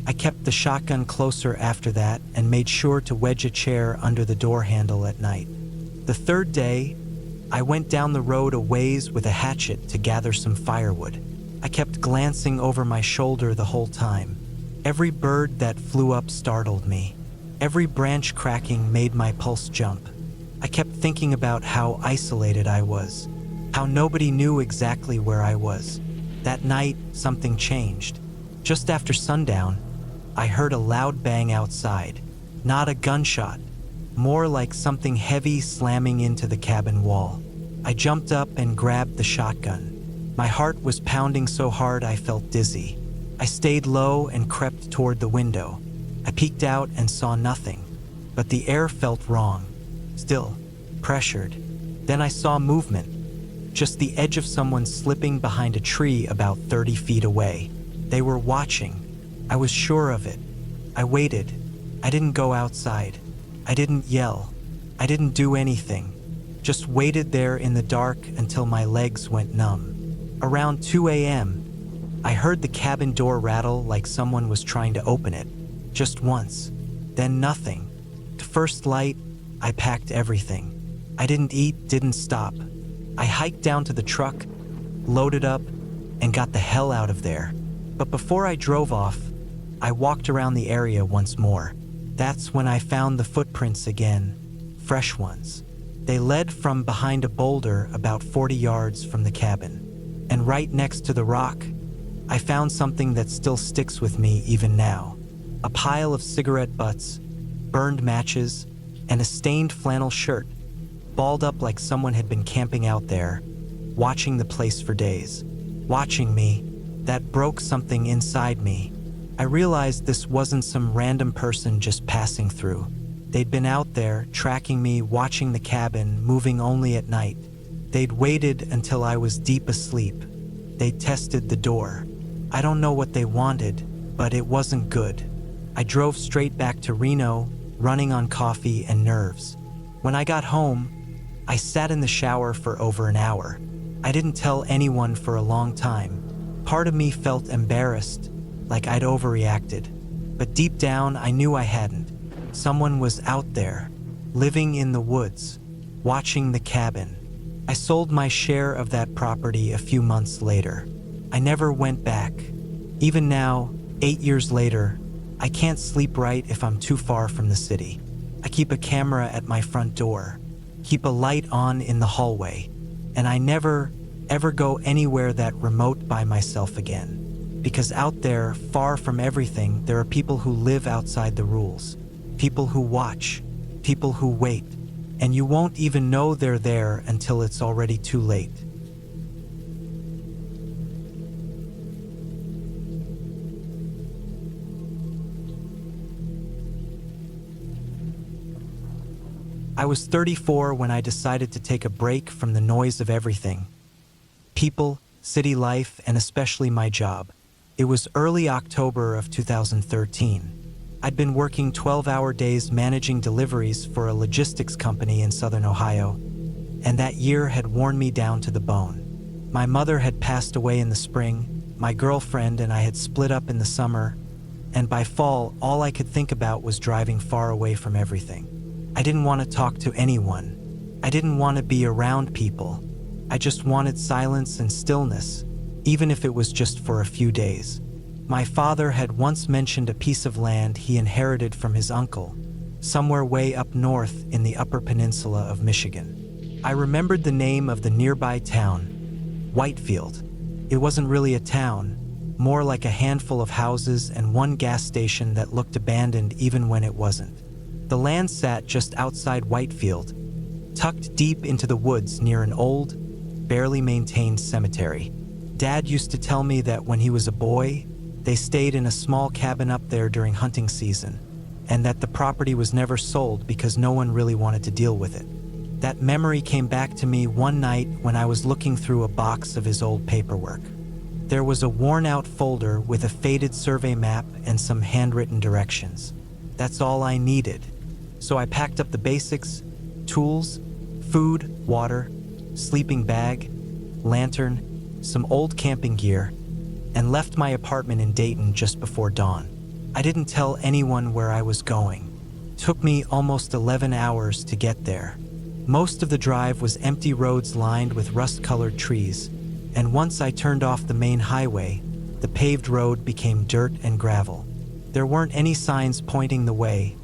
S1: I kept the shotgun closer after that and made sure to wedge a chair under the door handle at night. The third day, I went down the road a ways with a hatchet to gather some firewood. I kept glancing over my shoulder the whole time. Every bird that flew up startled me. Every branch cracking made my pulse jump. I kept thinking about how isolated I was, how nobody knew exactly where I was. That night, something changed. Just after sundown, I heard a loud bang outside. Not a gunshot, more like something heavy slamming into the cabin wall. I jumped up and grabbed the shotgun. My heart was pounding so hard I felt dizzy. I stayed low and crept toward the window. I peeked out and saw nothing, but the air felt wrong. Still, pressured. Then I saw movement. Just the edge of someone slipping behind a tree about 30 feet away. They were watching. I was sure of it. I waited. I didn't go outside. I didn't yell. I didn't do anything. Just waited there in the dark until my legs went numb. Around 2 a.m., I heard the cabin door rattle like someone was trying to open it. Just once, then nothing. To first light, I packed everything. I didn't eat, didn't stop. I hiked down to the truck, loaded up, and got the hell out of there. But before I drove off, I walked around the area once more. That's when I found the footprints again, fresh ones. They led from behind a boulder about 40 yards from the cabin. And right next to the rock, I found something that still sticks with me even now. A pile of cigarette butts, burned matches, and a stained flannel shirt, balled up like someone had been camping out there, watching the place for days. Watching me, that broke something inside me. I realized this wasn't some random person just passing through. They'd been out there, tracking me, watching the cabin, moving only at night. They'd waited until I was deep asleep. They tested the door. I don't know what they wanted, but it wasn't good. I drove straight back to Reno, running on coffee and nerves. When I got home, I sat in the shower for over an hour. I didn't tell anyone for a long time. Part of me felt embarrassed, like I'd overreacted. But deep down, I knew I hadn't. Someone was out there, living in the woods, watching the cabin. I sold my share of that property a few months later. I never went back. Even now, 8 years later, I can't sleep right if I'm too far from the city. I keep a camera at my front door, keep a light on in the hallway, and I never, ever go anywhere that remote by myself again. Because out there, far from everything, there are people who live outside the rules. People who watch, people who wait, and you won't even know they're there until it's already too late. I was 34 when I decided to take a break from the noise of everything. People, city life, and especially my job. It was early October of 2013. I'd been working 12-hour days managing deliveries for a logistics company in southern Ohio, and that year had worn me down to the bone. My mother had passed away in the spring, my girlfriend and I had split up in the summer, and by fall, all I could think about was driving far away from everything. I didn't want to talk to anyone. I didn't want to be around people. I just wanted silence and stillness, even if it was just for a few days. My father had once mentioned a piece of land he inherited from his uncle, somewhere way up north in the Upper Peninsula of Michigan. I remembered the name of the nearby town, Whitefield. It wasn't really a town, more like a handful of houses and one gas station that looked abandoned even when it wasn't. The land sat just outside Whitefield, tucked deep into the woods near an old, barely maintained cemetery. Dad used to tell me that when he was a boy, they stayed in a small cabin up there during hunting season, and that the property was never sold because no one really wanted to deal with it. That memory came back to me one night when I was looking through a box of his old paperwork. There was a worn-out folder with a faded survey map and some handwritten directions. That's all I needed. So I packed up the basics: tools, food, water, sleeping bag, lantern, some old camping gear, and left my apartment in Dayton just before dawn. I didn't tell anyone where I was going. It took me almost 11 hours to get there. Most of the drive was empty roads lined with rust-colored trees, and once I turned off the main highway, the paved road became dirt and gravel. There weren't any signs pointing the way,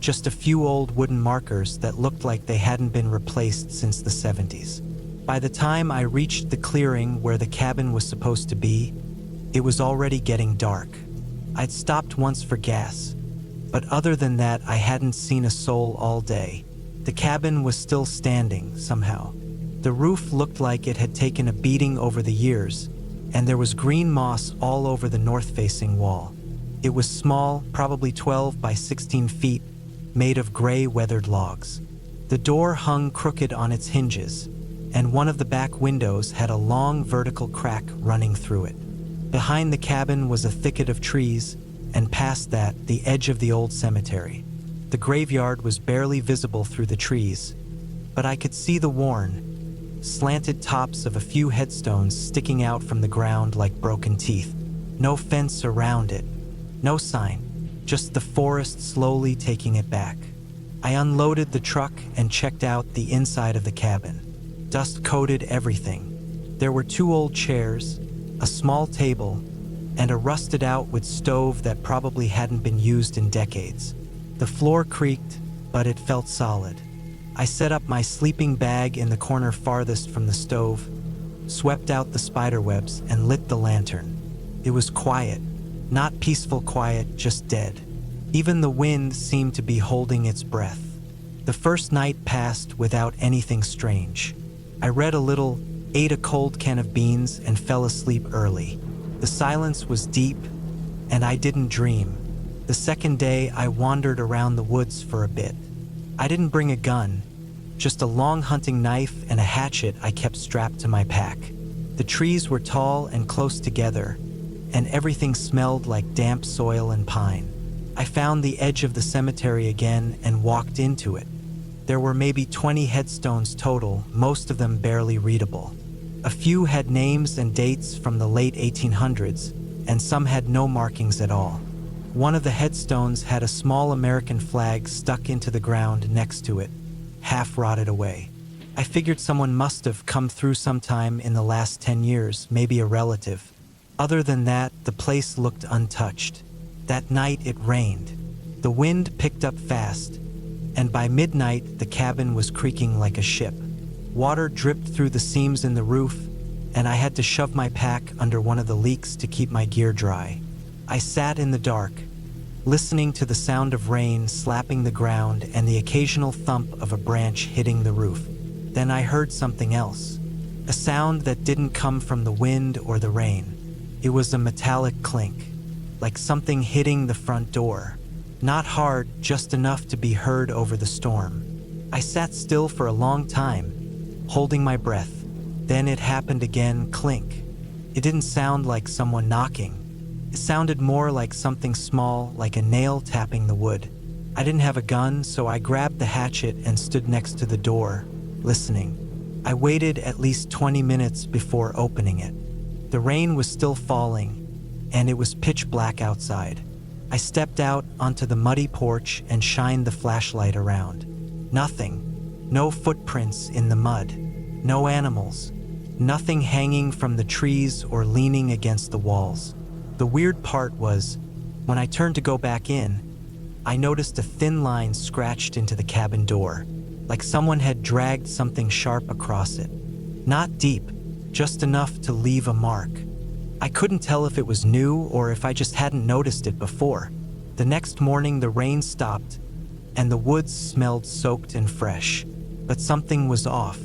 S1: just a few old wooden markers that looked like they hadn't been replaced since the 70s. By the time I reached the clearing where the cabin was supposed to be, it was already getting dark. I'd stopped once for gas, but other than that, I hadn't seen a soul all day. The cabin was still standing, somehow. The roof looked like it had taken a beating over the years, and there was green moss all over the north-facing wall. It was small, probably 12 by 16 feet, made of gray weathered logs. The door hung crooked on its hinges, and one of the back windows had a long vertical crack running through it. Behind the cabin was a thicket of trees, and past that, the edge of the old cemetery. The graveyard was barely visible through the trees, but I could see the worn, slanted tops of a few headstones sticking out from the ground like broken teeth. No fence around it, no sign, just the forest slowly taking it back. I unloaded the truck and checked out the inside of the cabin. Dust coated everything. There were 2 old chairs, a small table, and a rusted-out wood stove that probably hadn't been used in decades. The floor creaked, but it felt solid. I set up my sleeping bag in the corner farthest from the stove, swept out the spiderwebs, and lit the lantern. It was quiet, not peaceful quiet, just dead. Even the wind seemed to be holding its breath. The first night passed without anything strange. I read a little, ate a cold can of beans, and fell asleep early. The silence was deep, and I didn't dream. The second day, I wandered around the woods for a bit. I didn't bring a gun, just a long hunting knife and a hatchet I kept strapped to my pack. The trees were tall and close together, and everything smelled like damp soil and pine. I found the edge of the cemetery again and walked into it. There were maybe 20 headstones total, most of them barely readable. A few had names and dates from the late 1800s, and some had no markings at all. One of the headstones had a small American flag stuck into the ground next to it, half rotted away. I figured someone must have come through sometime in the last 10 years, maybe a relative. Other than that, the place looked untouched. That night it rained. The wind picked up fast, and by midnight the cabin was creaking like a ship. Water dripped through the seams in the roof, and I had to shove my pack under one of the leaks to keep my gear dry. I sat in the dark, listening to the sound of rain slapping the ground and the occasional thump of a branch hitting the roof. Then I heard something else, a sound that didn't come from the wind or the rain. It was a metallic clink, like something hitting the front door. Not hard, just enough to be heard over the storm. I sat still for a long time, holding my breath. Then it happened again, clink. It didn't sound like someone knocking. It sounded more like something small, like a nail tapping the wood. I didn't have a gun, so I grabbed the hatchet and stood next to the door, listening. I waited at least 20 minutes before opening it. The rain was still falling, and it was pitch black outside. I stepped out onto the muddy porch and shined the flashlight around. Nothing. No footprints in the mud. No animals. Nothing hanging from the trees or leaning against the walls. The weird part was, when I turned to go back in, I noticed a thin line scratched into the cabin door, like someone had dragged something sharp across it. Not deep, just enough to leave a mark. I couldn't tell if it was new or if I just hadn't noticed it before. The next morning the rain stopped, and the woods smelled soaked and fresh. But something was off.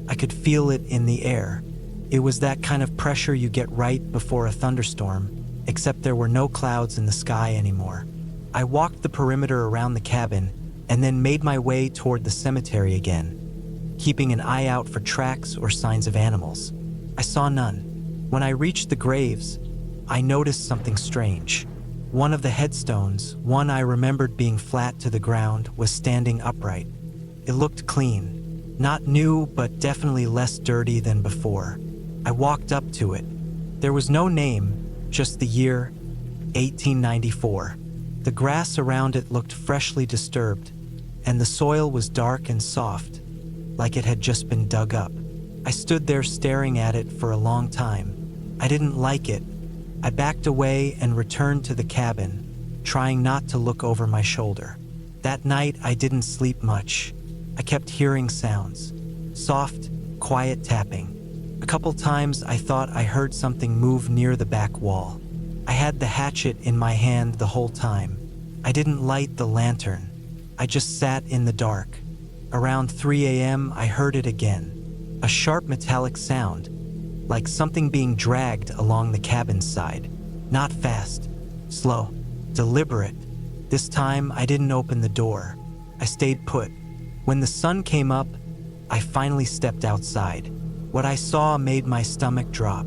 S1: I could feel it in the air. It was that kind of pressure you get right before a thunderstorm, except there were no clouds in the sky anymore. I walked the perimeter around the cabin and then made my way toward the cemetery again, keeping an eye out for tracks or signs of animals. I saw none. When I reached the graves, I noticed something strange. One of the headstones, one I remembered being flat to the ground, was standing upright. It looked clean. Not new, but definitely less dirty than before. I walked up to it. There was no name, just the year, 1894. The grass around it looked freshly disturbed, and the soil was dark and soft, like it had just been dug up. I stood there staring at it for a long time. I didn't like it. I backed away and returned to the cabin, trying not to look over my shoulder. That night, I didn't sleep much. I kept hearing sounds, soft, quiet tapping. A couple times I thought I heard something move near the back wall. I had the hatchet in my hand the whole time. I didn't light the lantern. I just sat in the dark. Around 3 a.m., I heard it again. A sharp metallic sound, like something being dragged along the cabin's side. Not fast, slow, deliberate. This time, I didn't open the door. I stayed put. When the sun came up, I finally stepped outside. What I saw made my stomach drop.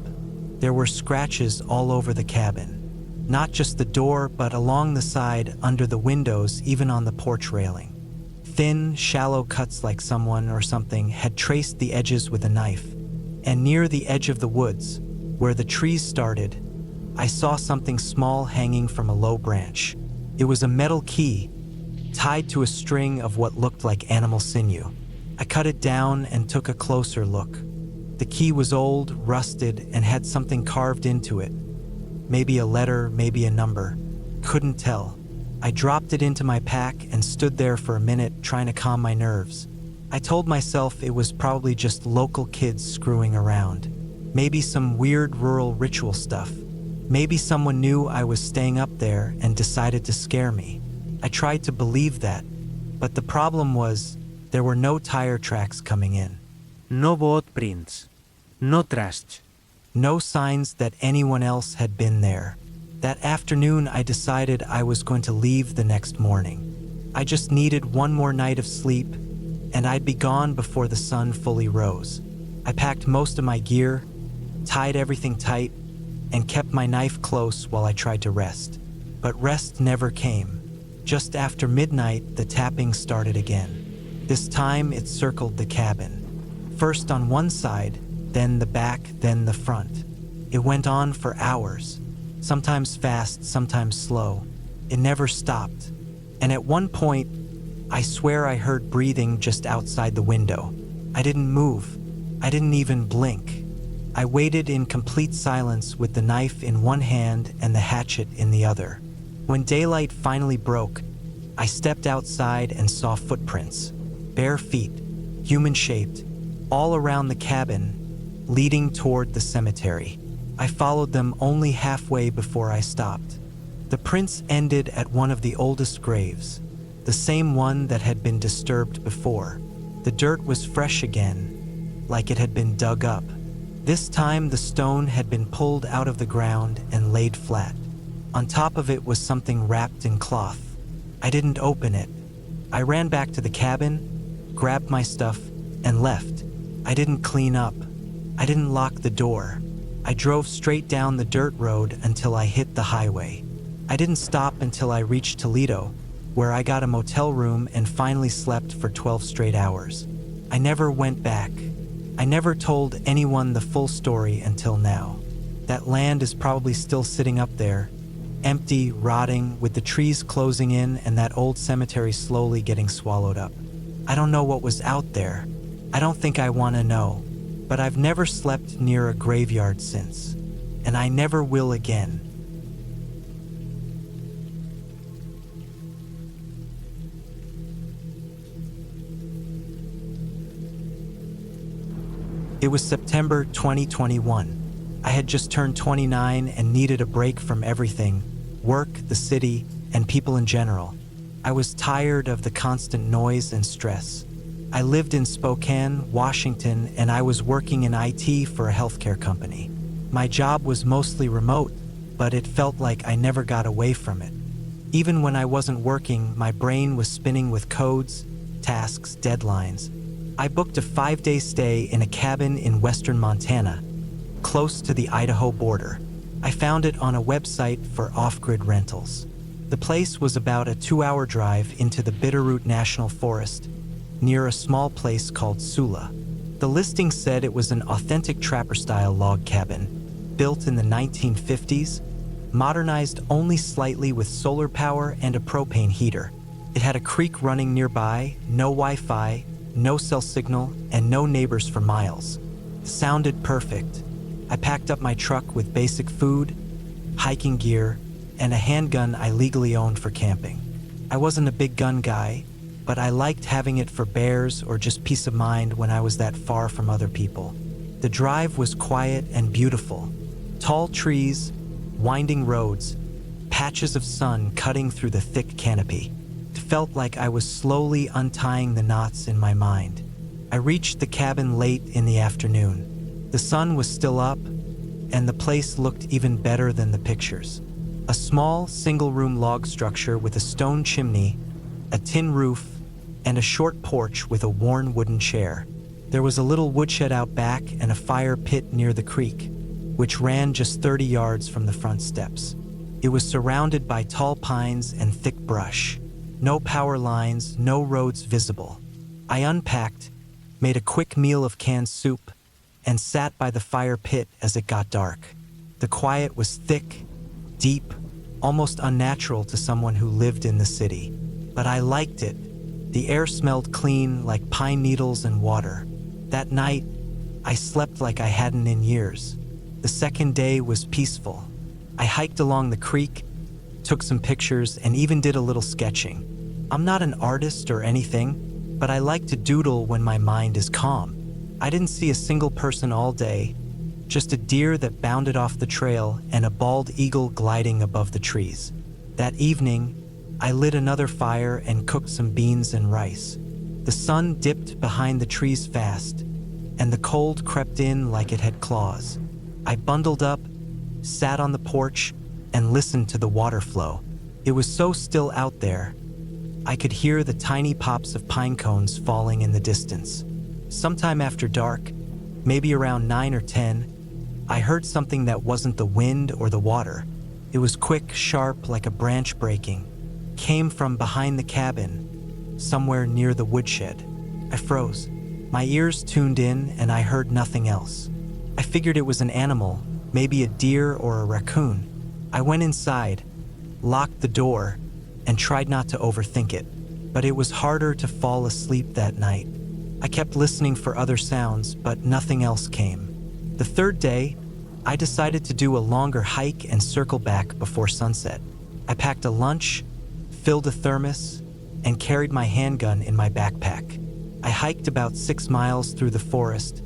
S1: There were scratches all over the cabin. Not just the door, but along the side, under the windows, even on the porch railing. Thin, shallow cuts like someone or something had traced the edges with a knife. And near the edge of the woods, where the trees started, I saw something small hanging from a low branch. It was a metal key, tied to a string of what looked like animal sinew. I cut it down and took a closer look. The key was old, rusted, and had something carved into it. Maybe a letter, maybe a number. Couldn't tell. I dropped it into my pack and stood there for a minute trying to calm my nerves. I told myself it was probably just local kids screwing around. Maybe some weird rural ritual stuff. Maybe someone knew I was staying up there and decided to scare me. I tried to believe that, but the problem was there were no tire tracks coming in.
S2: No boot prints. No trash.
S1: No signs that anyone else had been there. That afternoon, I decided I was going to leave the next morning. I just needed one more night of sleep, and I'd be gone before the sun fully rose. I packed most of my gear, tied everything tight, and kept my knife close while I tried to rest. But rest never came. Just after midnight, the tapping started again. This time, it circled the cabin. First on one side, then the back, then the front. It went on for hours. Sometimes fast, sometimes slow. It never stopped. And at one point, I swear I heard breathing just outside the window. I didn't move. I didn't even blink. I waited in complete silence with the knife in one hand and the hatchet in the other. When daylight finally broke, I stepped outside and saw footprints. Bare feet, human-shaped, all around the cabin, leading toward the cemetery. I followed them only halfway before I stopped. The prints ended at one of the oldest graves, the same one that had been disturbed before. The dirt was fresh again, like it had been dug up. This time the stone had been pulled out of the ground and laid flat. On top of it was something wrapped in cloth. I didn't open it. I ran back to the cabin, grabbed my stuff, and left. I didn't clean up. I didn't lock the door. I drove straight down the dirt road until I hit the highway. I didn't stop until I reached Toledo, where I got a motel room and finally slept for 12 straight hours. I never went back. I never told anyone the full story until now. That land is probably still sitting up there, empty, rotting, with the trees closing in and that old cemetery slowly getting swallowed up. I don't know what was out there. I don't think I want to know. But I've never slept near a graveyard since, and I never will again. It was September 2021. I had just turned 29 and needed a break from everything, work, the city, and people in general. I was tired of the constant noise and stress. I lived in Spokane, Washington, and I was working in IT for a healthcare company. My job was mostly remote, but it felt like I never got away from it. Even when I wasn't working, my brain was spinning with codes, tasks, deadlines. I booked a 5-day stay in a cabin in western Montana, close to the Idaho border. I found it on a website for off-grid rentals. The place was about a 2-hour drive into the Bitterroot National Forest, near a small place called Sula. The listing said it was an authentic trapper-style log cabin, built in the 1950s, modernized only slightly with solar power and a propane heater. It had a creek running nearby, no Wi-Fi, no cell signal, and no neighbors for miles. It sounded perfect. I packed up my truck with basic food, hiking gear, and a handgun I legally owned for camping. I wasn't a big gun guy, but I liked having it for bears or just peace of mind when I was that far from other people. The drive was quiet and beautiful. Tall trees, winding roads, patches of sun cutting through the thick canopy. It felt like I was slowly untying the knots in my mind. I reached the cabin late in the afternoon. The sun was still up, and the place looked even better than the pictures. A small, single-room log structure with a stone chimney, a tin roof, and a short porch with a worn wooden chair. There was a little woodshed out back and a fire pit near the creek, which ran just 30 yards from the front steps. It was surrounded by tall pines and thick brush. No power lines, no roads visible. I unpacked, made a quick meal of canned soup, and sat by the fire pit as it got dark. The quiet was thick, deep, almost unnatural to someone who lived in the city. But I liked it. The air smelled clean, like pine needles and water. That night, I slept like I hadn't in years. The second day was peaceful. I hiked along the creek, took some pictures, and even did a little sketching. I'm not an artist or anything, but I like to doodle when my mind is calm. I didn't see a single person all day, just a deer that bounded off the trail and a bald eagle gliding above the trees. That evening, I lit another fire and cooked some beans and rice. The sun dipped behind the trees fast, and the cold crept in like it had claws. I bundled up, sat on the porch, and listened to the water flow. It was so still out there. I could hear the tiny pops of pine cones falling in the distance. Sometime after dark, maybe around 9 or 10, I heard something that wasn't the wind or the water. It was quick, sharp, like a branch breaking. Came from behind the cabin, somewhere near the woodshed. I froze. My ears tuned in and I heard nothing else. I figured it was an animal, maybe a deer or a raccoon. I went inside, locked the door, and tried not to overthink it. But it was harder to fall asleep that night. I kept listening for other sounds, but nothing else came. The third day, I decided to do a longer hike and circle back before sunset. I packed a lunch, filled a thermos, and carried my handgun in my backpack. I hiked about 6 miles through the forest,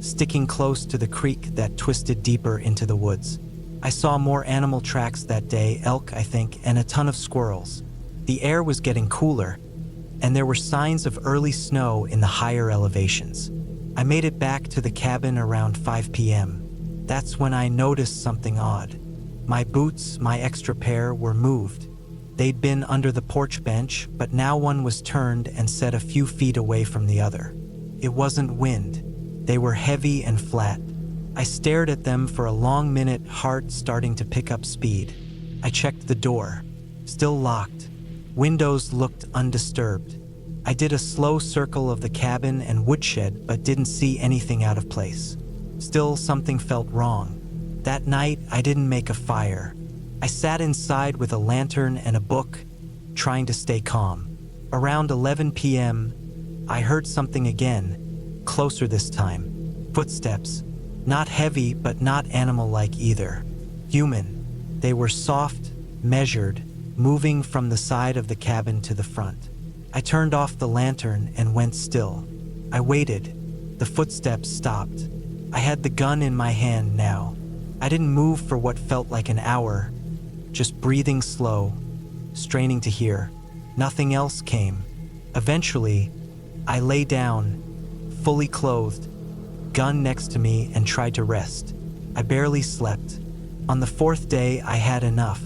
S1: sticking close to the creek that twisted deeper into the woods. I saw more animal tracks that day, elk, I think, and a ton of squirrels. The air was getting cooler, and there were signs of early snow in the higher elevations. I made it back to the cabin around 5 p.m. That's when I noticed something odd. My boots, my extra pair, were moved. They'd been under the porch bench, but now one was turned and set a few feet away from the other. It wasn't wind. They were heavy and flat. I stared at them for a long minute, heart starting to pick up speed. I checked the door. Still locked. Windows looked undisturbed. I did a slow circle of the cabin and woodshed, but didn't see anything out of place. Still, something felt wrong. That night, I didn't make a fire. I sat inside with a lantern and a book, trying to stay calm. Around 11 p.m., I heard something again, closer this time. Footsteps. Not heavy, but not animal-like either. Human. They were soft, measured, moving from the side of the cabin to the front. I turned off the lantern and went still. I waited. The footsteps stopped. I had the gun in my hand now. I didn't move for what felt like an hour, just breathing slow, straining to hear. Nothing else came. Eventually, I lay down, fully clothed, gun next to me, and tried to rest. I barely slept. On the fourth day, I had enough.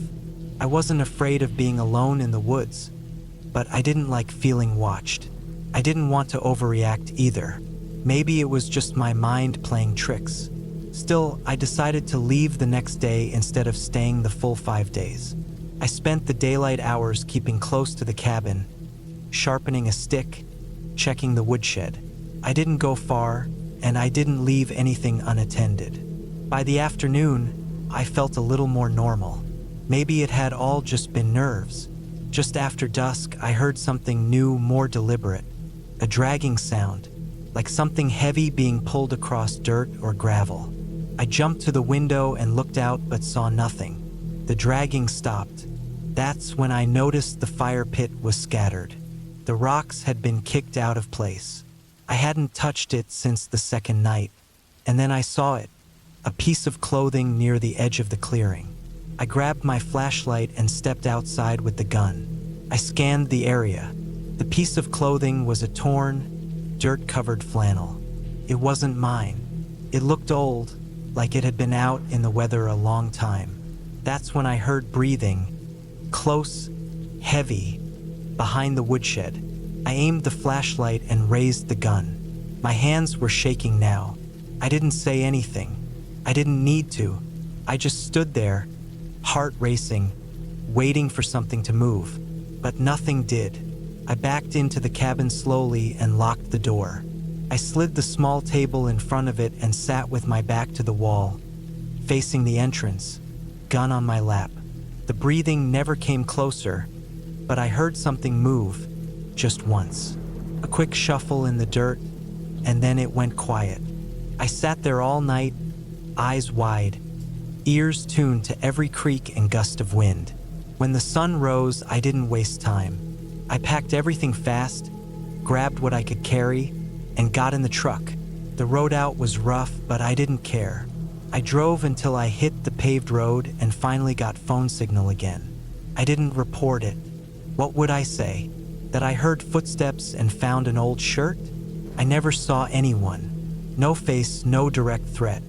S1: I wasn't afraid of being alone in the woods, but I didn't like feeling watched. I didn't want to overreact either. Maybe it was just my mind playing tricks. Still, I decided to leave the next day instead of staying the full 5 days. I spent the daylight hours keeping close to the cabin, sharpening a stick, checking the woodshed. I didn't go far, and I didn't leave anything unattended. By the afternoon, I felt a little more normal. Maybe it had all just been nerves. Just after dusk, I heard something new, more deliberate. A dragging sound, like something heavy being pulled across dirt or gravel. I jumped to the window and looked out but saw nothing. The dragging stopped. That's when I noticed the fire pit was scattered. The rocks had been kicked out of place. I hadn't touched it since the second night, and then I saw it, a piece of clothing near the edge of the clearing. I grabbed my flashlight and stepped outside with the gun. I scanned the area. The piece of clothing was a torn, dirt-covered flannel. It wasn't mine. It looked old, like it had been out in the weather a long time. That's when I heard breathing, close, heavy, behind the woodshed. I aimed the flashlight and raised the gun. My hands were shaking now. I didn't say anything. I didn't need to. I just stood there, heart racing, waiting for something to move. but nothing did. I backed into the cabin slowly and locked the door. I slid the small table in front of it and sat with my back to the wall, facing the entrance, gun on my lap. The breathing never came closer, but I heard something move, just once. A quick shuffle in the dirt, and then it went quiet. I sat there all night, eyes wide, ears tuned to every creak and gust of wind. When the sun rose, I didn't waste time. I packed everything fast, grabbed what I could carry, and got in the truck. The road out was rough, but I didn't care. I drove until I hit the paved road and finally got phone signal again. I didn't report it. What would I say? That I heard footsteps and found an old shirt? I never saw anyone. No face, no direct threat.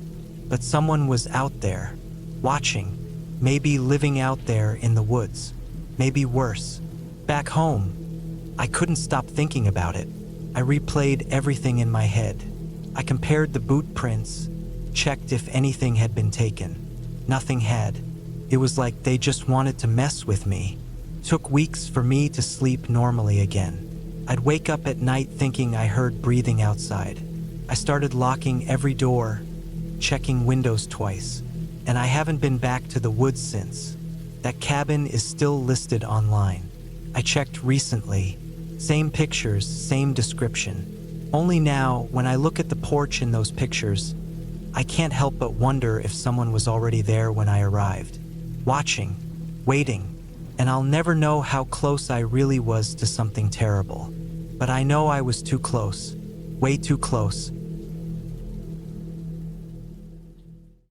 S1: But someone was out there, watching, maybe living out there in the woods. Maybe worse. Back home, I couldn't stop thinking about it. I replayed everything in my head. I compared the boot prints, checked if anything had been taken. Nothing had. It was like they just wanted to mess with me. Took weeks for me to sleep normally again. I'd wake up at night thinking I heard breathing outside. I started locking every door, checking windows twice, and I haven't been back to the woods since. That cabin is still listed online. I checked recently. Same pictures, same description. Only now, when I look at the porch in those pictures, I can't help but wonder if someone was already there when I arrived. Watching, waiting, and I'll never know how close I really was to something terrible. But I know I was too close, way too close,